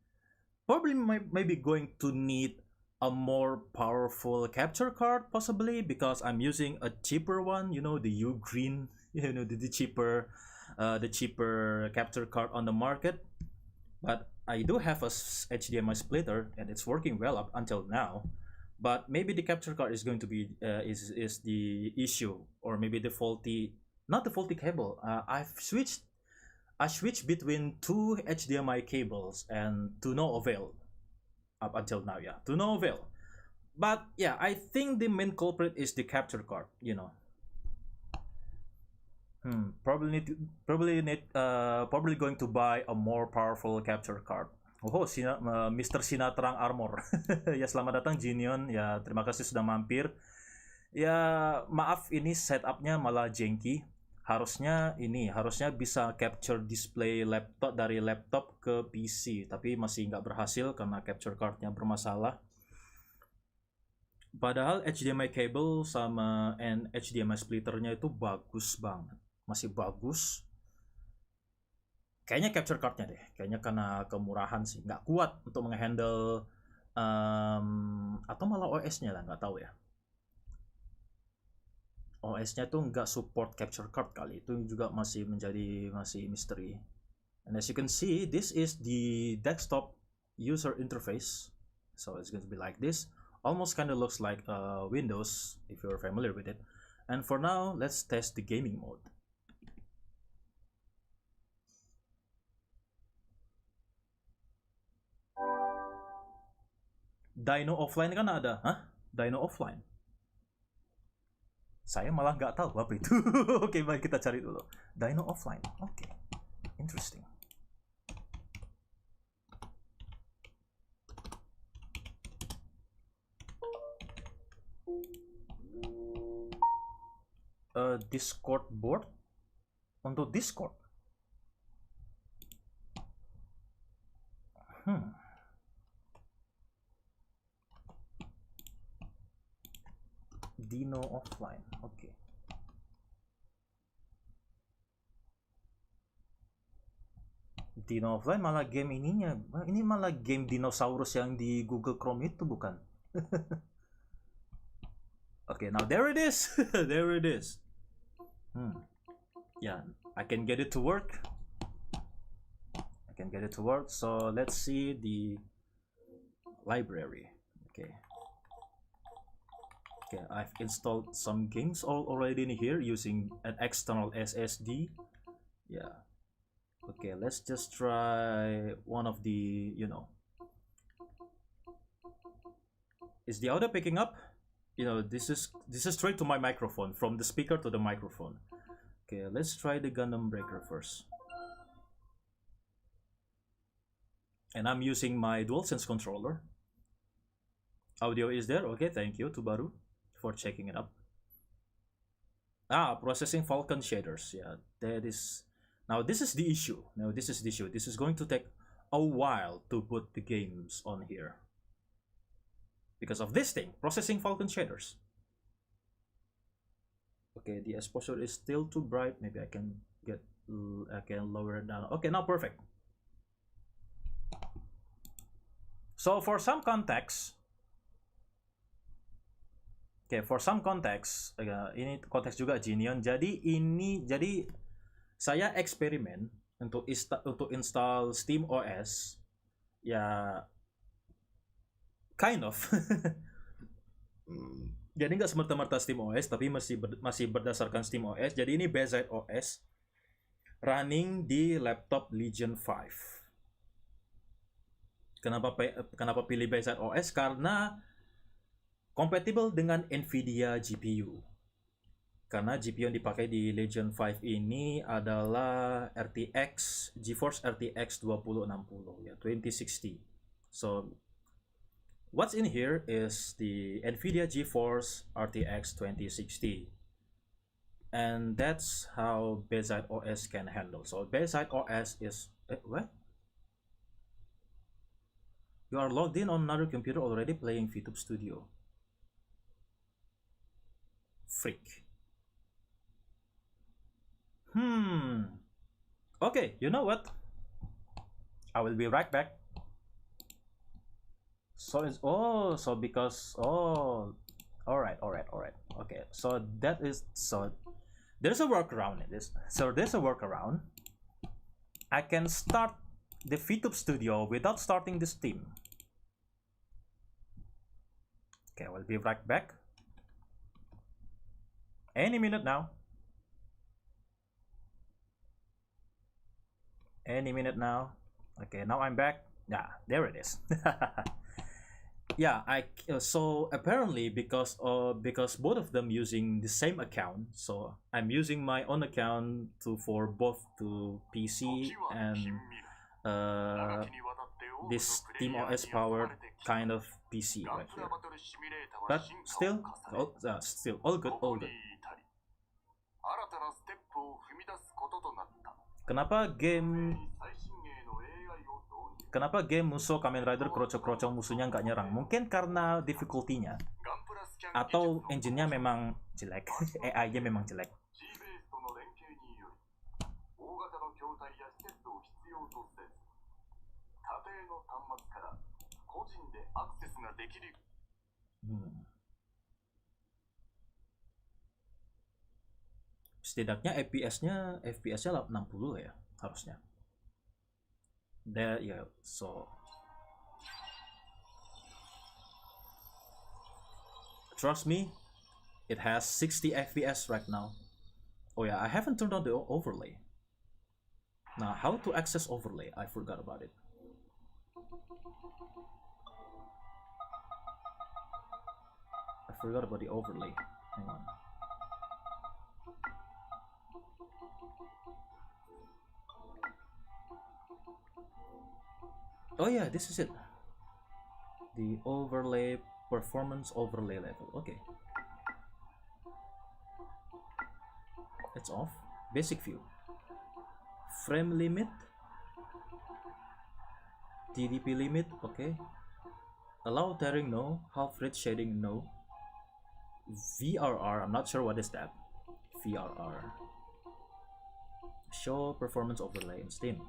probably maybe going to need a more powerful capture card, possibly, because I'm using a cheaper one, the U Green, the cheaper capture card on the market. But I do have a HDMI splitter and it's working well up until now. But maybe the capture card is going to be is the issue, or maybe the not the faulty cable. I switched between two HDMI cables and to no avail up until now. Yeah, to no avail. But yeah, I think the main culprit is the capture card. You know. Probably going to buy a more powerful capture card. Oh, Mr. Sinatrang Armor. Ya, selamat datang Jinion. Ya, terima kasih sudah mampir. Ya, maaf ini setupnya malah janky. Harusnya bisa capture display laptop dari laptop ke PC, tapi masih nggak berhasil karena capture cardnya bermasalah. Padahal HDMI cable sama HDMI splitternya itu bagus banget. Masih bagus. Kayaknya capture cardnya deh. Kayaknya karena kemurahan sih. Nggak kuat untuk menghandle atau malah OS-nya lah. Nggak tahu ya. OS-nya tuh nggak support capture card kali. Itu juga masih misteri. And as you can see, this is the desktop user interface. So it's going to be like this. Almost kind of looks like Windows, if you're familiar with it. And for now, let's test the gaming mode. Dino offline kan ada, hah? Dino offline. Saya malah nggak tahu apa itu. Oke, baik kita cari dulu. Dino offline. Oke, interesting. Discord board untuk Discord. Dino offline, oke. Dino offline malah game ininya, ini malah game dinosaurus yang di Google Chrome itu bukan? Okay, now there it is. There it is. Yeah, I can get it to work. So let's see the library. Okay, I've installed some games already in here using an external SSD. Yeah. Okay, let's just try one of the, Is the audio picking up? This is straight to my microphone, from the speaker to the microphone. Okay, let's try the Gundam Breaker first. And I'm using my DualSense controller. Audio is there. Okay, thank you, Tubaru, for checking it up. Processing Falcon shaders. Yeah, that is. Now this is the issue. This is going to take a while to put the games on here. Because of this thing, processing Falcon shaders. Okay, the exposure is still too bright. Maybe I can lower it down. Okay, now perfect. So for some context, ini konteks juga Jinion. Jadi saya eksperimen untuk install Steam OS, ya kind of. Jadi nggak semerta-merta Steam OS, tapi masih berdasarkan Steam OS. Jadi ini Gaslight OS running di laptop Legion 5. Kenapa pilih Gaslight OS? Karena kompatibel dengan Nvidia GPU. Karena GPU yang dipakai di Legion 5 ini adalah GeForce RTX 2060 ya, 2060. So what's in here is the Nvidia GeForce RTX 2060. And that's how Gaslight OS can handle. So Gaslight OS is what? You are logged in on another computer already playing VTube Studio. Freak. Okay, you know what? I will be right back. So it's all right. Okay, so there's a workaround in this. So there's a workaround. I can start the VTube Studio without starting the Steam. Okay, I will be right back. Any minute now. Okay, now I'm back. Yeah, there it is. yeah, so apparently because both of them using the same account, so I'm using my own account for both to PC and this TeamOS powered kind of PC right here. But still, still all good, all good. Kenapa game musuh Kamen Rider kroco-kroco musuhnya nggak nyerang? Mungkin karena difficulty-nya atau engine-nya memang jelek, AI-nya memang jelek. Setidaknya FPS-nya 60 ya harusnya. There, yeah, so trust me, it has 60 FPS right now. Oh yeah, I haven't turned on the overlay. Now, how to access overlay? I forgot about it. I forgot about the overlay. Hang on. Oh yeah, this is it. The overlay, performance overlay level. Okay. It's off. Basic view. Frame limit. TDP limit. Okay. Allow tearing, no. Half rate shading, no. VRR, I'm not sure what is that. VRR. Show performance overlay in Steam.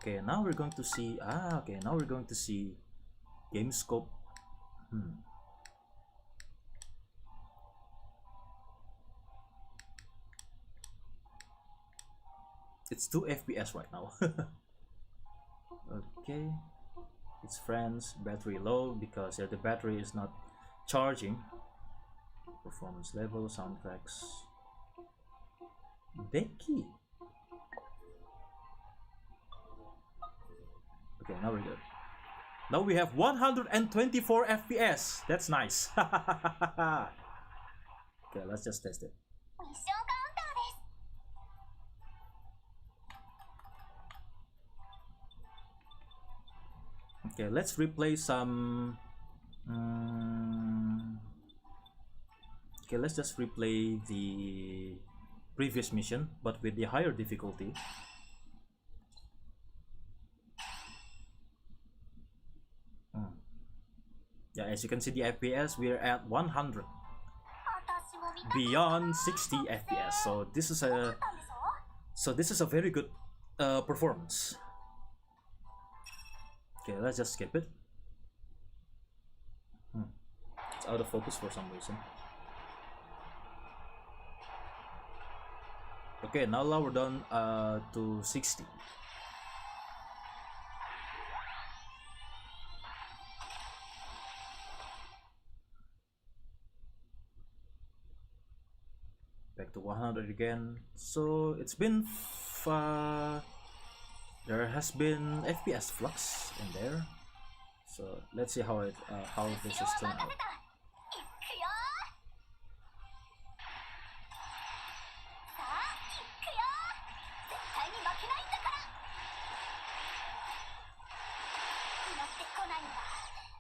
Okay, now we're going to see okay, now we're going to see game scope. It's 2 FPS right now. Okay, it's friends, battery low because the battery is not charging. Performance level, soundtracks. Becky. Okay, now we're good. Now we have 124 FPS. That's nice. Okay, let's just test it. Okay, let's replay some. Okay, let's just replay the previous mission, but with the higher difficulty. Yeah, as you can see the FPS, we're at 100. Beyond 60 FPS. So this is a very good performance. Okay, let's just skip it. It's out of focus for some reason. Okay, now we're down to 60. Back to 100 again. So it's been there has been FPS flux in there. So let's see how this is turned out.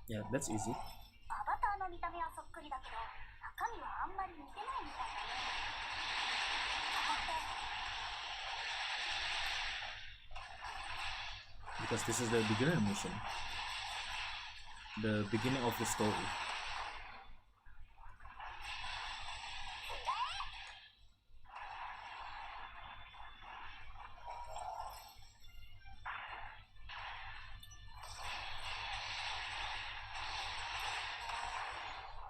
Yeah, that's easy. Because this is the beginner mission, the beginning of the story.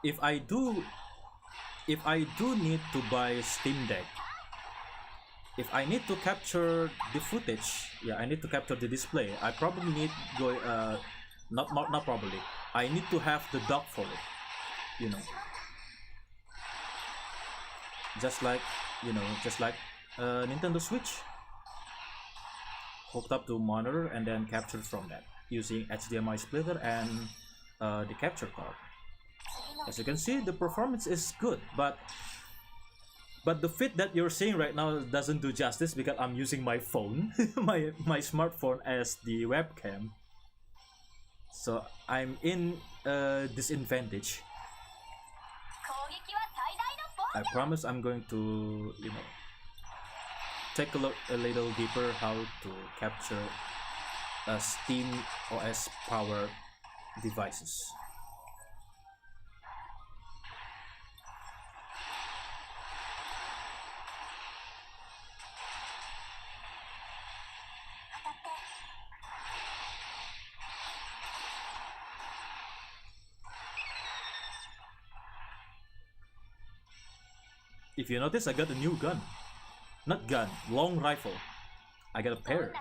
If I do need to buy Steam Deck, if I need to capture the footage, yeah, I need to capture the display. I probably need not probably. I need to have the dock for it, you know. Just like Nintendo Switch. hooked up to monitor and then captured from that using HDMI splitter and the capture card. As you can see, the performance is good, but the fit that you're seeing right now doesn't do justice because I'm using my phone, my smartphone as the webcam. So I'm in a disadvantage. I promise I'm going to, take a look a little deeper how to capture Steam OS powered devices. If you notice, I got a new gun. Not gun, long rifle. I got a pair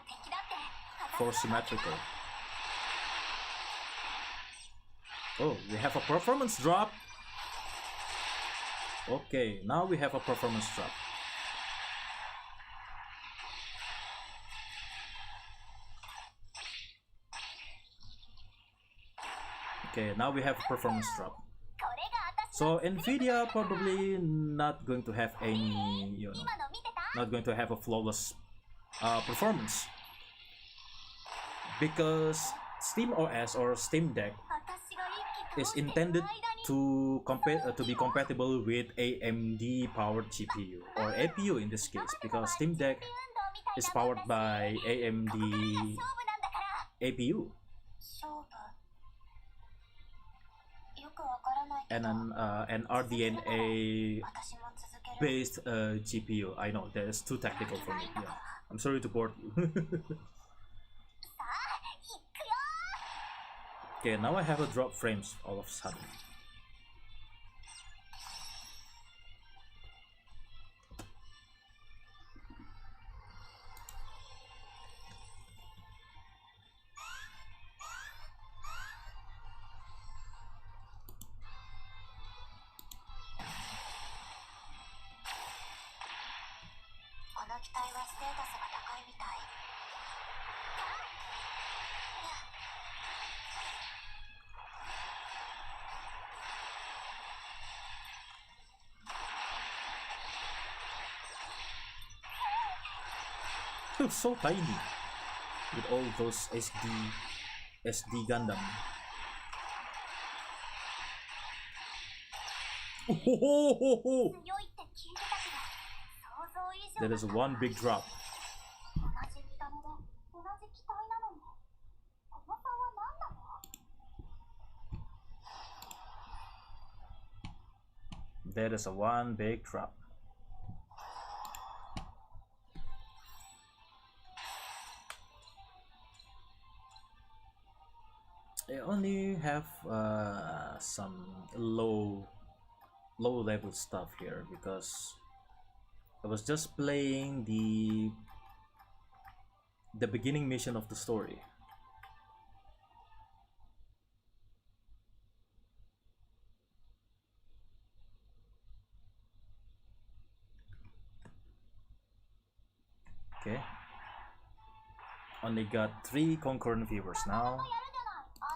for symmetrical. Oh, we have a performance drop. Okay, now we have a performance drop. Okay, now we have a performance drop. So Nvidia probably not going to have any, not going to have a flawless performance, because Steam OS or Steam Deck is intended to be compatible with AMD powered GPU or APU in this case, because Steam Deck is powered by AMD APU. And an RDNA based GPU. I know that is too technical for me. Yeah, I'm sorry to bore you. Okay, now I have a drop frames all of a sudden. So tiny with all those SD Gundam. Oh, there is one big drop. There is a one big drop. I only have some low level stuff here because I was just playing the beginning mission of the story. Okay, only got 3 concurrent viewers now.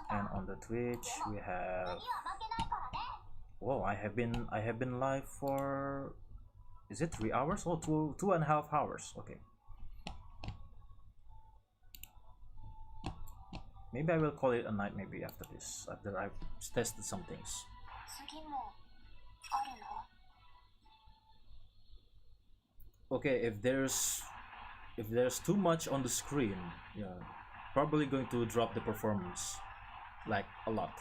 And on the Twitch we have, whoa, I have been live for, is it 3 hours? Oh, 2.5 hours. Okay, maybe I will call it a night maybe after this, after I've tested some things. Okay, if there's too much on the screen, yeah, probably going to drop the performance like a lot.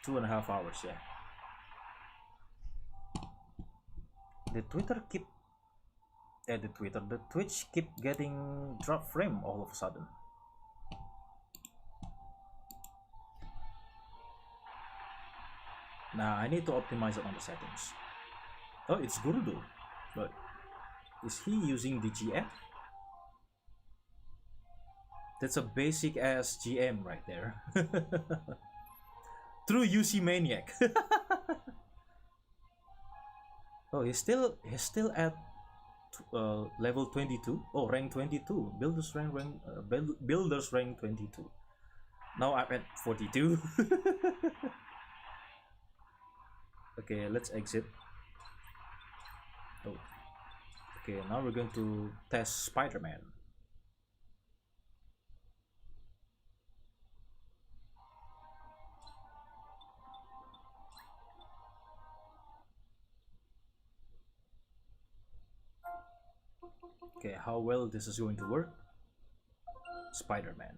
Two and a half hours, yeah. The Twitch keep getting drop frame all of a sudden. Now I need to optimize it on the settings. Oh, it's Gurudu, but is he using the GF? That's a basic ass GM right there. True UC maniac. Oh, he's still at level 22. Oh, rank 22. Builders rank 22. Now I'm at 42. Okay, let's exit. Oh. Okay, now we're going to test Spider-Man. Okay, how well this is going to work. Spider-Man.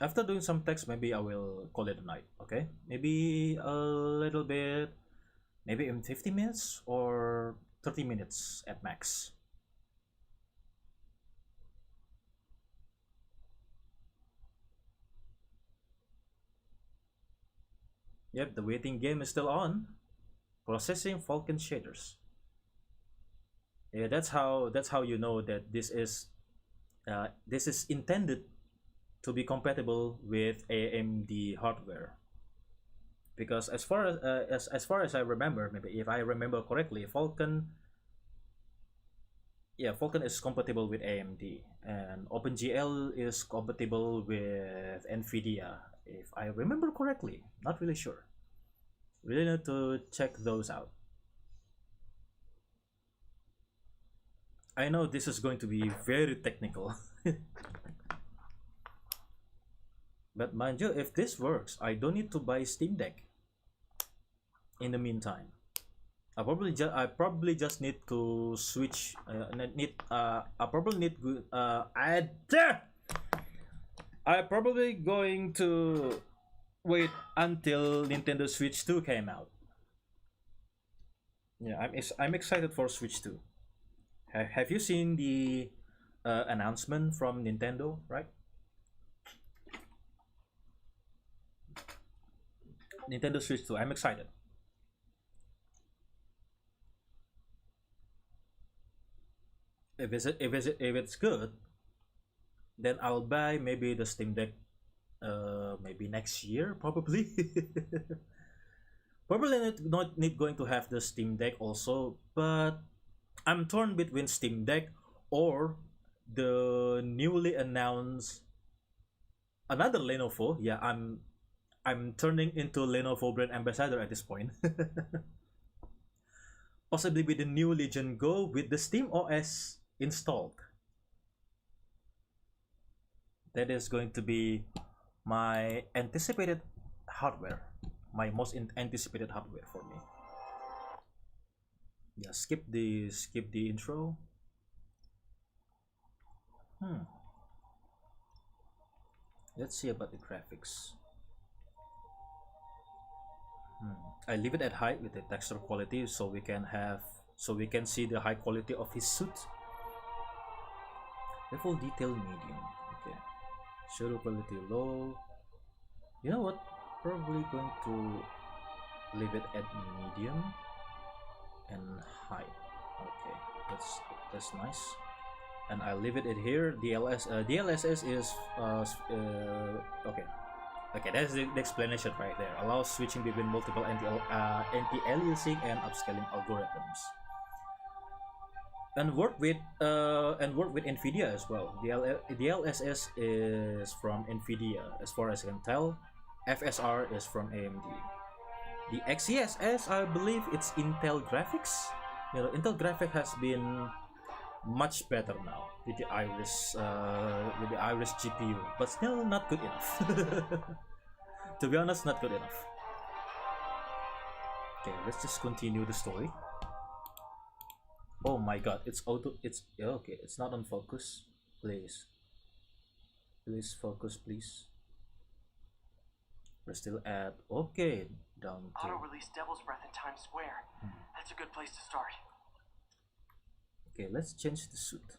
After doing some text, maybe I will call it a night, okay? Maybe a little bit, maybe in 50 minutes or 30 minutes at max. Yep, the waiting game is still on. Processing Falcon shaders. Yeah, that's how you know that this is intended to be compatible with AMD hardware. Because as far as I remember, maybe if I remember correctly, Falcon is compatible with AMD, and OpenGL is compatible with NVIDIA, if I remember correctly. Not really sure. Really need to check those out. I know this is going to be very technical. But mind you, if this works, I don't need to buy Steam Deck. In the meantime, I probably just need to switch. I probably going to wait until Nintendo Switch 2 came out. Yeah, I'm excited for Switch 2. Have you seen the announcement from Nintendo, right? Nintendo Switch 2. I'm excited. If it's good, then I'll buy maybe the Steam Deck maybe next year, probably. Probably not going to have the Steam Deck also, but I'm torn between Steam Deck or the newly announced another Lenovo. Yeah, I'm turning into Lenovo brand ambassador at this point. Possibly with the new Legion Go with the Steam OS installed. That is going to be my anticipated hardware, my most anticipated hardware for me. Yeah, skip the intro. Let's see about the graphics. I leave it at high with the texture quality so we can see the high quality of his suit. Level detail medium. Okay. Shadow quality low. You know what? Probably going to leave it at medium and high. Okay, that's nice. And I'll leave it at here. DLSS is okay. Okay, that's the explanation right there. Allows switching between multiple anti-aliasing and upscaling algorithms. And work with NVIDIA as well. DLSS is from NVIDIA, as far as I can tell. FSR is from AMD. The XeSS, I believe it's Intel graphics. You know, Intel graphics has been much better now with the Iris GPU, but still not good enough. To be honest, not good enough. Okay, let's just continue the story. Oh my god, it's okay, it's not on focus. Please focus, please. We're still at down to auto release Devil's Breath in Times Square. That's a good place to start. Okay, let's change the suit.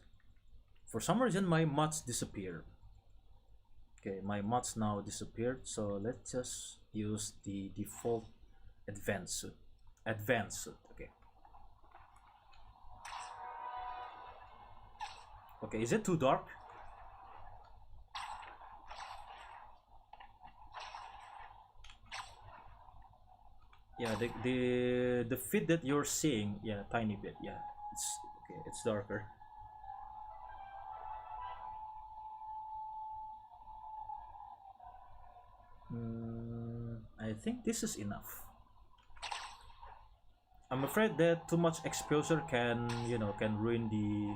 For some reason my mods disappeared. Okay, my mods now disappeared, so let's just use the default advanced suit. Okay. Okay, is it too dark? Yeah, the feed that you're seeing, yeah, tiny bit, yeah, it's okay, it's darker. I think this is enough. I'm afraid that too much exposure can, you know, can ruin the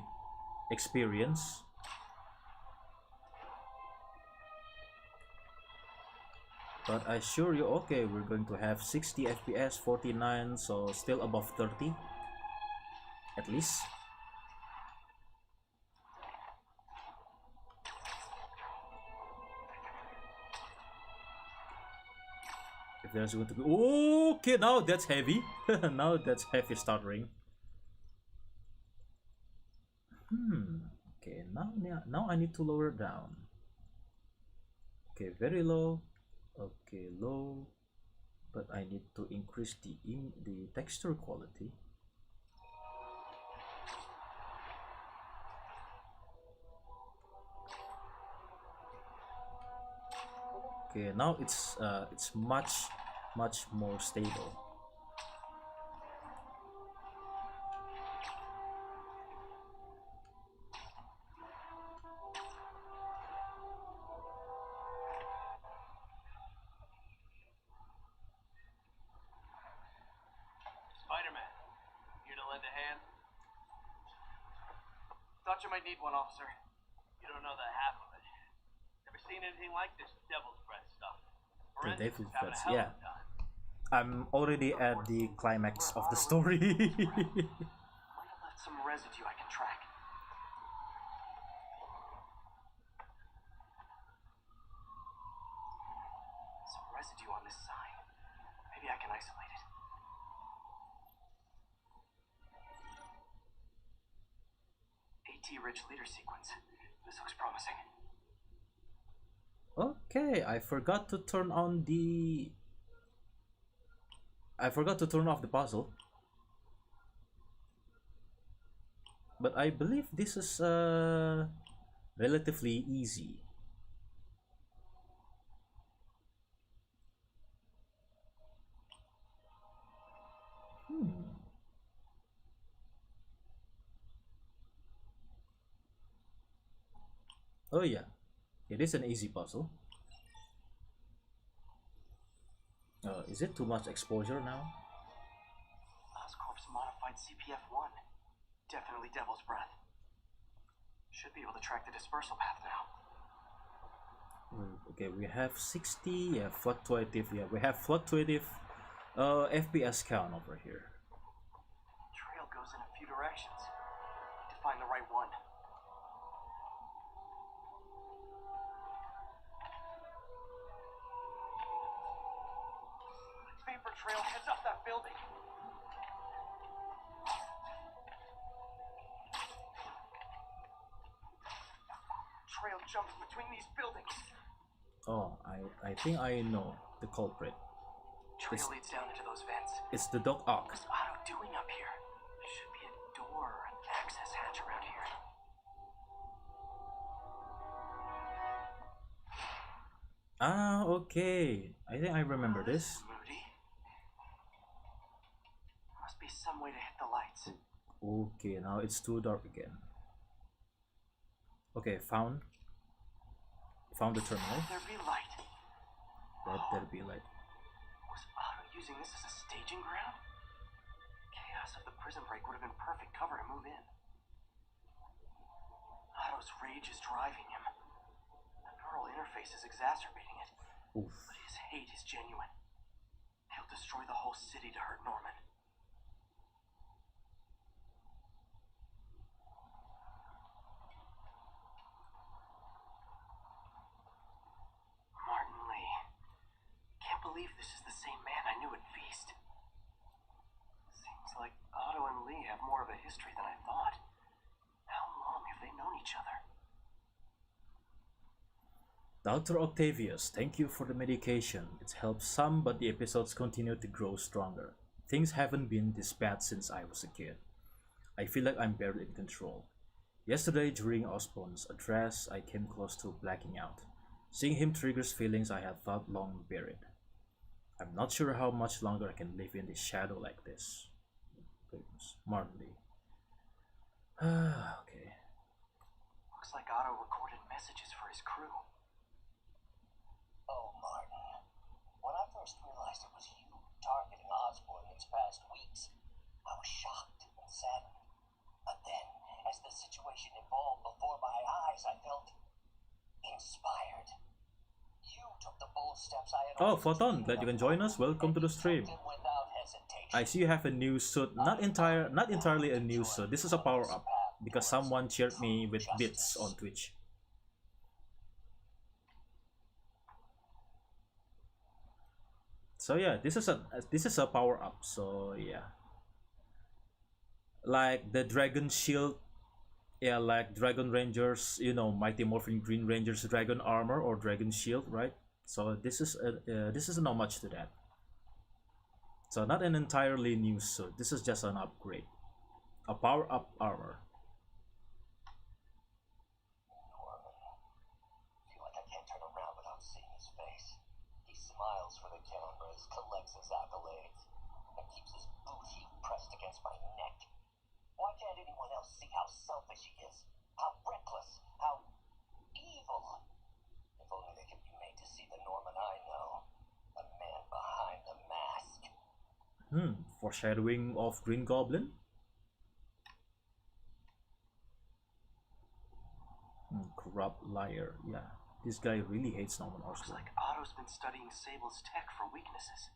experience. But I assure you, okay, we're going to have 60 FPS, 49, so still above 30, at least. If there's going to be, okay, now that's heavy. Now that's heavy stuttering. Okay, now I need to lower down. Okay, very low. Okay, low. But I need to increase the texture quality. Okay, now it's much more stable. Spider-Man, here to lend a hand? Thought you might need one, officer. You don't know the half of it. Never seen anything like this devil's breath stuff. The devil's breath, yeah. I'm already at the climax of the story. Might have left some residue I can track. Some residue on this sign. Maybe I can isolate it. AT-Ridge leader sequence. This looks promising. Okay, I forgot to turn on the... I forgot to turn off the puzzle. But I believe this is relatively easy. Oh yeah, it is an easy puzzle. Is it too much exposure now? Oscorp's modified CPF-1. Definitely Devil's Breath. Should be able to track the dispersal path now. Okay, we have 60, yeah, fluctuative, yeah, we have fluctuative FPS count over here. Trail goes in a few directions. Need to find the right one. Vapor trail heads up that building. Trail jumps between these buildings. Oh, I think I know the culprit. Trail leads down into those vents. It's the Doc Ock. What's Otto doing up here? There should be a door or an access hatch around here. Ah, okay. I think I remember this. Moody. Must be some way to hit the lights. Okay, now it's too dark again. Okay, found the terminal. Let there be light. Let there be light. Was Otto using this as a staging ground? Chaos of the prison break would have been perfect cover to move in. Otto's rage is driving him. The neural interface is exacerbating it. Oof. But his hate is genuine. He'll destroy the whole city to hurt Norman. Martin Lee. Can't believe this is the same man I knew at Feast. Seems like Otto and Lee have more of a history than I thought. How long have they known each other? Dr. Octavius, thank you for the medication. It's helped some, but the episodes continue to grow stronger. Things haven't been this bad since I was a kid. I feel like I'm barely in control. Yesterday, during Osborn's address, I came close to blacking out. Seeing him triggers feelings I had thought long buried. I'm not sure how much longer I can live in the shadow like this. Smartly. Okay. Looks like Otto recorded messages for his crew. Oh, Martin. When I first realized it was you targeting Osborn these past weeks, I was shocked and saddened. But then, as the situation evolved before my eyes, I felt inspired. You took the bold steps I had. Oh, Photon, glad you can join us. Welcome to the stream. I see you have a new suit. Not entirely a new suit. This is a power up because someone cheered me with bits on Twitch. So yeah, this is a power up. So yeah, like the Dragon Shield, yeah, like Dragon Rangers, you know, Mighty Morphin Green Rangers Dragon Armor or Dragon Shield, right? So this is an homage to that. So not an entirely new suit. This is just an upgrade, a power up armor. I feel like I can't turn around without seeing his face. He smiles for the cameras, collects his accolades, and keeps his boot heel pressed against my neck. Why can't anyone else see how selfish he is? How reckless? How evil? If only they could be made to see the Norman I know. A man behind the mask. Foreshadowing of Green Goblin. Corrupt liar. Yeah, this guy really hates Norman Looks Osborn. like Otto's been studying Sable's tech for weaknesses.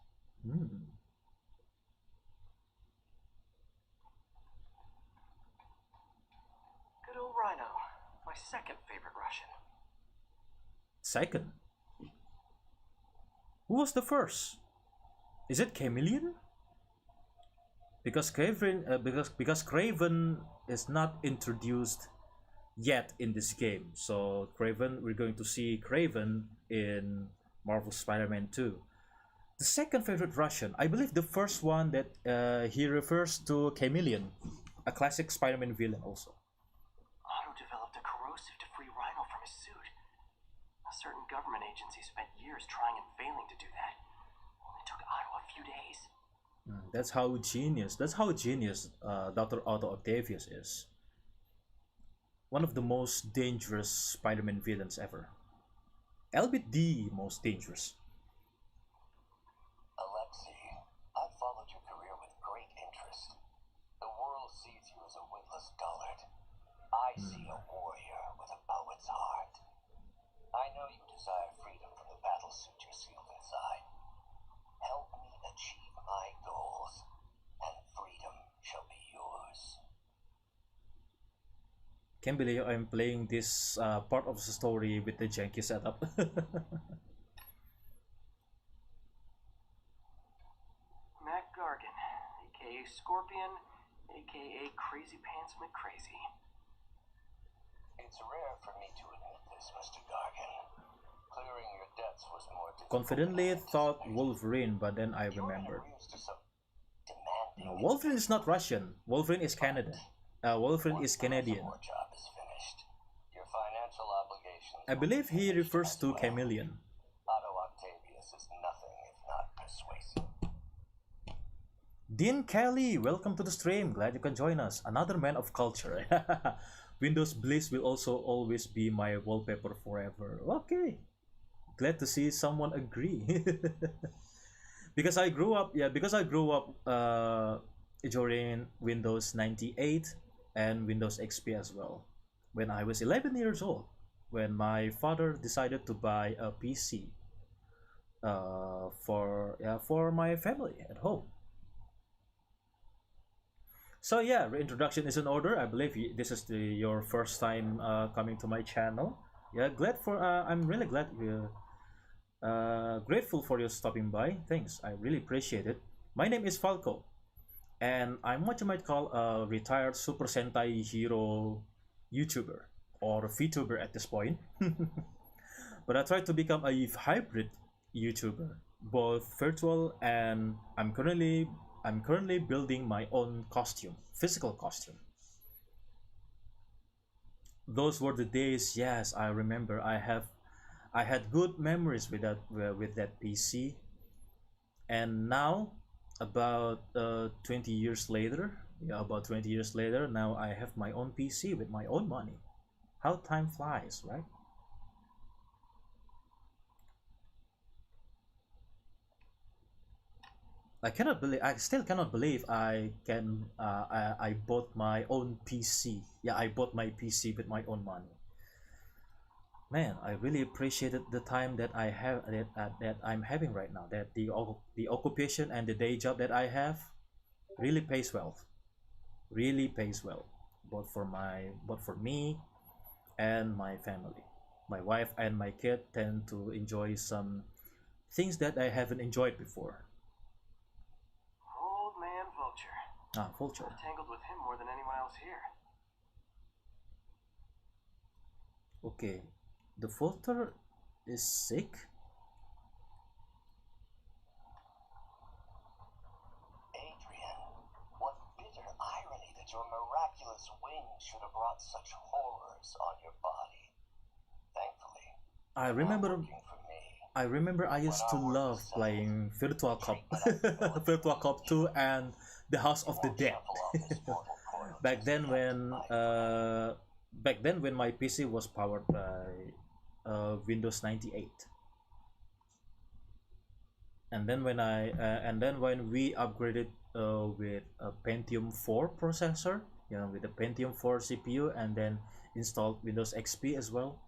Good old Rhino, my second favorite Russian. Second? Who was the first? Is it Chameleon? Because Craven, because Craven is not introduced yet in this game. So Craven, we're going to see Craven in Marvel Spider-Man 2. The second favorite Russian, I believe the first one that he refers to Chameleon, a classic Spider-Man villain also. Otto developed a corrosive to free Rhino from his suit. A certain government agency spent years trying and failing to do that. Only took Otto a few days. That's how genius Dr. Otto Octavius is. One of the most dangerous Spider-Man villains ever. Albeit the most dangerous. Alexei, I've followed your career with great interest. The world sees you as a witless dullard. I see a warrior with a poet's heart. I know you desire freedom from the battle suit you're sealed inside. Help me achieve my goals, and freedom shall be yours. Can't believe I'm playing this part of the story with the janky setup. Mac Gargan, aka Scorpion, aka Crazy Pants McCrazy. It's rare for me to admit this, Mr. Gargan. Clearing your debts was more difficult. Confidently thought Wolverine, but then I remembered. No, Wolverine is not Russian. Wolverine is Canada. Wolverine is Canadian. Your financial obligations. I believe he refers to Chameleon. Otto Octavius is nothing if not persuasive. Dean Kelly, welcome to the stream. Glad you can join us. Another man of culture. Windows Bliss will also always be my wallpaper forever. Okay. Glad to see someone agree. because I grew up during Windows 98 and Windows XP as well. When I was 11 years old, when my father decided to buy a PC for my family at home. So yeah, reintroduction is in order. I believe this is your first time coming to my channel. Yeah, I'm really glad grateful for your stopping by. Thanks, I really appreciate it. My name is Falco, and I'm what you might call a retired Super Sentai hero YouTuber or Vtuber at this point. But I try to become a hybrid YouTuber, both virtual and I'm currently building my own costume, physical costume. Those were the days. Yes, I remember. I had good memories with that PC. And now, about 20 years later, yeah, about 20 years later, now I have my own PC with my own money. How time flies, right? I still cannot believe I can, I bought my own PC. Yeah, I bought my PC with my own money. Man, I really appreciated the time that I have, that I'm having right now. That the occupation and the day job that I have really pays well. Really pays well, both for me and my family. My wife and my kid tend to enjoy some things that I haven't enjoyed before. Old man Vulture. Ah, Vulture. I've tangled with him more than anyone else here. Okay, the Vulture is sick. Adrian, what bitter irony that your miraculous wings should have brought such horrors on your body. Thankfully, I remember I used to love playing Virtual Cop, Virtual Cop 2 and The House of the Dead. back then when my PC was powered by Windows 98. And then when we upgraded with a Pentium 4 processor, with the Pentium 4 CPU, and then installed Windows XP as well,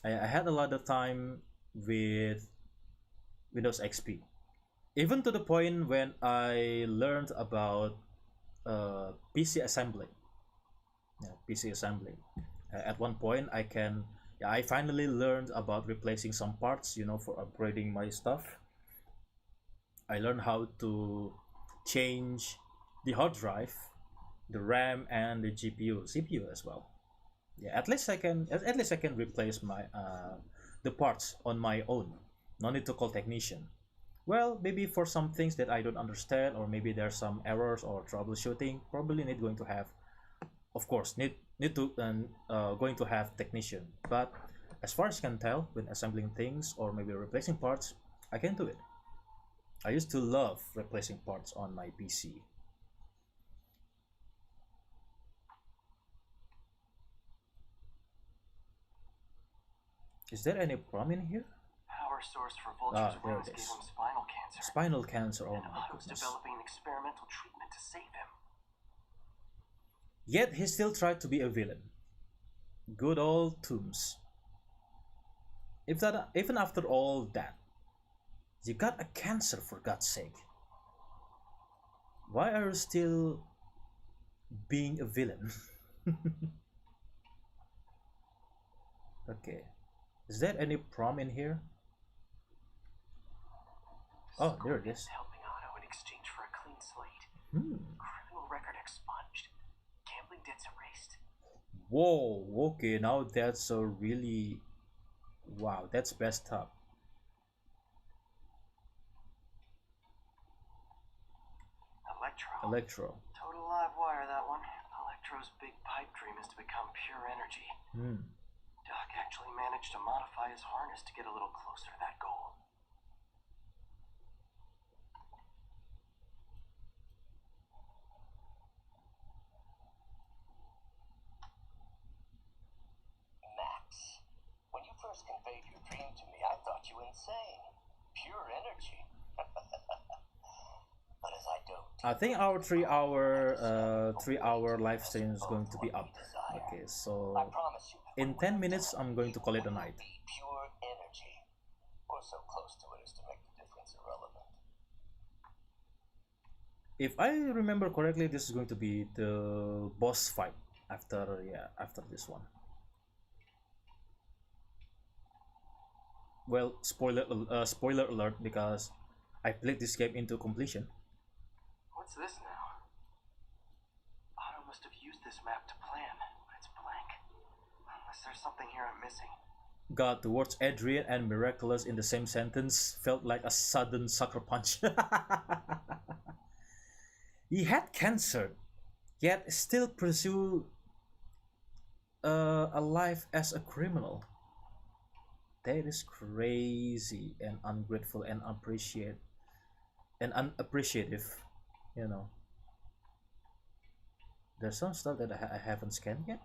I had a lot of time with Windows XP, even to the point when I learned about PC assembly. PC assembly. At one point, I finally learned about replacing some parts, for upgrading my stuff. I learned how to change the hard drive, the RAM, and the CPU as well. Yeah, at least I can replace my the parts on my own. No need to call technician. Well, maybe for some things that I don't understand, or maybe there's some errors or troubleshooting, probably going to have, of course, need to going to have technician. But as far as I can tell, when assembling things or maybe replacing parts, I can do it. I used to love replacing parts on my PC. Is there any problem in here? Power source for Vulture's wings gave him spinal cancer. Spinal cancer, oh my Otto's goodness. developing an experimental treatment to save him. Yet he still tried to be a villain. Good old Tombs. Even after all that, you got a cancer, for God's sake. Why are you still being a villain? Okay. Is there any prom in here? Oh, there it is. Helping Otto in exchange for a clean slate. Criminal record expunged. Gambling debts erased. Whoa, okay, now that's a really... Wow, that's messed up. Electro. Total live wire, that one. Electro's big pipe dream is to become pure energy. Doc actually managed to modify his harness to get a little closer to that goal. Max, when you first conveyed your dream to me, I thought you insane. Pure energy. But as I don't. I think our 3-hour live stream is going to be up. Okay, so in 10 minutes I'm going to call it a night. Pure energy. Or so close to it as to make the difference irrelevant. If I remember correctly, this is going to be the boss fight after this one. Well, spoiler alert, because I played this game into completion. What's this now? Otto must have used this map to plan, but it's blank. Unless there's something here I'm missing. God, the words Adrian and miraculous in the same sentence felt like a sudden sucker punch. He had cancer, yet still pursued a life as a criminal. That is crazy and ungrateful and unappreciated. and unappreciative, you know. There's some stuff that I haven't scanned yet.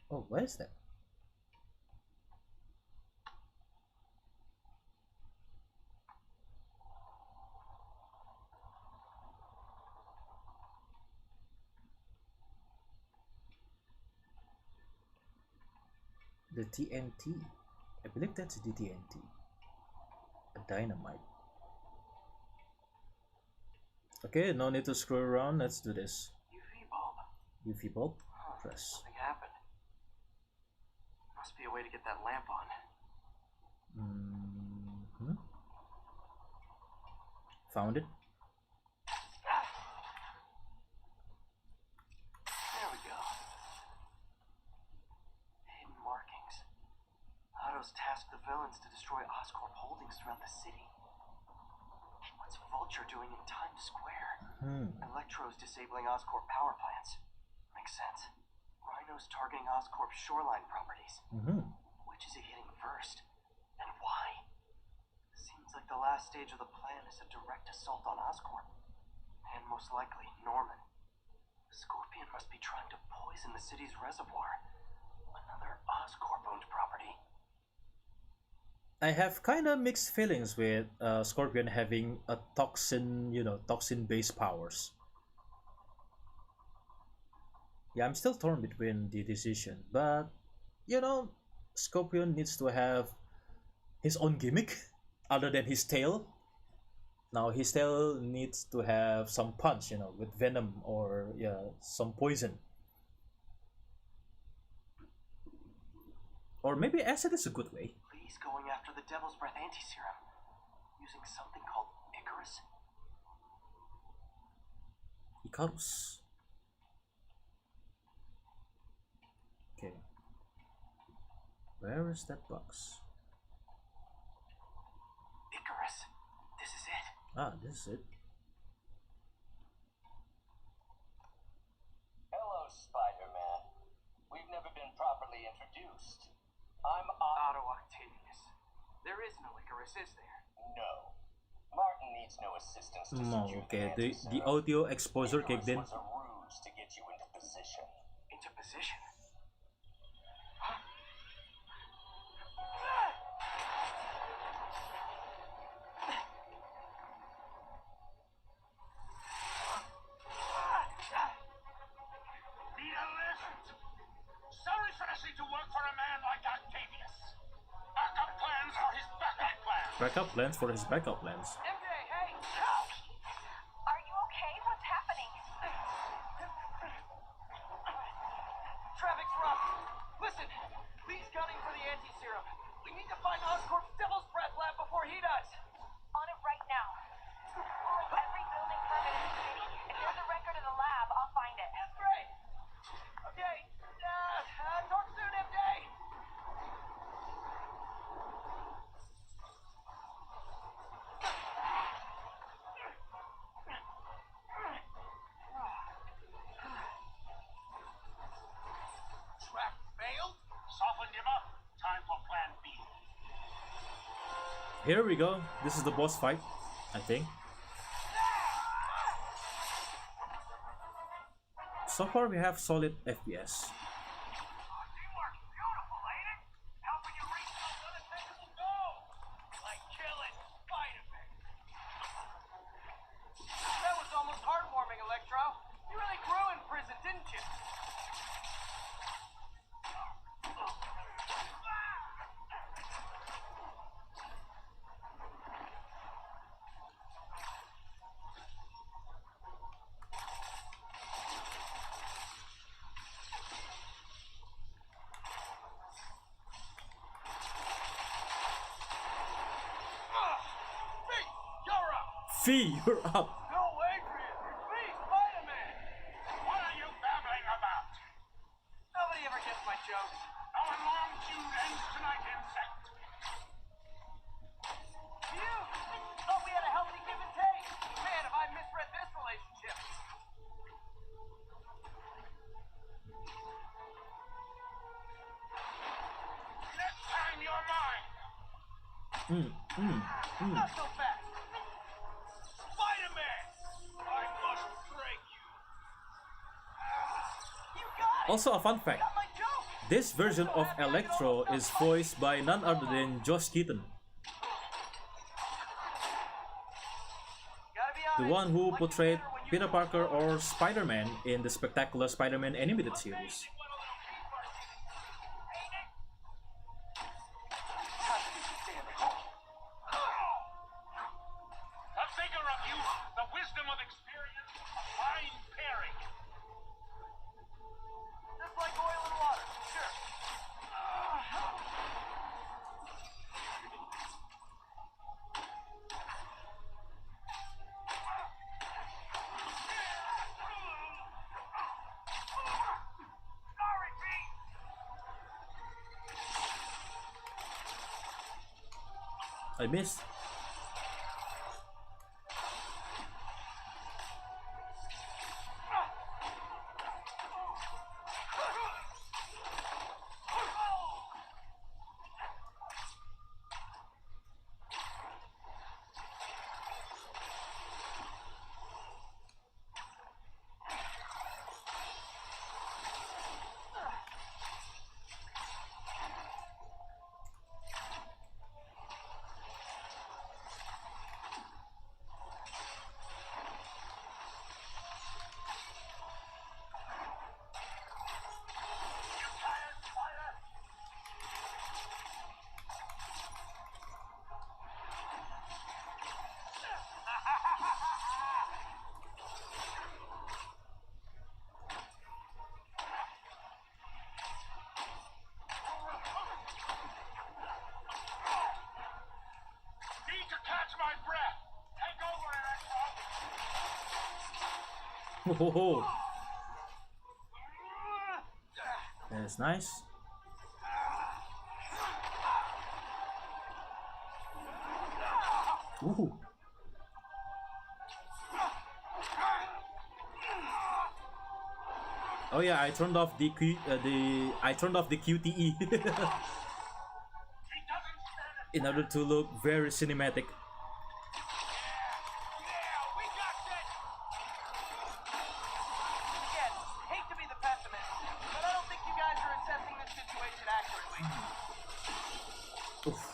Oh, what is that? The TNT. I believe that's the TNT. A dynamite. Okay, no need to screw around. Let's do this. UV bulb. UV bulb. Huh, Press. something happened. Must be a way to get that lamp on. Found it. There we go. Hidden markings. Otto's tasked the villains to destroy Oscorp holdings throughout the city. What's Vulture doing in Times Square? Electro's disabling Oscorp power plants. Makes sense. Rhino's targeting Oscorp's shoreline properties. Which is he hitting first? And why? Seems like the last stage of the plan is a direct assault on Oscorp. And most likely, Norman. Scorpion must be trying to poison the city's reservoir. Another Oscorp-owned property. I have kind of mixed feelings with Scorpion having a toxin, toxin-based powers. Yeah, I'm still torn between the decision, but Scorpion needs to have his own gimmick other than his tail. Now his tail needs to have some punch, with venom or some poison. Or maybe acid is a good way. He's going after the Devil's Breath anti-serum using something called Icarus. Icarus. Okay. Where is that box? Icarus. This is it. Ah, this is it. Hello, Spider-Man. We've never been properly introduced. I'm Otto Octavius. There is no Icarus, is there? No. Martin needs no assistance to No, secure okay. the The audio exposure kicked in. Icarus was a ruse to get you into position. Into position? Need a lift? So refreshing to work for a man like Octavius. Backup plans for his backup plans. Backup plans for his backup plans. MJ, hey! Are you okay? What's happening? Traffic's rough. Listen, Lee's gunning for the anti-serum. We need to find Oscorp's Devil's Breath lab before he does. On it right now. Every building permit in the city. If there's a record of the lab, I'll find it. That's great. Okay, talk soon, MJ. Trap failed? Softened him up. Time for plan B. Here we go. This is the boss fight, I think. So far we have solid FPS. Teamwork's beautiful, ain't it? Helping you reach those unattainable goals. Like killing Spider-Man. That was almost heartwarming, Electro. You really grew in prison, didn't you? Fee, you're up. No, Adrian! It's me, Spider-Man! What are you babbling about? Nobody ever gets my jokes. Our long feud ends tonight, insect. You thought we had a healthy give and take. Man, have I misread this relationship. Next time you're mine! Not so fast. Spider-Man! I must break you. You got it. Also, a fun fact. Got my joke. This version of Electro is voiced by none other than Josh Keaton, the one who portrayed Peter Parker or Spider-Man in the Spectacular Spider-Man animated series. A figure of youth, the wisdom of experience, a fine pairing. Just like oil and water, sure. Sorry, Pete. I missed. Need to catch my breath. Take over, Electro. Oh, that's nice. Ooh. Oh yeah, I turned off the QTE in order to look very cinematic. Again, hate to be the pessimist, but I don't think you guys are assessing this situation accurately. Oof.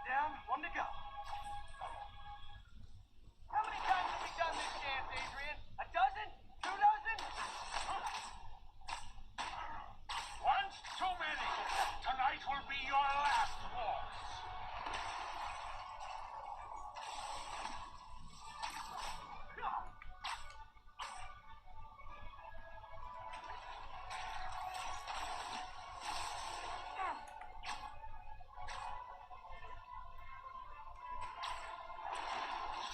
Down, one to go. How many times have we done this dance, Adrian? A dozen? 2 dozen? Once too many. Tonight will be your last waltz.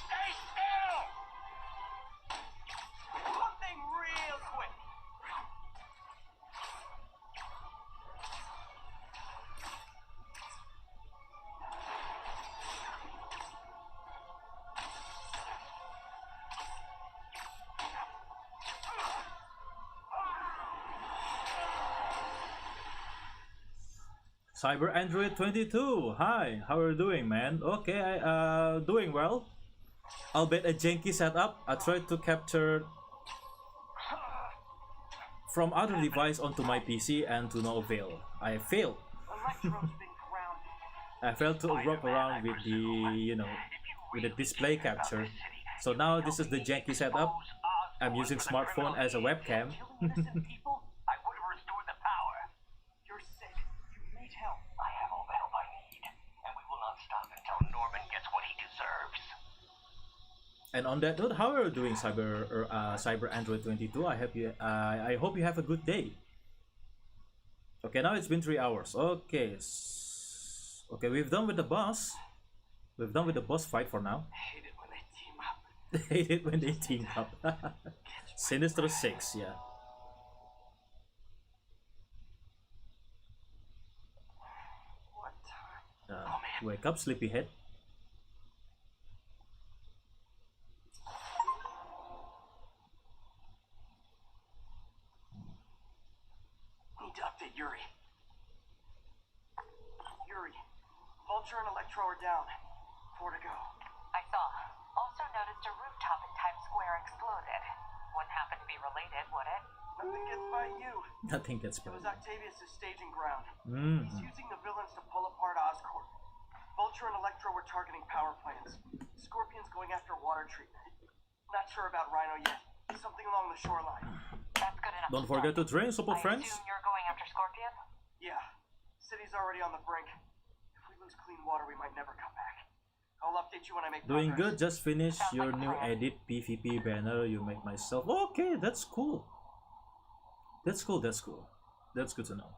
Stay still! Something real quick. Cyber Android 22. Hi, how are you doing, man? Okay, doing well. Albeit a janky setup. I tried to capture from other device onto my PC and to no avail. I failed. I failed to walk around with the, with the display capture. So now this is the janky setup. I'm using smartphone as a webcam. I would have restored the power. You're sick. You need help. I have all the help I need, and we will not stop until Norman gets what he deserves. And on that note, how are you doing, Cyber Android 22? I hope you have a good day. Okay, now it's been 3 hours. Okay, okay, we've done with the boss. We've done with the boss fight for now. Hate it when they team up. Hate it when they team up. Sinister 6, yeah. Wake up, sleepyhead. Need to update Yuri. Yuri, Vulture and Electro are down. 4 to go. I saw. Also noticed a rooftop in Times Square exploded. Wouldn't happen to be related, would it? Nothing gets by you. Nothing gets It by was you. Octavius' staging ground. Mm. He's using the villains to pull apart Oscorp. Vulture and Electro were targeting power plants. Scorpion's going after water treatment. Not sure about Rhino yet. Something along the shoreline. That's good enough. Don't forget to train, super I friends. assume you're going after Scorpion? Yeah. City's already on the brink. If we lose clean water, we might never come back. I'll update you when I make Doing progress. good. Just finished your new edit PvP banner you make myself. Okay, that's cool. That's cool. That's cool. That's good to know.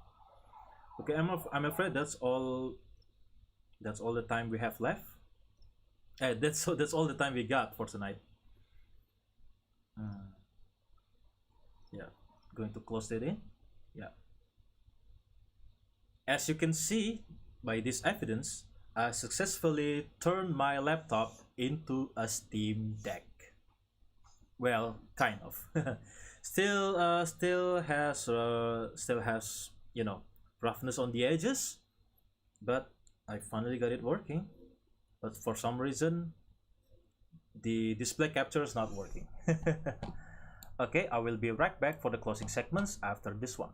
Okay, I'm afraid that's all. That's all the time we have left. That's all the time we got for tonight. Yeah, going to close that in. Yeah. As you can see by this evidence, I successfully turned my laptop into a Steam Deck. Well, kind of. still has you know, roughness on the edges, but I finally got it working. But for some reason, the display capture is not working. Okay, I will be right back for the closing segments after this one.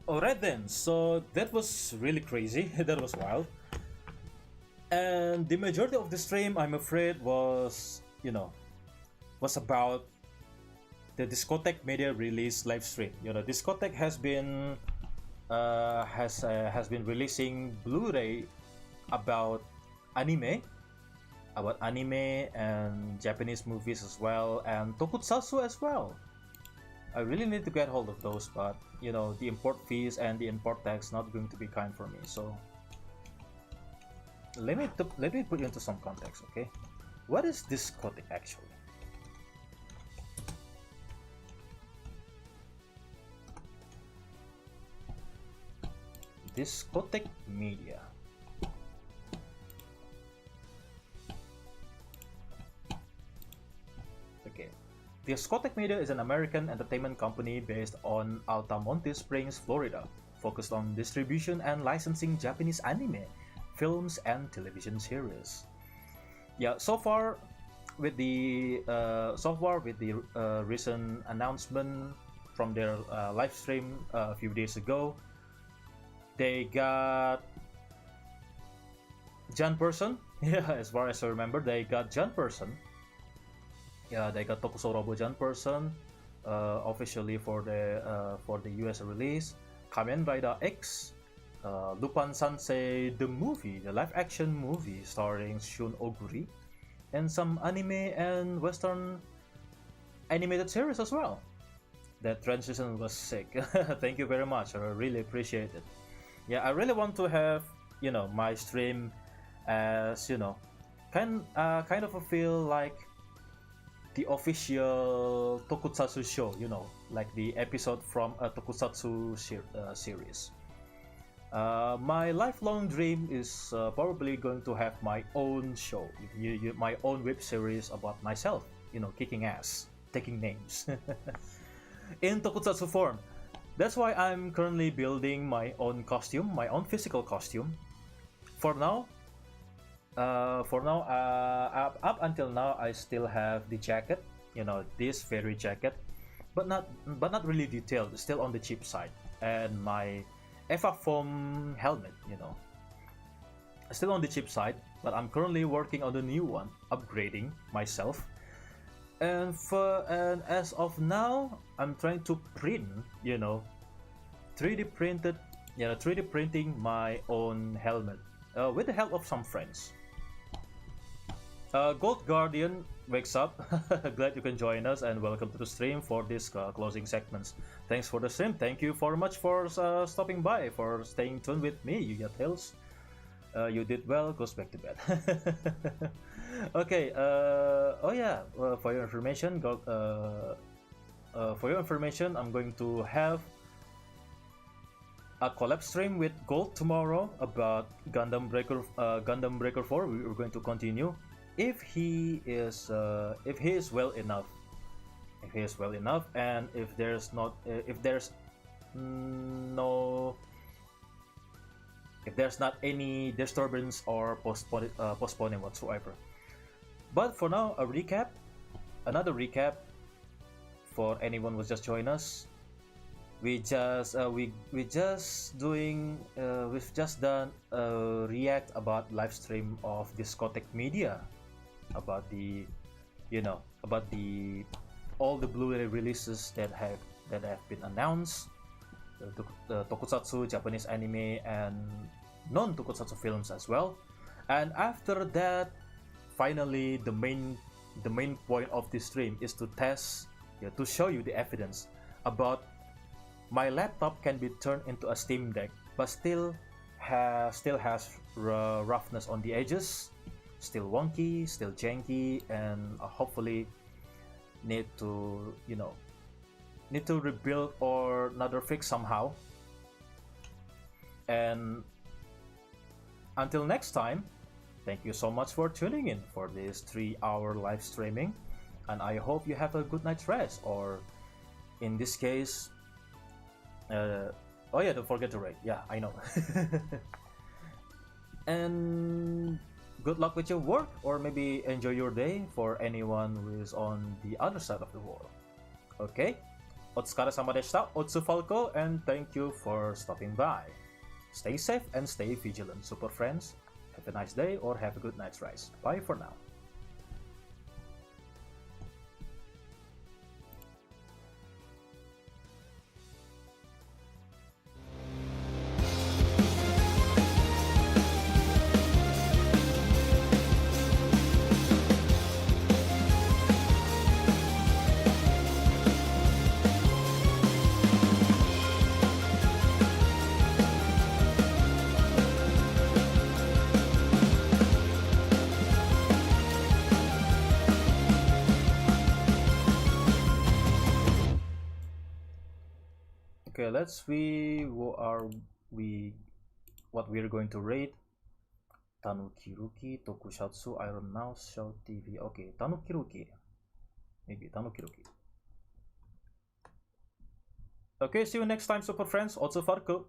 Alright then, so that was really crazy. That was wild. And the majority of the stream, I'm afraid, was, you know, was about the Discotheque Media release live stream. You know, Discotheque has been releasing Blu-ray about anime and Japanese movies as well, and tokusatsu as well. I really need to get hold of those, but you know, the import fees and the import tax not going to be kind for me. So let me put you into some context, okay? What is Discotheque actually? Discotheque Media. Okay. Discotheque Media is an American entertainment company based on Altamonte Springs, Florida, focused on distribution and licensing Japanese anime, films, and television series. Yeah, so far with the recent announcement from their live stream a few days ago, they got John Person. Yeah, as far as I remember, they got John Person. Yeah, they got Tokusorobo John Person officially for the US release. Kamen Rider X, Lupin Sansei the movie, the live-action movie starring Shun Oguri, and some anime and Western animated series as well. That transition was sick. Thank you very much. I really appreciate it. Yeah, I really want to have, you know, my stream as, you know, kind of a feel like the official tokusatsu show, you know, like the episode from a tokusatsu series. My lifelong dream is probably going to have my own show, my own web series about myself, you know, kicking ass, taking names in tokusatsu form. That's why I'm currently building my own costume, my own physical costume. For now, up until now, I still have the jacket, you know, this fairy jacket, but not really detailed, still on the cheap side, and my EVA foam helmet, you know, still on the cheap side. But I'm currently working on the new one, upgrading myself. And as of now, I'm trying to print, you know, 3D printing my own helmet with the help of some friends. Gold Guardian wakes up. Glad you can join us, and welcome to the stream for this closing segments. Thanks for the stream. Thank you very much for stopping by, for staying tuned with me, you get hills. You did well. Goes back to bed. Okay. Oh yeah. For your information, I'm going to have a collab stream with Gold tomorrow about Gundam Breaker 4. We're going to continue if he is well enough. If he is well enough, and if there's not any disturbance or postponing whatsoever. But for now, another recap for anyone who's just joined us. We've just done a react about live stream of Discotheque Media, about all the Blu-ray releases that have been announced, the tokusatsu, Japanese anime, and non-tokusatsu films as well. And after that, finally, the main point of this stream is to test, to show you the evidence about my laptop can be turned into a Steam Deck, but still has roughness on the edges, still wonky, still janky, and hopefully need to rebuild or another fix somehow. And until next time, thank you so much for tuning in for this 3-hour live streaming, and I hope you have a good night's rest, or in this case, oh yeah, don't forget to rate. Yeah, I know. And good luck with your work, or maybe enjoy your day for anyone who is on the other side of the world. Okay? Otsukare-sama deshita, Otsu Falco, and thank you for stopping by. Stay safe and stay vigilant, super friends. Have a nice day or have a good night's rest. Bye for now. Okay, let's see what we're going to rate. Tanuki-Ruki, Tokusatsu, Iron Mouse, Show TV. Okay, Tanuki-Ruki. Maybe Tanuki-Ruki. Okay, see you next time, super friends. Also Falco.